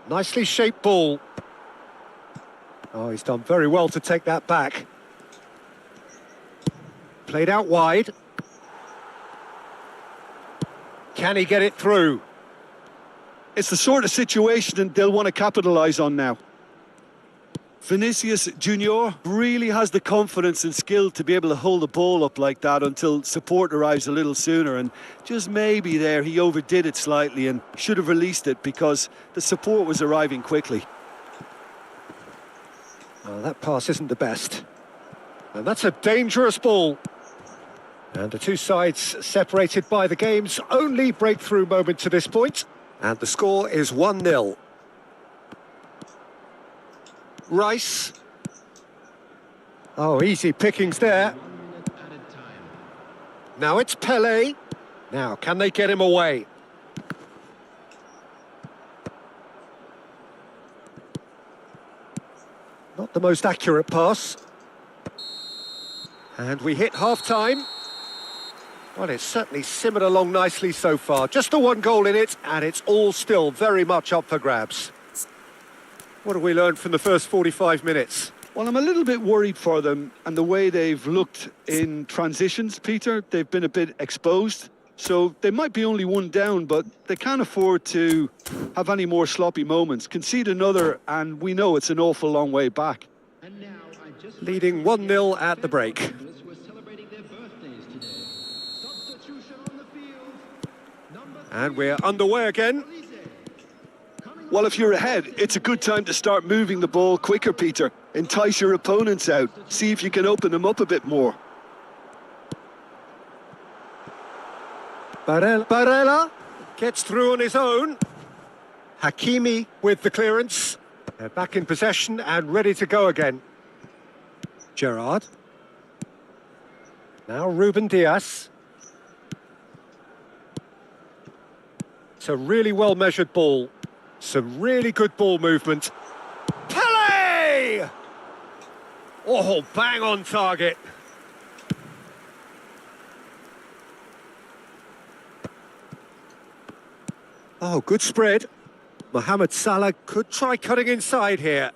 Nicely shaped ball. Oh, he's done very well to take that back. Played out wide. Can he get it through? It's the sort of situation they'll want to capitalise on now. Vinicius Junior really has the confidence and skill to be able to hold the ball up like that until support arrives a little sooner, and just maybe there he overdid it slightly and should have released it because the support was arriving quickly. Oh, that pass isn't the best. And that's a dangerous ball. And the two sides separated by the game's only breakthrough moment to this point. And the score is 1-0. Rice. Oh, easy pickings there. Now it's Pele. Now, can they get him away? Not the most accurate pass. And we hit half-time. Well, it's certainly simmered along nicely so far. Just the one goal in it, and it's all still very much up for grabs. What have we learned from the first 45 minutes? Well, I'm a little bit worried for them and the way they've looked in transitions, Peter. They've been a bit exposed. So they might be only one down, but they can't afford to have any more sloppy moments. Concede another, and we know it's an awful long way back. Leading 1-0 at the break. And we're underway again. Well, if you're ahead, it's a good time to start moving the ball quicker, Peter. Entice your opponents out. See if you can open them up a bit more. Barella gets through on his own. Hakimi with the clearance. They're back in possession and ready to go again. Gerrard. Now Ruben Diaz. It's a really well-measured ball. Some really good ball movement. Pele! Oh, bang on target. Oh, good spread. Mohamed Salah could try cutting inside here.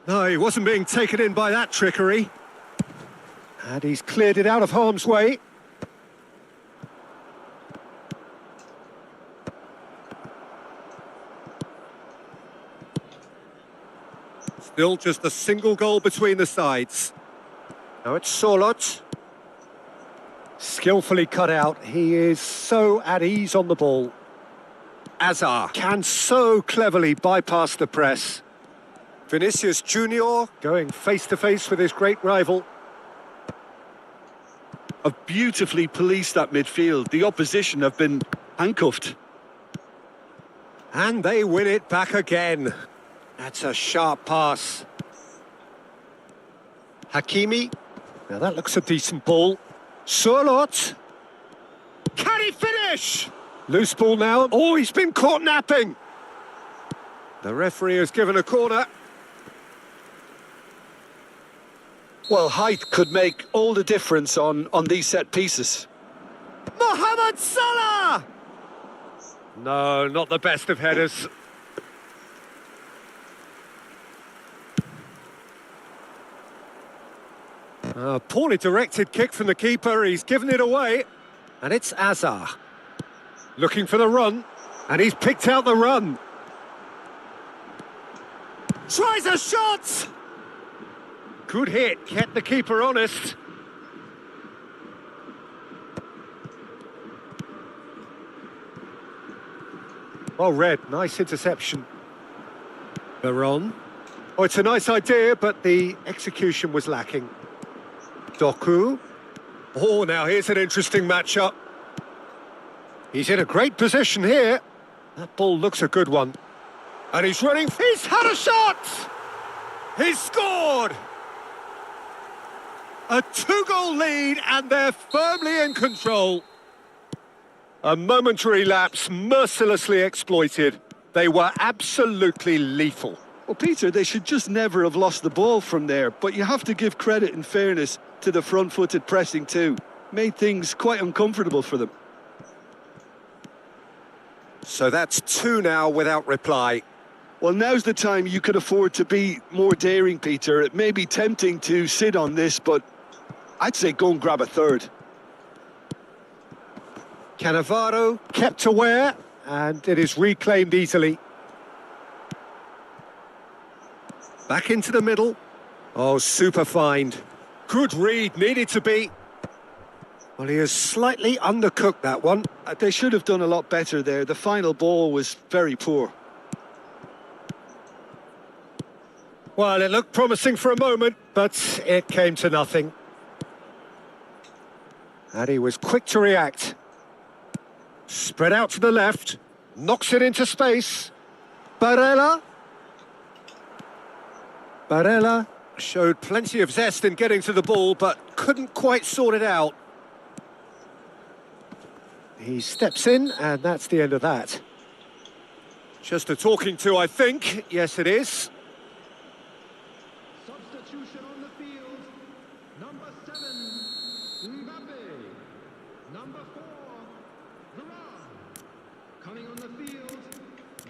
No, he wasn't being taken in by that trickery. And he's cleared it out of harm's way. Still just a single goal between the sides. Now it's Sorloth. Skillfully cut out. He is so at ease on the ball. Azar can so cleverly bypass the press. Vinicius Junior going face-to-face with his great rival. Have beautifully policed that midfield. The opposition have been handcuffed. And they win it back again. That's a sharp pass. Hakimi. Now that looks a decent ball. Sorloth. Can he finish? Loose ball now. Oh, he's been caught napping. The referee has given a corner. Well, height could make all the difference on these set pieces. Mohamed Salah! No, not the best of headers. Poorly directed kick from the keeper. He's given it away. And it's Azar. Looking for the run. And he's picked out the run. Tries a shot! Good hit. Kept the keeper honest. Well read. Nice interception. Veron. Oh, it's a nice idea, but the execution was lacking. Doku. Oh, now here's an interesting matchup. He's in a great position here. That ball looks a good one. And he's running. He's had a shot! He's scored! A 2-goal lead, and they're firmly in control. A momentary lapse mercilessly exploited. They were absolutely lethal. Well, Peter, they should just never have lost the ball from there, but you have to give credit and fairness to the front-footed pressing too. Made things quite uncomfortable for them. So that's 2 now without reply. Well, now's the time you could afford to be more daring, Peter. It may be tempting to sit on this, but I'd say go and grab a third. Cannavaro kept aware, and it is reclaimed easily. Back into the middle. Oh, super find. Good read, needed to be. Well, he has slightly undercooked that one. They should have done a lot better there. The final ball was very poor. Well, it looked promising for a moment, but it came to nothing. And he was quick to react. Spread out to the left. Knocks it into space. Barella. Barella showed plenty of zest in getting to the ball, but couldn't quite sort it out. He steps in, and that's the end of that. Just a talking to, I think. Yes, it is. Substitution on the field. Number 7, Mbappe. Number 4, Varane. Coming on the field,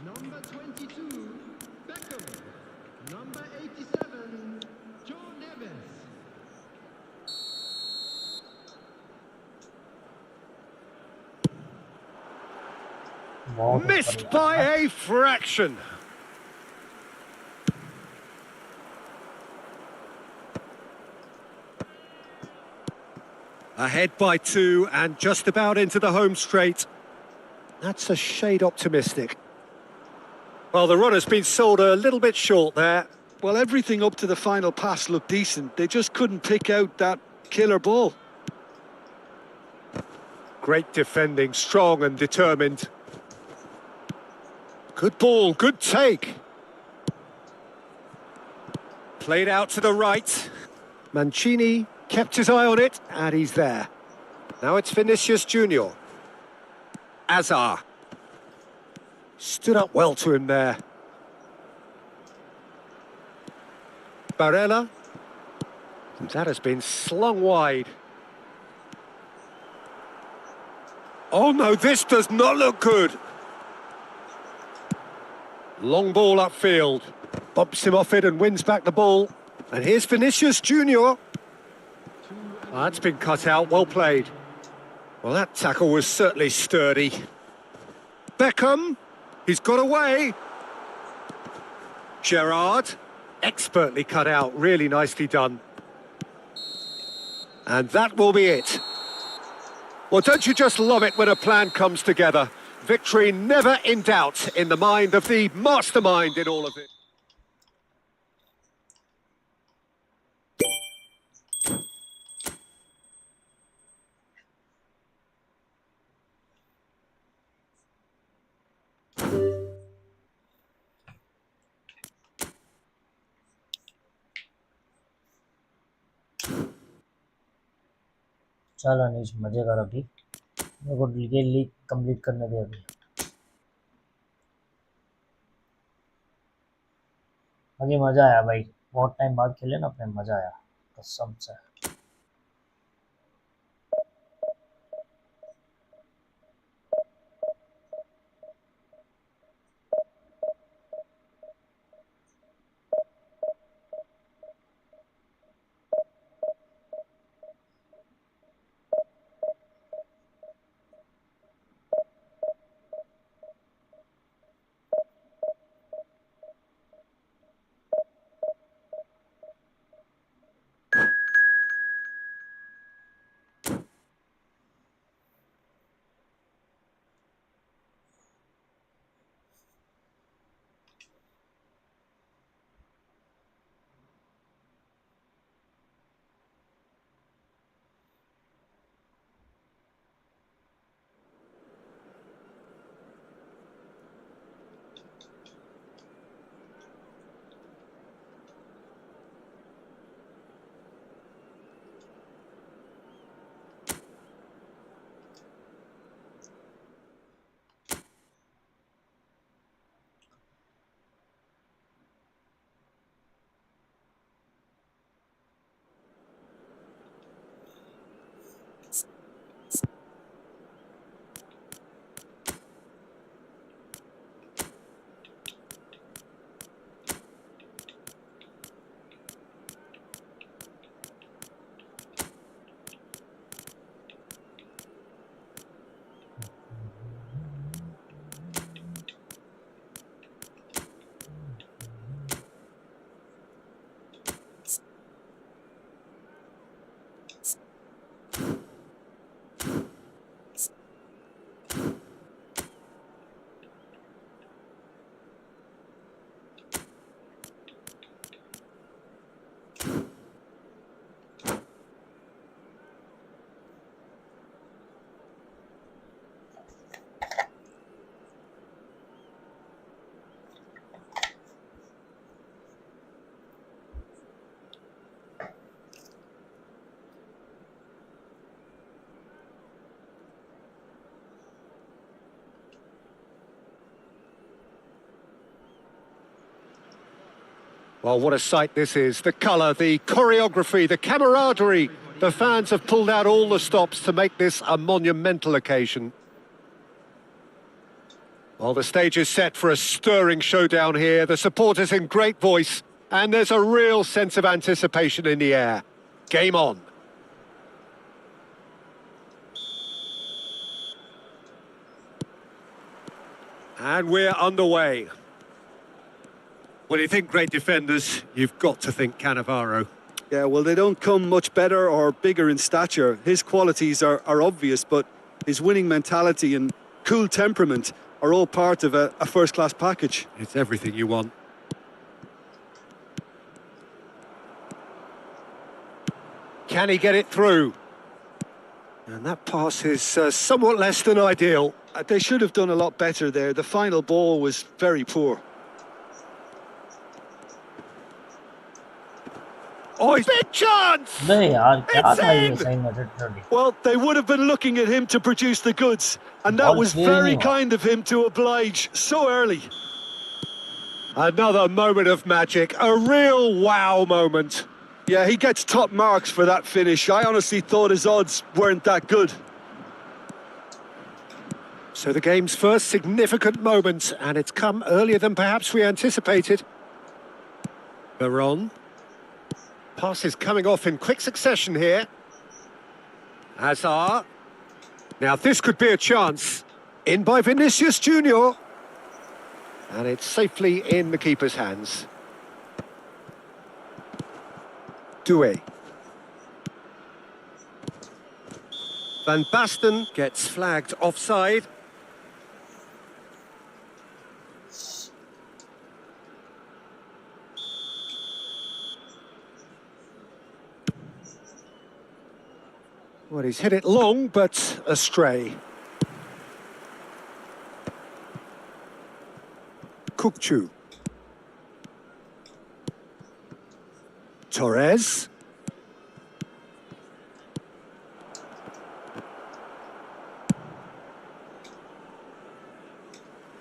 number 22, Beckham. Number 87, John Neves. Missed by a fraction. Ahead by 2 and just about into the home straight. That's a shade optimistic. Well, the run has been sold a little bit short there. Well, everything up to the final pass looked decent. They just couldn't pick out that killer ball. Great defending, strong and determined. Good ball, good take. Played out to the right. Mancini kept his eye on it, and he's there. Now it's Vinicius Junior. Azar. Stood up well to him there. Barella. That has been slung wide. Oh no, this does not look good. Long ball upfield. Bumps him off it and wins back the ball. And here's Vinicius Junior. That's been cut out, well played. Well, that tackle was certainly sturdy. Beckham, he's got away. Gerrard, expertly cut out, really nicely done. And that will be it. Well, don't you just love it when a plan comes together? Victory never in doubt in the mind of the mastermind in all of it. चल अनीश मजे कर अभी मेरे को ये league complete करने दे अभी आगे मजा आया भाई बहुत टाइम बाद खेले ना अपने मजा आया कसम से Well, what a sight this is. The colour, the choreography, the camaraderie. The fans have pulled out all the stops to make this a monumental occasion. Well, the stage is set for a stirring showdown here. The supporters in great voice, and there's a real sense of anticipation in the air. Game on. And we're underway. When you think great defenders, you've got to think Cannavaro. Yeah, well, they don't come much better or bigger in stature. His qualities are obvious, but his winning mentality and cool temperament are all part of a first-class package. It's everything you want. Can he get it through? And that pass is somewhat less than ideal. They should have done a lot better there. The final ball was very poor. Oh, big chance! अबे यार क्या It's था ये in! Sign में Well, they would have been looking at him to produce the goods, and that Ball was clear very नहीं हुआ। kind of him to oblige so early. Another moment of magic, a real wow moment. Yeah, he gets top marks for that finish. I honestly thought his odds weren't that good. So the game's first significant moment, and it's come earlier than perhaps we anticipated. Veron. Pass is coming off in quick succession here. Hazard. Now this could be a chance. In by Vinicius Junior. And it's safely in the keeper's hands. Doué. Van Basten gets flagged offside. Well, he's hit it long, but astray. Kukçu. Torres.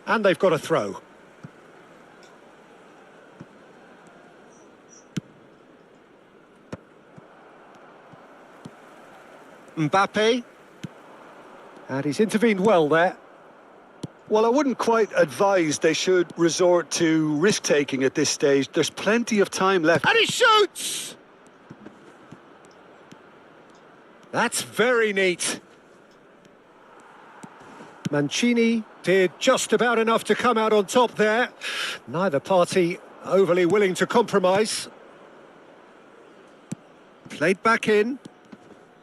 And they've got a throw. Mbappe. And he's intervened well there. Well, I wouldn't quite advise they should resort to risk-taking at this stage. There's plenty of time left. And he shoots! That's very neat. Mancini did just about enough to come out on top there. Neither party overly willing to compromise. Played back in.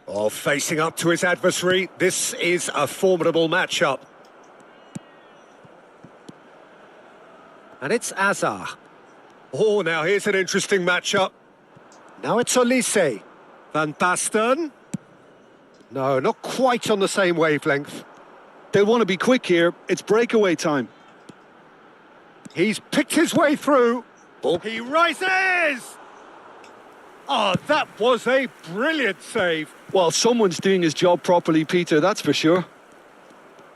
Oh, facing up to his adversary. This is a formidable matchup. And it's Hazard. Oh, now here's an interesting matchup. Now it's Olise. Van Basten. No, not quite on the same wavelength. They'll want to be quick here. It's breakaway time. He's picked his way through. Oh, he rises! Oh, that was a brilliant save. Well, someone's doing his job properly, Peter, that's for sure.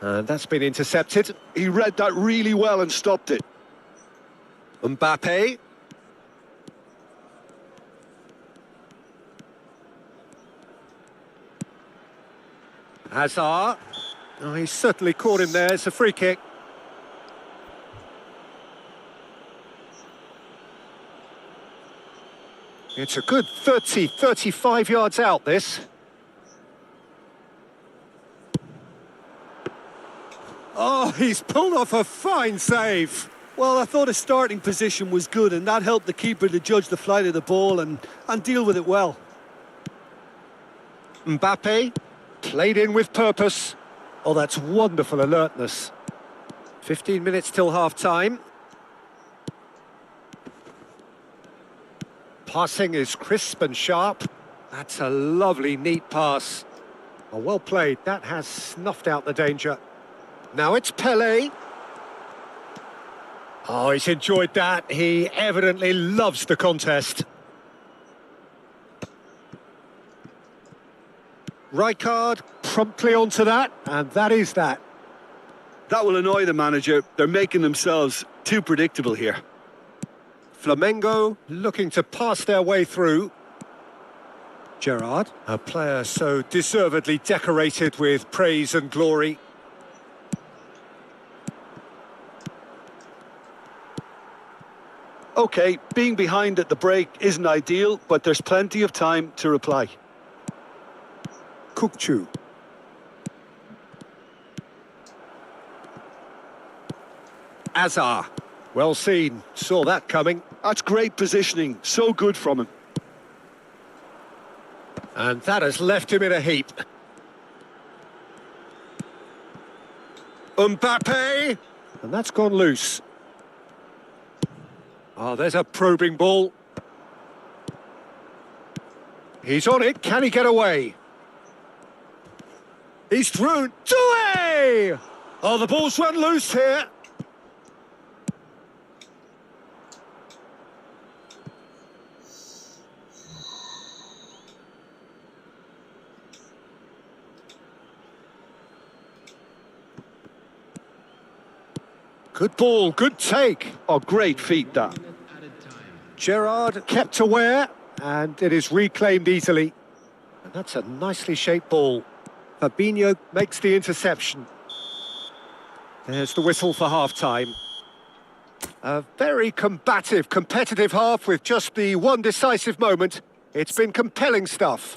And that's been intercepted. He read that really well and stopped it. Mbappe. Hazard. Oh, he's certainly caught him there. It's a free kick. It's a good 30, 35 yards out, this. Oh, he's pulled off a fine save. Well, I thought his starting position was good, and that helped the keeper to judge the flight of the ball and deal with it well. Mbappe, played in with purpose. Oh, that's wonderful alertness. 15 minutes till half-time. Passing is crisp and sharp. That's a lovely, neat pass. Oh, well played. That has snuffed out the danger. Now it's Pelé. Oh, he's enjoyed that. He evidently loves the contest. Rijkaard promptly onto that, and that is that. That will annoy the manager. They're making themselves too predictable here. Flamengo looking to pass their way through. Gerrard, a player so deservedly decorated with praise and glory. OK, being behind at the break isn't ideal, but there's plenty of time to reply. Kukçu. Azar. Well seen. Saw that coming. That's great positioning. So good from him. And that has left him in a heap. Mbappe! And that's gone loose. Oh, there's a probing ball. He's on it. Can he get away? He's through. Doué! Oh, the ball's run loose here. Good ball, good take. Oh, great feat, that. Gerrard kept aware, and it is reclaimed easily. And that's a nicely shaped ball. Fabinho makes the interception. There's the whistle for half-time. A very combative, competitive half with just the one decisive moment. It's been compelling stuff.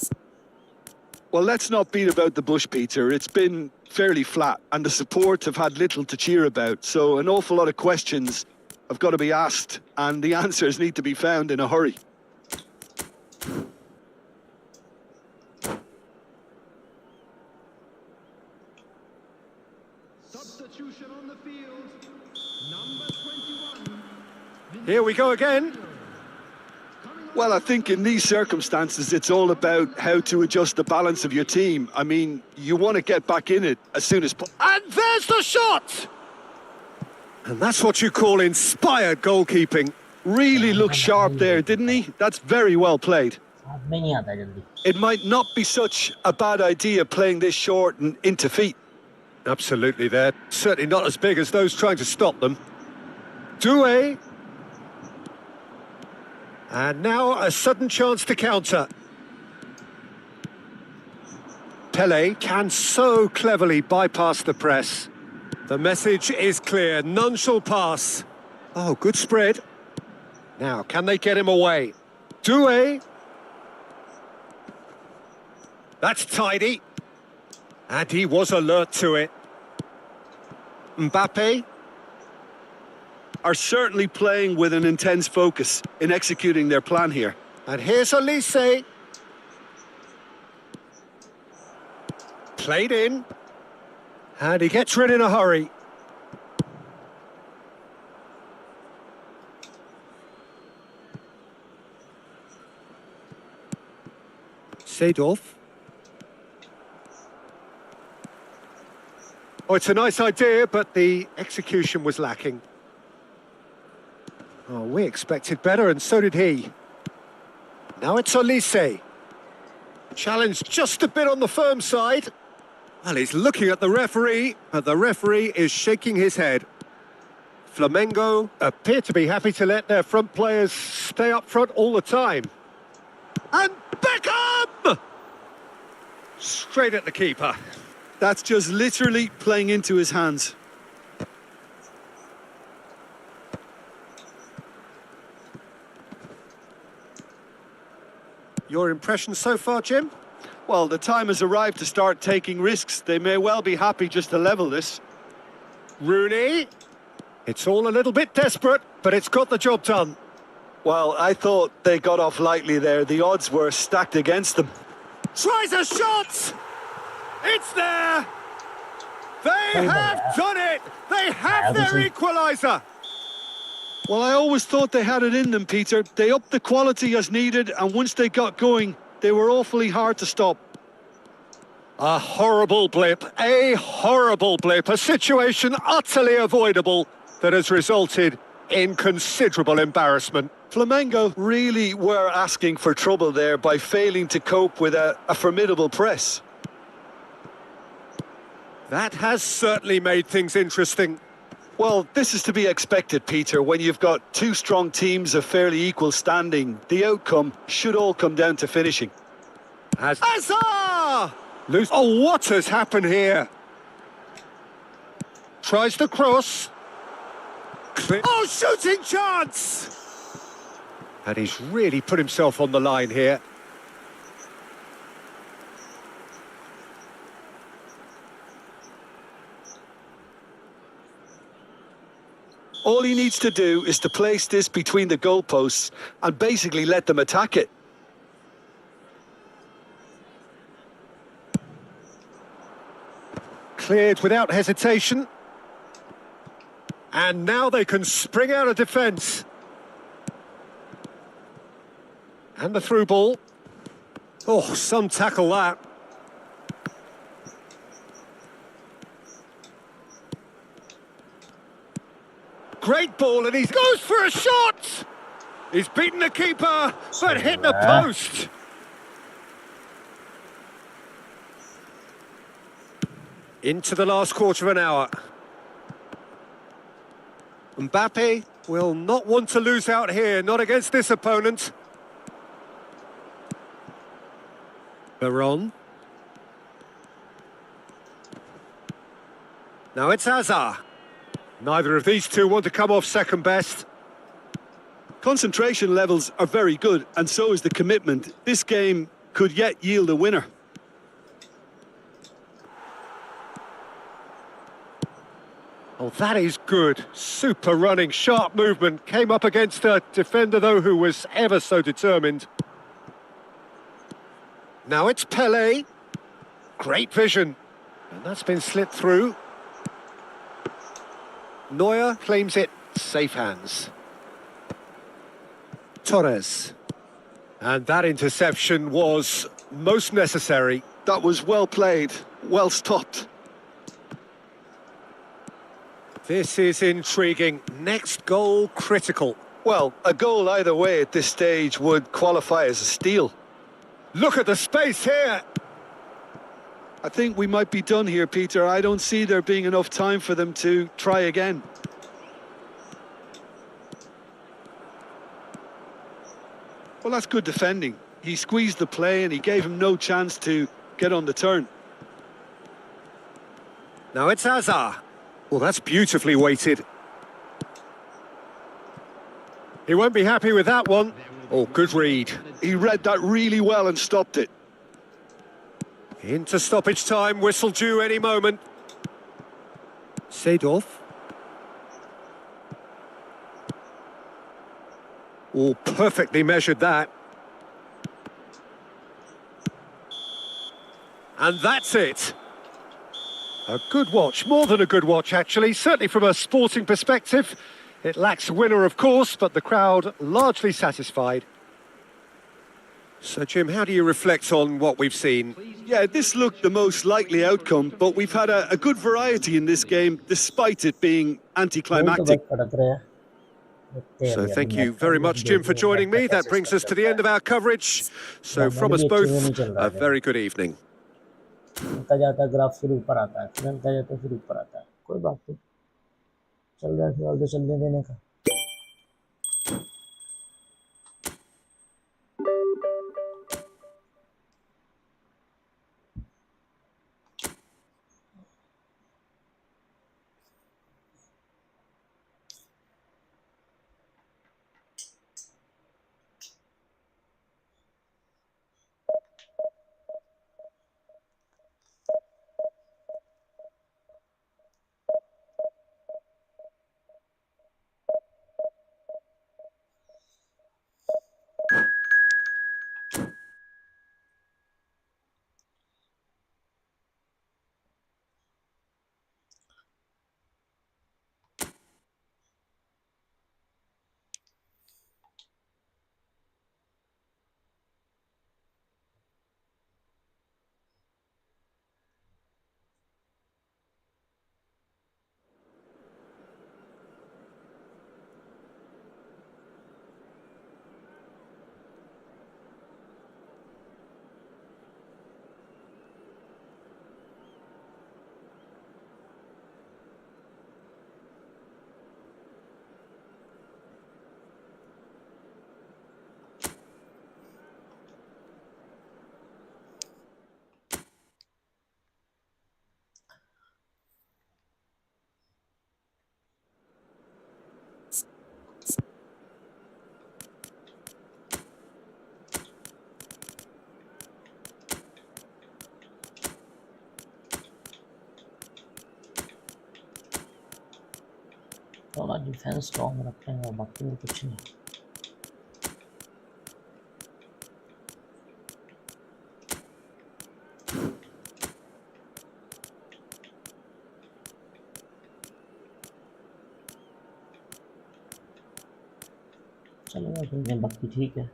Well, let's not beat about the bush, Peter. It's been fairly flat, and the support have had little to cheer about. So an awful lot of questions have got to be asked, and the answers need to be found in a hurry. Substitution on the field. Number 21. Here we go again. Well, I think in these circumstances, it's all about how to adjust the balance of your team. I mean, you want to get back in it as soon as possible. And there's the shot! And that's what you call inspired goalkeeping. Really looked sharp there, didn't he? That's very well played. हाथ में नहीं आता जल्दी. It might not be such a bad idea playing this short and into feet. Absolutely, they're certainly not as big as those trying to stop them. Doué. And now a sudden chance to counter. Pelé can so cleverly bypass the press. The message is clear, none shall pass. Oh, good spread. Now, can they get him away? Doué. That's tidy. And he was alert to it. Mbappe. Are certainly playing with an intense focus in executing their plan here. And here's Elise. Played in. And he gets rid in a hurry. Seedorf. Oh, it's a nice idea, but the execution was lacking. Oh, we expected better, and so did he. Now it's Elise. Challenge just a bit on the firm side. Well, he's looking at the referee, but the referee is shaking his head. Flamengo appear to be happy to let their front players stay up front all the time. And Beckham! Straight at the keeper. That's just literally playing into his hands. Your impression so far, Jim? Well, the time has arrived to start taking risks. They may well be happy just to level this. Rooney. It's all a little bit desperate, but it's got the job done. Well, I thought they got off lightly there. The odds were stacked against them. Tries a shot! It's there! They have done it! They have their equaliser! Well, I always thought they had it in them, Peter. They upped the quality as needed, and once they got going, they were awfully hard to stop. A horrible blip, a situation utterly avoidable that has resulted in considerable embarrassment. Flamengo really were asking for trouble there by failing to cope with a formidable press. That has certainly made things interesting. Well, this is to be expected, Peter. When you've got two strong teams of fairly equal standing, the outcome should all come down to finishing. Hazard! Oh, what has happened here? Tries the cross. Oh, shooting chance! And he's really put himself on the line here. All he needs to do is to place this between the goalposts and basically let them attack it. Cleared without hesitation. And now they can spring out of defence. And the through ball. Oh, some tackle that. Great ball, and he goes for a shot! He's beaten the keeper, but hit the post. Into the last quarter of an hour. Mbappe will not want to lose out here, not against this opponent. Baron. Now it's Hazard. Neither of these two want to come off second best. Concentration levels are very good, and so is the commitment. This game could yet yield a winner. Oh, that is good. Super running, sharp movement. Came up against a defender, though, who was ever so determined. Now it's Pelé. Great vision. And that's been slipped through. Neuer claims it. Safe hands. Torres. And that interception was most necessary. That was well played, well stopped. This is intriguing. Next goal critical. Well, a goal either way at this stage would qualify as a steal. Look at the space here. I think we might be done here, Peter. I don't see there being enough time for them to try again. Well, that's good defending. He squeezed the play and he gave him no chance to get on the turn. Now it's Hazard. Well, that's beautifully weighted. He won't be happy with that one. Oh, good read. He read that really well and stopped it. Into stoppage time, whistle due any moment. Seedorf. Oh, perfectly measured that. And that's it. A good watch, more than a good watch actually, certainly from a sporting perspective. It lacks a winner, of course, but the crowd largely satisfied. So, Jim, how do you reflect on what we've seen? Yeah, this looked the most likely outcome, but we've had a good variety in this game, despite it being anticlimactic. So thank you very much, Jim, for joining me. That brings us to the end of our coverage. So from us both, a very good evening. अंका जाता है graph फिर ऊपर आता है, फिर अंका जाता है फिर ऊपर आता है, कोई बात नहीं, चल रहा है फिर आगे चलने देने का। थोड़ा डिफेंस स्ट्रॉन्ग रखते हैं, बाकी में कुछ नहीं। चलेगा, ठीक है, बाकी ठीक है।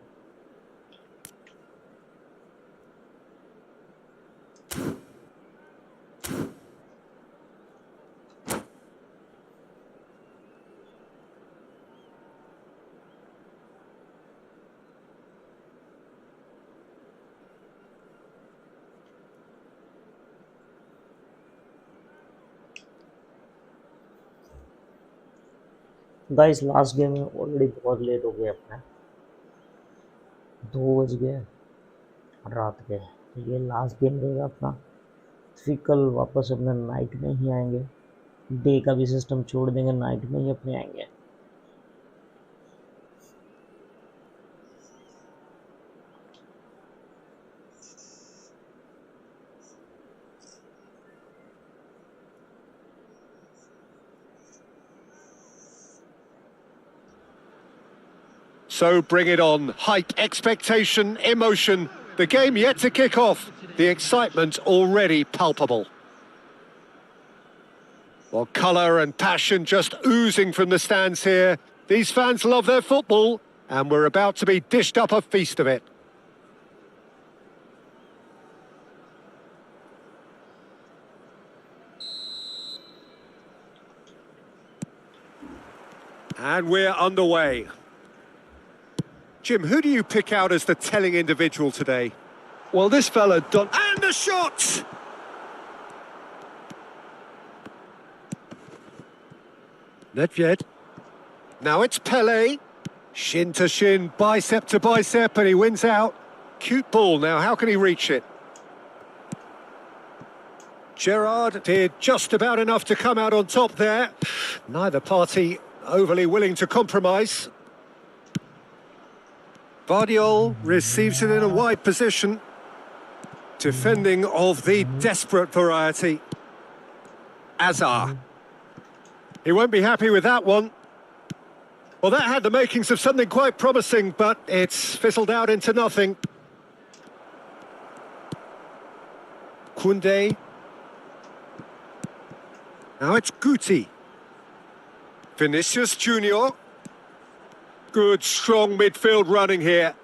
गाइस लास्ट गेम में ऑलरेडी बहुत लेट हो गया अपना, 2 बज गए रात के। तो ये लास्ट गेम रहेगा अपना, फिर कल वापस अपने नाइट में ही आएंगे। डे का भी सिस्टम छोड़ देंगे, नाइट में ही अपने आएंगे। So bring it on. Hype, expectation, emotion. The game yet to kick off. The excitement already palpable. Well, colour and passion just oozing from the stands here. These fans love their football, and we're about to be dished up a feast of it. And we're underway. Jim, who do you pick out as the telling individual today? Well, this fella done... And the shot! Nedved. Now it's Pele. Shin to shin, bicep to bicep, and he wins out. Cute ball. Now, how can he reach it? Gerrard did just about enough to come out on top there. Neither party overly willing to compromise. Vardiol receives it in a wide position. Defending of the desperate variety. Azar. He won't be happy with that one. Well, that had the makings of something quite promising, but it's fizzled out into nothing. Koundé. Now it's Guti. Vinicius Junior. Good, strong midfield running here.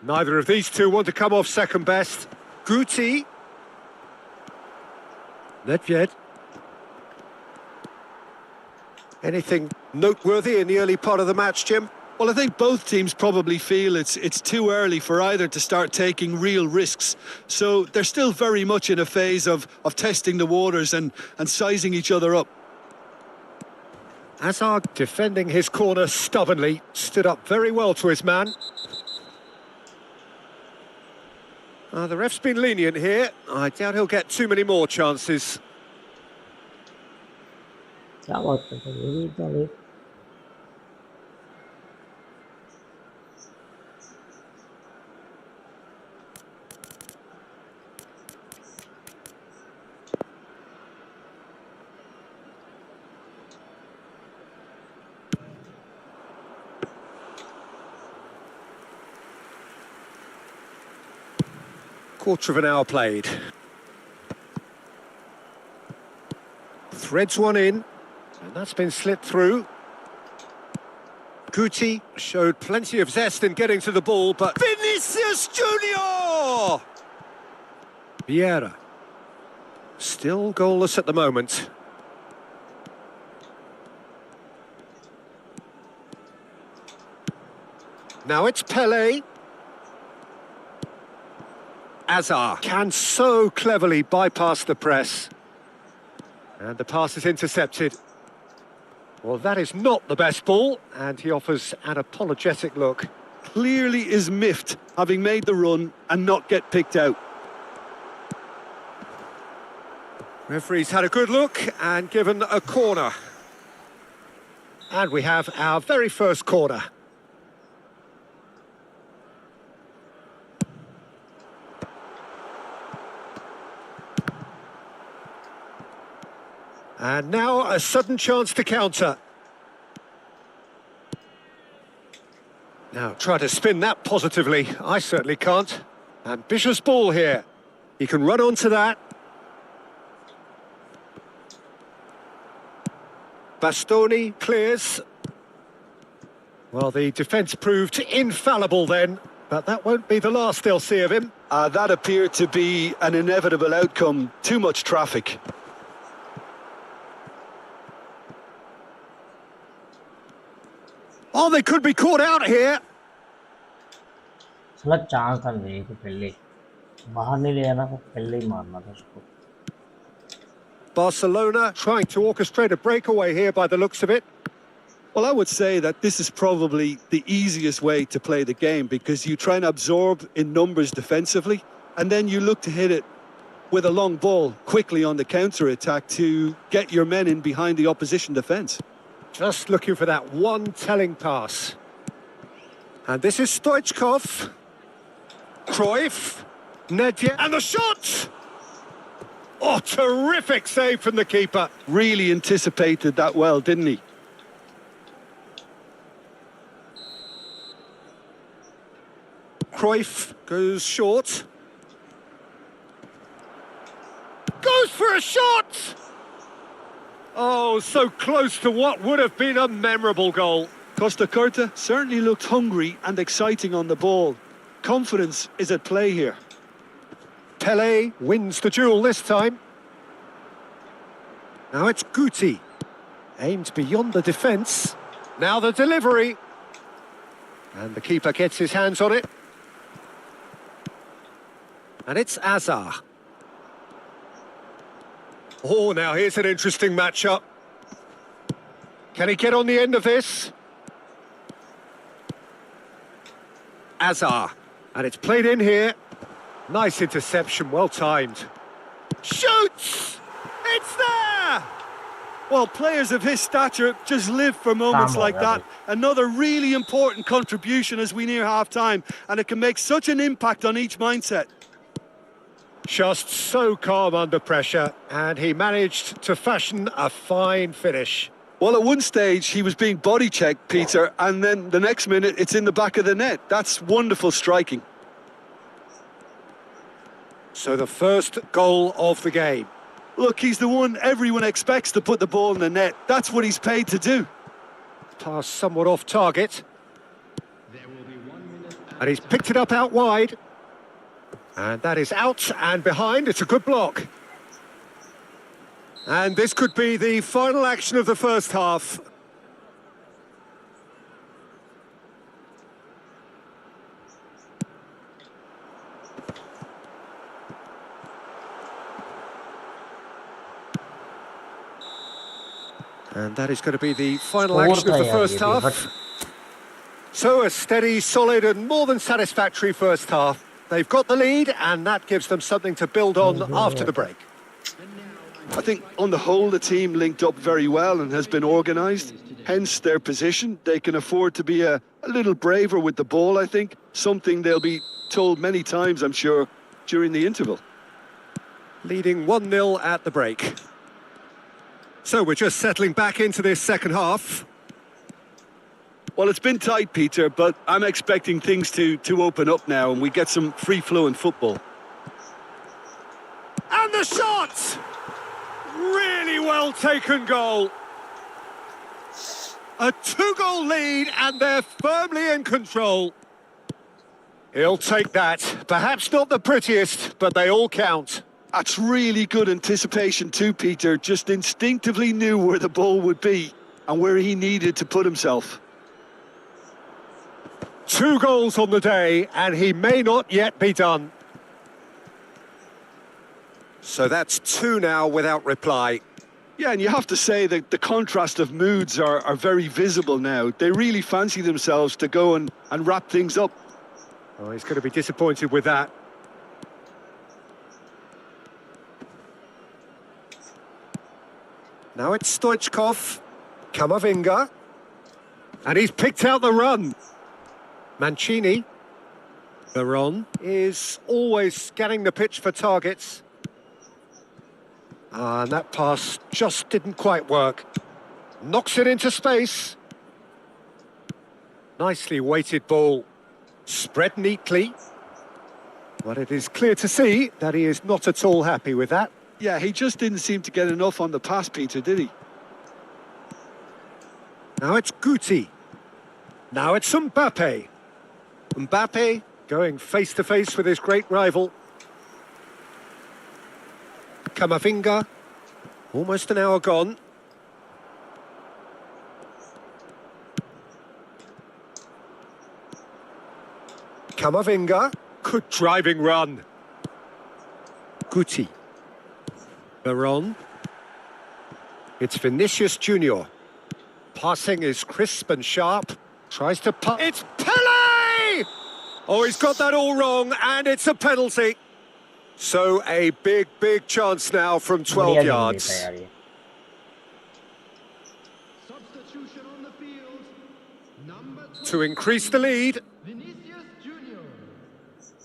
Neither of these two want to come off second best. Guti. Nedved. Anything noteworthy in the early part of the match, Jim? Well, I think both teams probably feel it's too early for either to start taking real risks. So they're still very much in a phase of testing the waters and sizing each other up. Hazard defending his corner stubbornly, stood up very well to his man. The ref's been lenient here. I doubt he'll get too many more chances. क्या बात करते हैं, ये भी इतना late? Quarter of an hour played. Threads one in, and that's been slipped through. Guti showed plenty of zest in getting to the ball, but Vinicius Junior! Vieira. Still goalless at the moment. Now it's Pele. Azar can so cleverly bypass the press. And the pass is intercepted. Well, that is not the best ball, and he offers an apologetic look. Clearly is miffed, having made the run and not get picked out. Referee's had a good look and given a corner. And we have our very first corner. And now a sudden chance to counter. Now try to spin that positively. I certainly can't. Ambitious ball here. He can run onto that. Bastoni clears. Well, the defence proved infallible then, but that won't be the last they'll see of him. That appeared to be an inevitable outcome. Too much traffic. Oh, they could be caught out here. साला chance था मेरे को पहले बाहर नहीं ले जाना था पहले ही मारना था उसको Barcelona trying to orchestrate a breakaway here by the looks of it. Well, I would say that this is probably the easiest way to play the game because you try and absorb in numbers defensively and then you look to hit it with a long ball quickly on the counter-attack to get your men in behind the opposition defence. Just looking for that one telling pass. And this is Stoichkov. Cruyff. Nedved. And the shot! Oh, terrific save from the keeper. Really anticipated that well, didn't he? Cruyff goes short. Goes for a shot! Oh, so close to what would have been a memorable goal. Costa Curta certainly looked hungry and exciting on the ball. Confidence is at play here. Pele wins the duel this time. Now it's Guti. Aimed beyond the defence. Now the delivery. And the keeper gets his hands on it. And it's Azar. Oh, now here's an interesting matchup. Can he get on the end of this? Azar. And it's played in here. Nice interception, well timed. Shoots! It's there! Well, players of his stature just live for moments like that. Another really important contribution as we near half-time, and it can make such an impact on each mindset. Just so calm under pressure, and he managed to fashion a fine finish. Well, at one stage, he was being body-checked, Peter, and then the next minute, it's in the back of the net. That's wonderful striking. So the first goal of the game. Look, he's the one everyone expects to put the ball in the net. That's what he's paid to do. Pass somewhat off target. And he's picked it up out wide. And that is out and behind. It's a good block. And this could be the final action of the first half. And that is going to be the final action of the first half. So a steady, solid and more than satisfactory first half. They've got the lead and that gives them something to build on after the break. I think on the whole the team linked up very well and has been organised, hence their position. They can afford to be a little braver with the ball, I think. Something they'll be told many times, I'm sure, during the interval. Leading 1-0 at the break. So we're just settling back into this second half. Well, it's been tight, Peter, but I'm expecting things to open up now and we get some free-flowing football. And the shot! Really well taken goal. A 2-goal lead and they're firmly in control. He'll take that. Perhaps not the prettiest, but they all count. That's really good anticipation too, Peter. Just instinctively knew where the ball would be and where he needed to put himself. 2 goals on the day, and he may not yet be done. So that's 2 now without reply. Yeah, and you have to say that the contrast of moods are very visible now. They really fancy themselves to go and wrap things up. Oh, he's going to be disappointed with that. Now it's Stoichkov, Camavinga, and he's picked out the run. Mancini. Veron is always scanning the pitch for targets. And that pass just didn't quite work. Knocks it into space. Nicely weighted ball. Spread neatly. But it is clear to see that he is not at all happy with that. Yeah, he just didn't seem to get enough on the pass, Peter, did he? Now it's Guti. Now it's Mbappe. Mbappe going face-to-face with his great rival. Camavinga. Almost an hour gone. Camavinga. Good driving run. Guti. Veron. It's Vinicius Junior. Passing is crisp and sharp. Tries to pass. It's Pele! Oh, he's got that all wrong, and it's a penalty. So a big, big chance now from 12 बढ़िया game yards. देता है यार ये। Substitution on the field. Number To increase the lead. Vinicius Junior.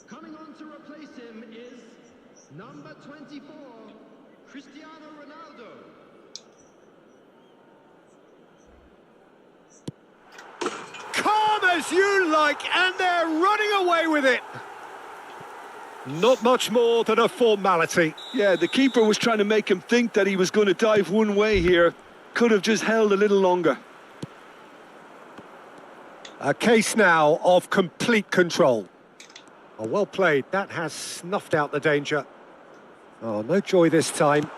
Coming on to replace him is number 24, Cristiano Ronaldo. Calm as you like, and they're running away with it. Not much more than a formality. Yeah, the keeper was trying to make him think that he was going to dive one way here. Could have just held a little longer. A case now of complete control. Oh, well played. That has snuffed out the danger. Oh, no joy this time.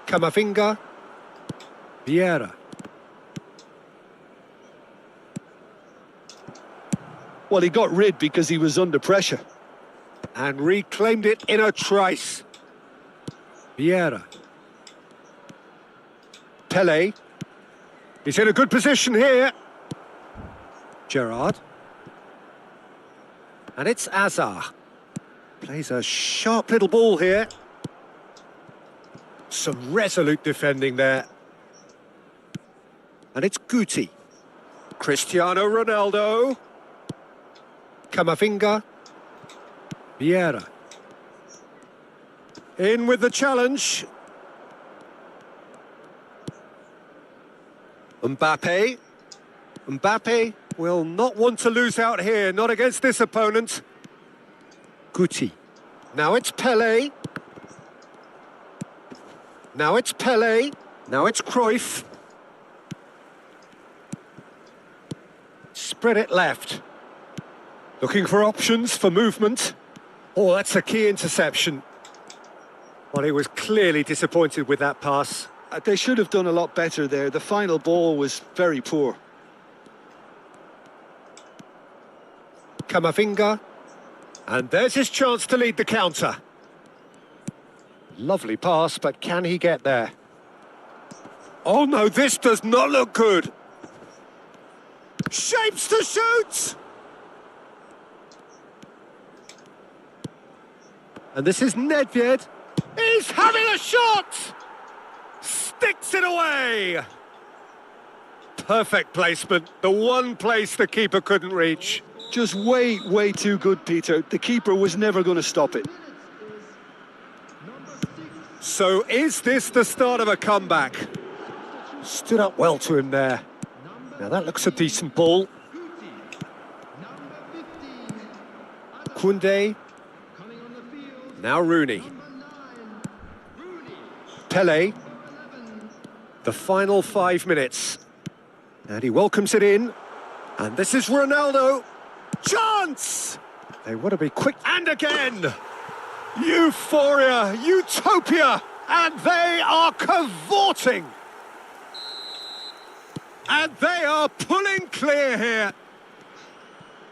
Camavinga. Vieira. Well, he got rid because he was under pressure. And reclaimed it in a trice. Vieira. Pele. He's in a good position here. Gerrard. And it's Azar. Plays a sharp little ball here. Some resolute defending there. And it's Guti. Cristiano Ronaldo. Camavinga. Vieira. In with the challenge. Mbappe. Mbappe will not want to lose out here, not against this opponent. Guti. Now it's Pele. Now it's Pele. Now it's Cruyff. Spread it left. Looking for options for movement. Oh, that's a key interception. Well, he was clearly disappointed with that pass. They should have done a lot better there. The final ball was very poor. Camavinga. And there's his chance to lead the counter. Lovely pass, but can he get there? Oh no, this does not look good. Shapes to shoot! And this is Nedved. He's having a shot! Sticks it away! Perfect placement. The one place the keeper couldn't reach. Just way, way too good, Peter. The keeper was never going to stop it. So is this the start of a comeback? Stood up well to him there. Now that looks a decent ball. Koundé. Now Rooney. Pele. The final 5 minutes. And he welcomes it in. And this is Ronaldo. Chance! They want to be quick. And again! Euphoria, utopia! And they are cavorting! And they are pulling clear here.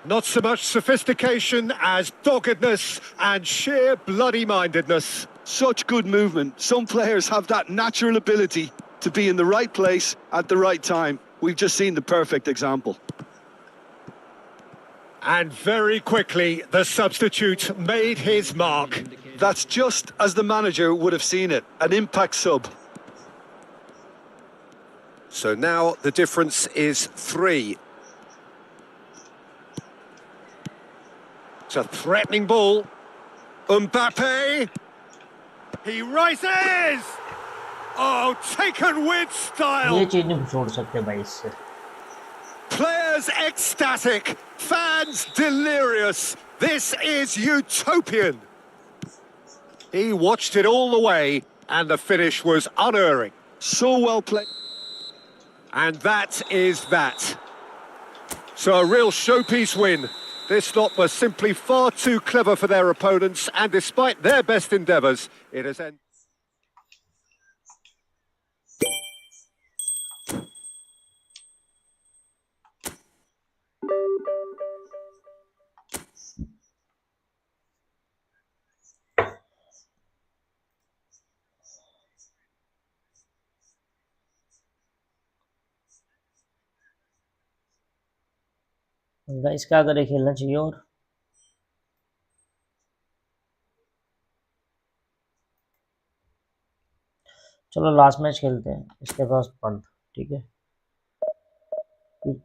Not so much sophistication as doggedness and sheer bloody-mindedness. Such good movement. Some players have that natural ability to be in the right place at the right time. We've just seen the perfect example. And very quickly, the substitute made his mark. That's just as the manager would have seen it. An impact sub. So now the difference is 3. It's a threatening ball. Mbappe. He rises! Oh, taken with style! ये चीज नहीं छोड़ सकते भाई इससे. Players ecstatic, fans delirious. This is utopian. He watched it all the way, and the finish was unerring. So well played. And that is that. So a real showpiece win. This lot were simply far too clever for their opponents, and despite their best endeavours, it has ended. Guys क्या करें, खेलना चाहिए. और चलो last match खेलते हैं, इसके पास पंत. ठीक है,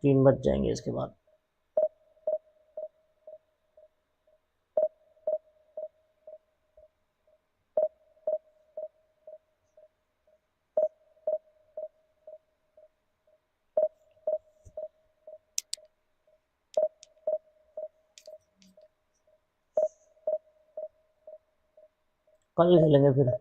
3 बज जाएंगे इसके बाद. कल खेलेंगे फिर.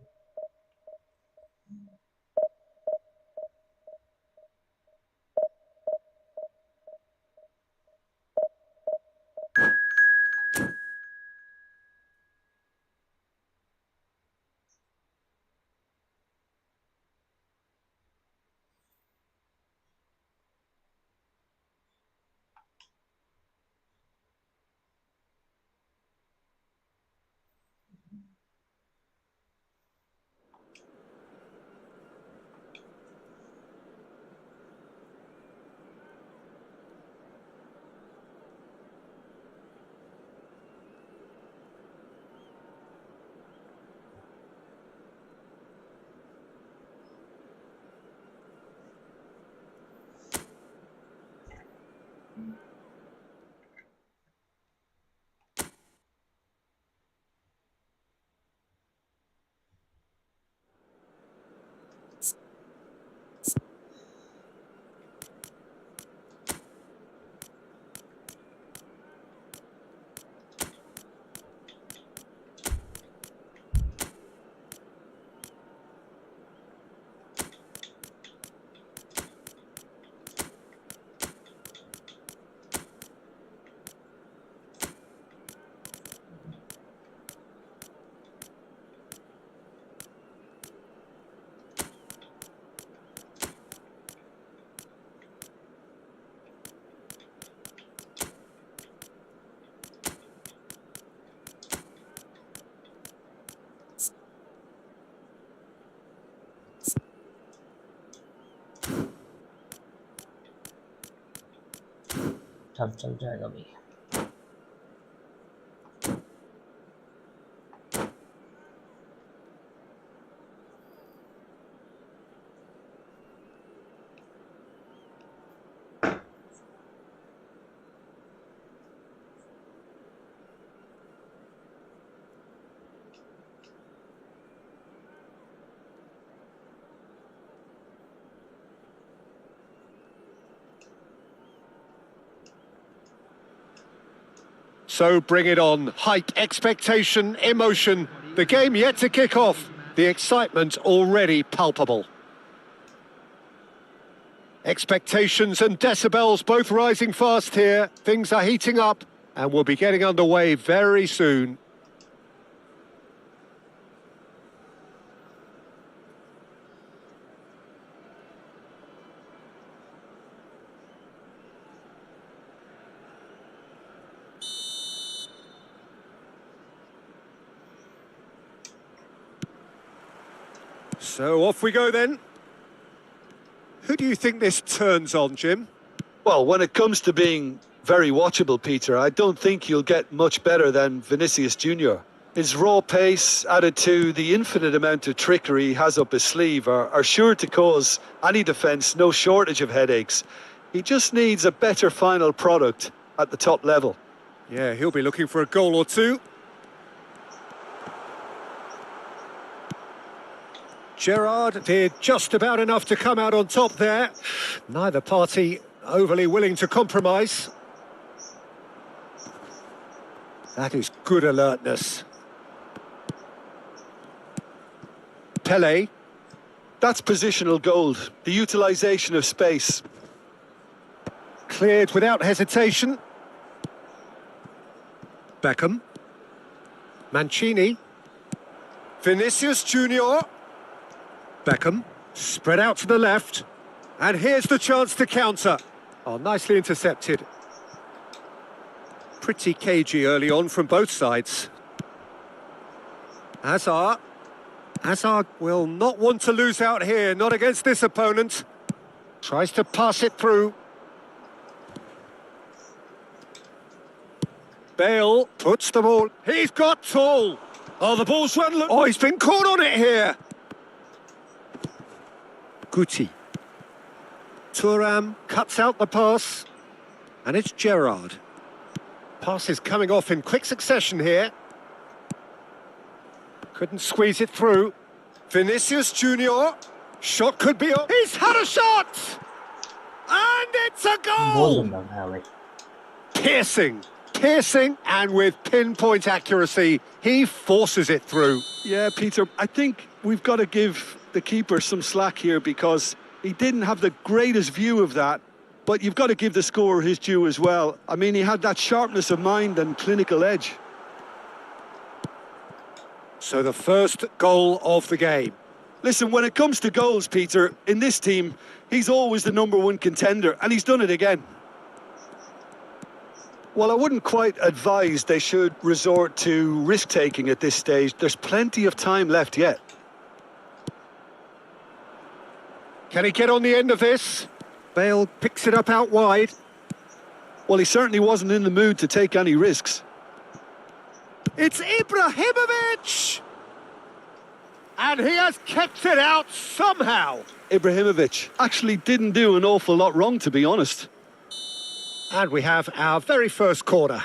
चल जाएगा भाई. So bring it on. Hype, expectation, emotion. The game yet to kick off. The excitement already palpable. Expectations and decibels both rising fast here. Things are heating up and we'll be getting underway very soon. So off we go then. Who do you think this turns on, Jim? Well, when it comes to being very watchable, Peter, I don't think you'll get much better than Vinicius Junior. His raw pace, added to the infinite amount of trickery he has up his sleeve, are sure to cause any defence no shortage of headaches. He just needs a better final product at the top level. Yeah, he'll be looking for a goal or two. Gerrard did just about enough to come out on top there. Neither party overly willing to compromise. That is good alertness. Pele. That's positional gold, the utilisation of space. Cleared without hesitation. Beckham. Mancini. Vinicius Junior. Beckham. Spread out to the left. And here's the chance to counter. Oh, nicely intercepted. Pretty cagey early on from both sides. Hazard. Hazard will not want to lose out here, not against this opponent. Tries to pass it through. Bale puts the ball. He's got tall. Oh, the ball's run. Oh, he's been caught on it here. Guti. Thuram cuts out the pass. And it's Gerrard. Pass is coming off in quick succession here. Couldn't squeeze it through. Vinicius Junior. Shot could be on. He's had a shot! And it's a goal! Piercing. Piercing, and with pinpoint accuracy, he forces it through. Yeah, Peter, I think we've got to give the keeper some slack here because he didn't have the greatest view of that, but you've got to give the scorer his due as well. I mean, he had that sharpness of mind and clinical edge. So the first goal of the game. Listen, when it comes to goals, Peter, in this team, he's always the #1 contender, and he's done it again. Well, I wouldn't quite advise they should resort to risk-taking at this stage. There's plenty of time left yet. Can he get on the end of this? Bale picks it up out wide. Well, he certainly wasn't in the mood to take any risks. It's Ibrahimovic! And he has kept it out somehow. Ibrahimovic actually didn't do an awful lot wrong, to be honest. And we have our very first corner.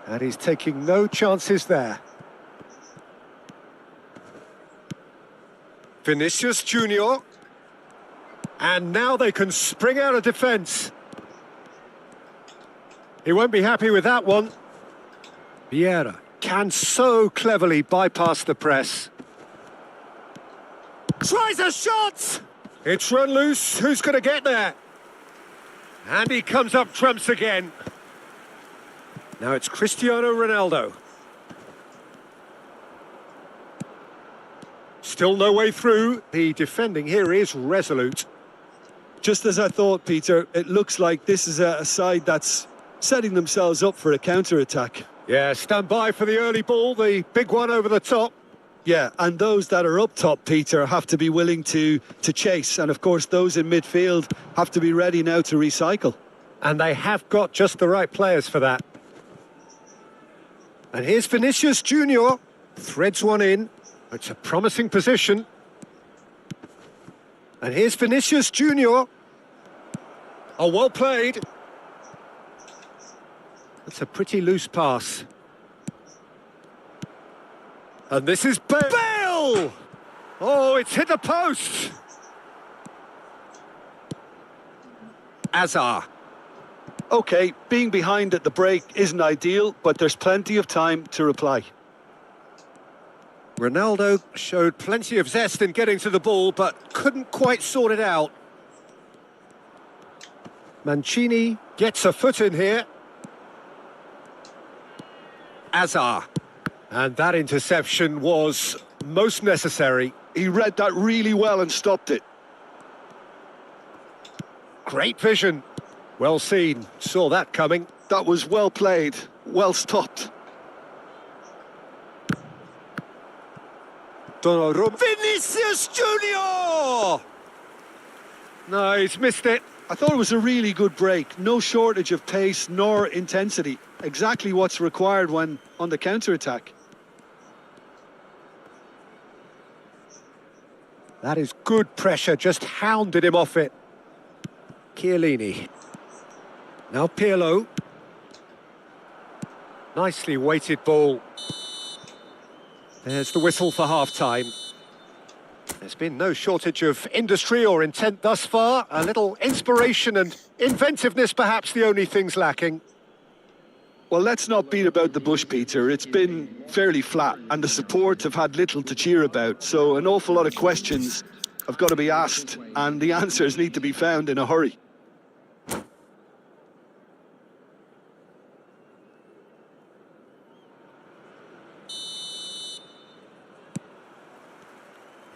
And he's taking no chances there. Vinicius Junior. And now they can spring out of defence. He won't be happy with that one. Vieira can so cleverly bypass the press. Tries a shot! It's run loose. Who's going to get there? And he comes up trumps again. Now it's Cristiano Ronaldo. Still no way through. The defending here is resolute. Just as I thought, Peter, it looks like this is a side that's setting themselves up for a counter-attack. Yeah, stand by for the early ball, the big one over the top. Yeah, and those that are up top, Peter, have to be willing to chase. And, of course, those in midfield have to be ready now to recycle. And they have got just the right players for that. And here's Vinicius Junior. Threads one in. It's a promising position. And here's Vinicius Junior. Oh, well played. That's a pretty loose pass. And this is Bale! Oh, it's hit the post! Hazard. OK, being behind at the break isn't ideal, but there's plenty of time to reply. Ronaldo showed plenty of zest in getting to the ball, but couldn't quite sort it out. Mancini gets a foot in here. Hazard. And that interception was most necessary. He read that really well and stopped it. Great vision. Well seen. Saw that coming. That was well played, well stopped. Donnarumma. Vinicius Junior! No, he's missed it. I thought it was a really good break. No shortage of pace nor intensity. Exactly what's required when on the counter-attack. That is good pressure, just hounded him off it. Chiellini. Now Pirlo. Nicely weighted ball. There's the whistle for half-time. There's been no shortage of industry or intent thus far. A little inspiration and inventiveness, perhaps the only things lacking. Well, let's not beat about the bush, Peter. It's been fairly flat, and the support have had little to cheer about. So an awful lot of questions have got to be asked, and the answers need to be found in a hurry.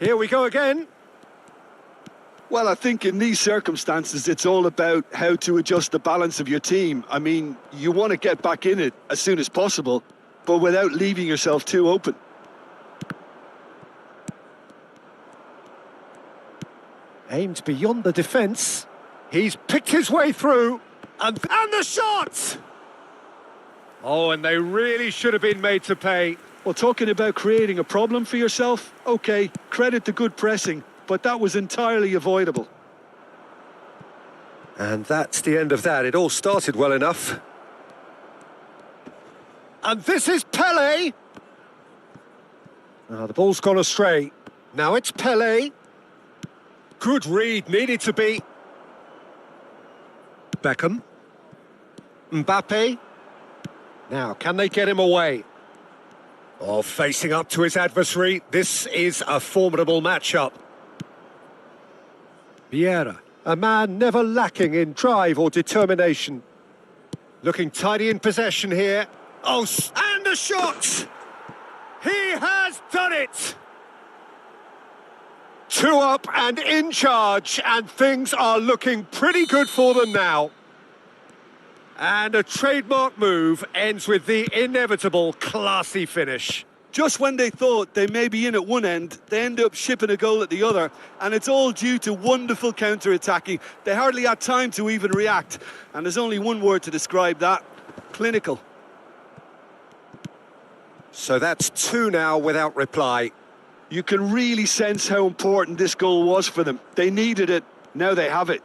Here we go again. Well, I think in these circumstances, it's all about how to adjust the balance of your team. I mean, you want to get back in it as soon as possible, but without leaving yourself too open. Aimed beyond the defence. He's picked his way through. And the shot! Oh, and they really should have been made to pay. Well, talking about creating a problem for yourself, OK, credit to good pressing, but that was entirely avoidable. And that's the end of that. It all started well enough. And this is Pele. The ball's gone astray. Now it's Pele. Good read, needed to be. Beckham. Mbappe. Now, can they get him away? Oh, facing up to his adversary. This is a formidable matchup. Vieira, a man never lacking in drive or determination. Looking tidy in possession here. Oh, and the shot! He has done it! 2 up and in charge, and things are looking pretty good for them now. And a trademark move ends with the inevitable classy finish. Just when they thought they may be in at one end, they end up shipping a goal at the other, and it's all due to wonderful counter-attacking. They hardly had time to even react, and there's only one word to describe that: clinical. So that's 2 now without reply. You can really sense how important this goal was for them. They needed it, now they have it.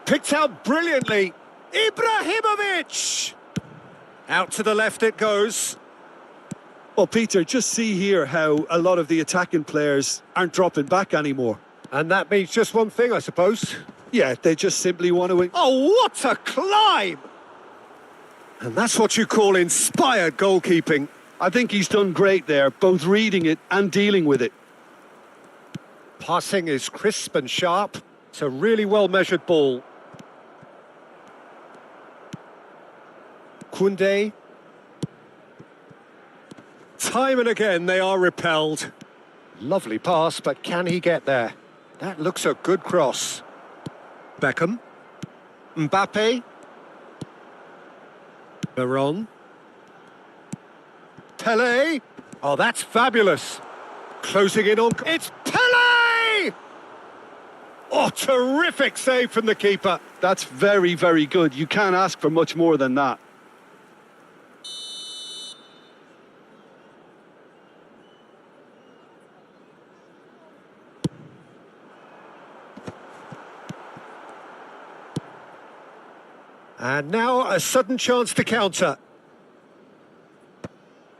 Picked out brilliantly. Ibrahimovic! Out to the left it goes. Well, Peter, just see here how a lot of the attacking players aren't dropping back anymore. And that means just one thing, I suppose. Yeah, they just simply want to... Oh, what a climb! And that's what you call inspired goalkeeping. I think he's done great there, both reading it and dealing with it. Passing is crisp and sharp. It's a really well-measured ball. Koundé. Time and again they are repelled. Lovely pass, but can he get there? That looks a good cross. Beckham. Mbappe. Veron. Pele. Oh, that's fabulous. Closing in on... It's Pele! Oh, terrific save from the keeper. That's very, very good. You can't ask for much more than that. And now a sudden chance to counter.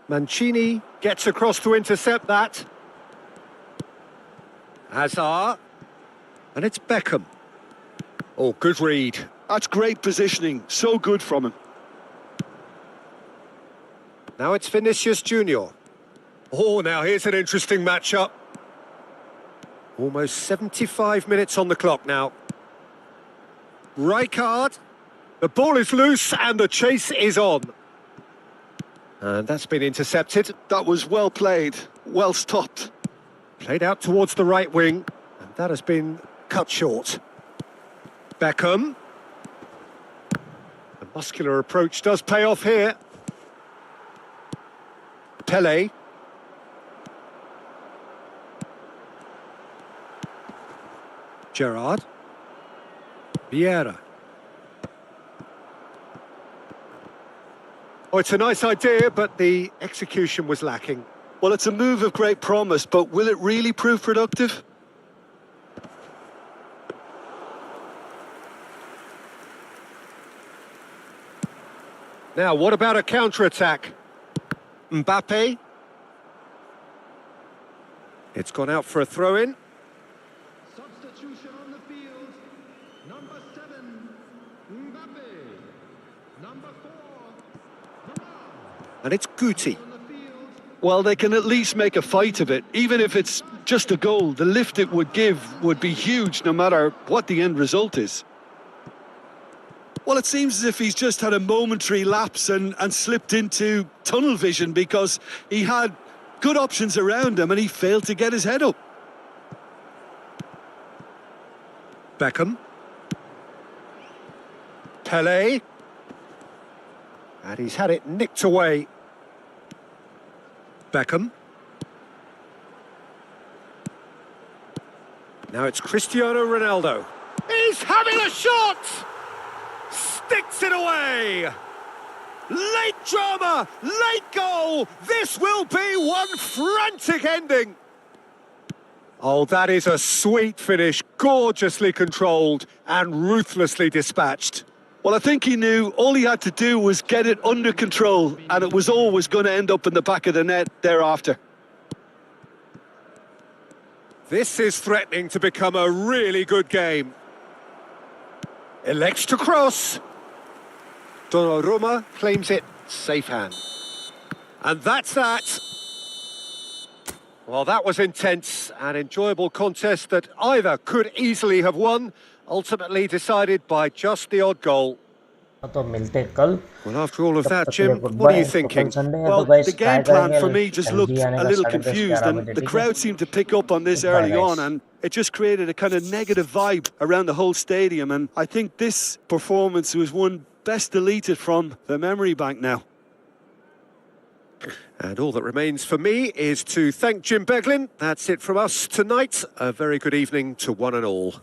Mancini gets across to intercept that. Hazard. And it's Beckham. Oh, good read. That's great positioning. So good from him. Now it's Vinicius Junior. Oh, now here's an interesting matchup. Almost 75 minutes on the clock now. Rijkaard. The ball is loose and the chase is on. And that's been intercepted. That was well played, well stopped. Played out towards the right wing, and that has been cut short. Beckham. The muscular approach does pay off here. Pele. Gerrard. Vieira. Oh, it's a nice idea, but the execution was lacking. Well, it's a move of great promise, but will it really prove productive? Now, what about a counter-attack? Mbappe. It's gone out for a throw-in. Substitution on the field. Number 7, Mbappe. Number 4, And it's Guti. on the field. Well, they can at least make a fight of it. Even if it's just a goal, the lift it would give would be huge no matter what the end result is. Well, it seems as if he's just had a momentary lapse and slipped into tunnel vision because he had good options around him and he failed to get his head up. Beckham. Pele. And he's had it nicked away. Beckham. Now it's Cristiano Ronaldo. He's having a shot! Sticks it away! Late drama, late goal! This will be one frantic ending! Oh, that is a sweet finish, gorgeously controlled and ruthlessly dispatched. Well, I think he knew all he had to do was get it under control and it was always going to end up in the back of the net thereafter. This is threatening to become a really good game. Elects to cross. Donnarumma claims it, safe hand. And that's that. Well, that was intense, an enjoyable contest that either could easily have won, ultimately decided by just the odd goal. तो मिलते कल. Well, after all of तब that, तक के लिए Jim, goodbye. what are you तो कल thinking? Sunday है तो Well, guys the try game plan करेंगे for me just जल्दी looked आने a का little 10:30 confused 11 and बजे, the ठीक है? crowd seemed to pick up on this Goodbye, early on guys. and it just created a kind of negative vibe around the whole stadium, and I think this performance was one best deleted from the memory bank now. And all that remains for me is to thank Jim Beglin. That's it from us tonight. A very good evening to one and all.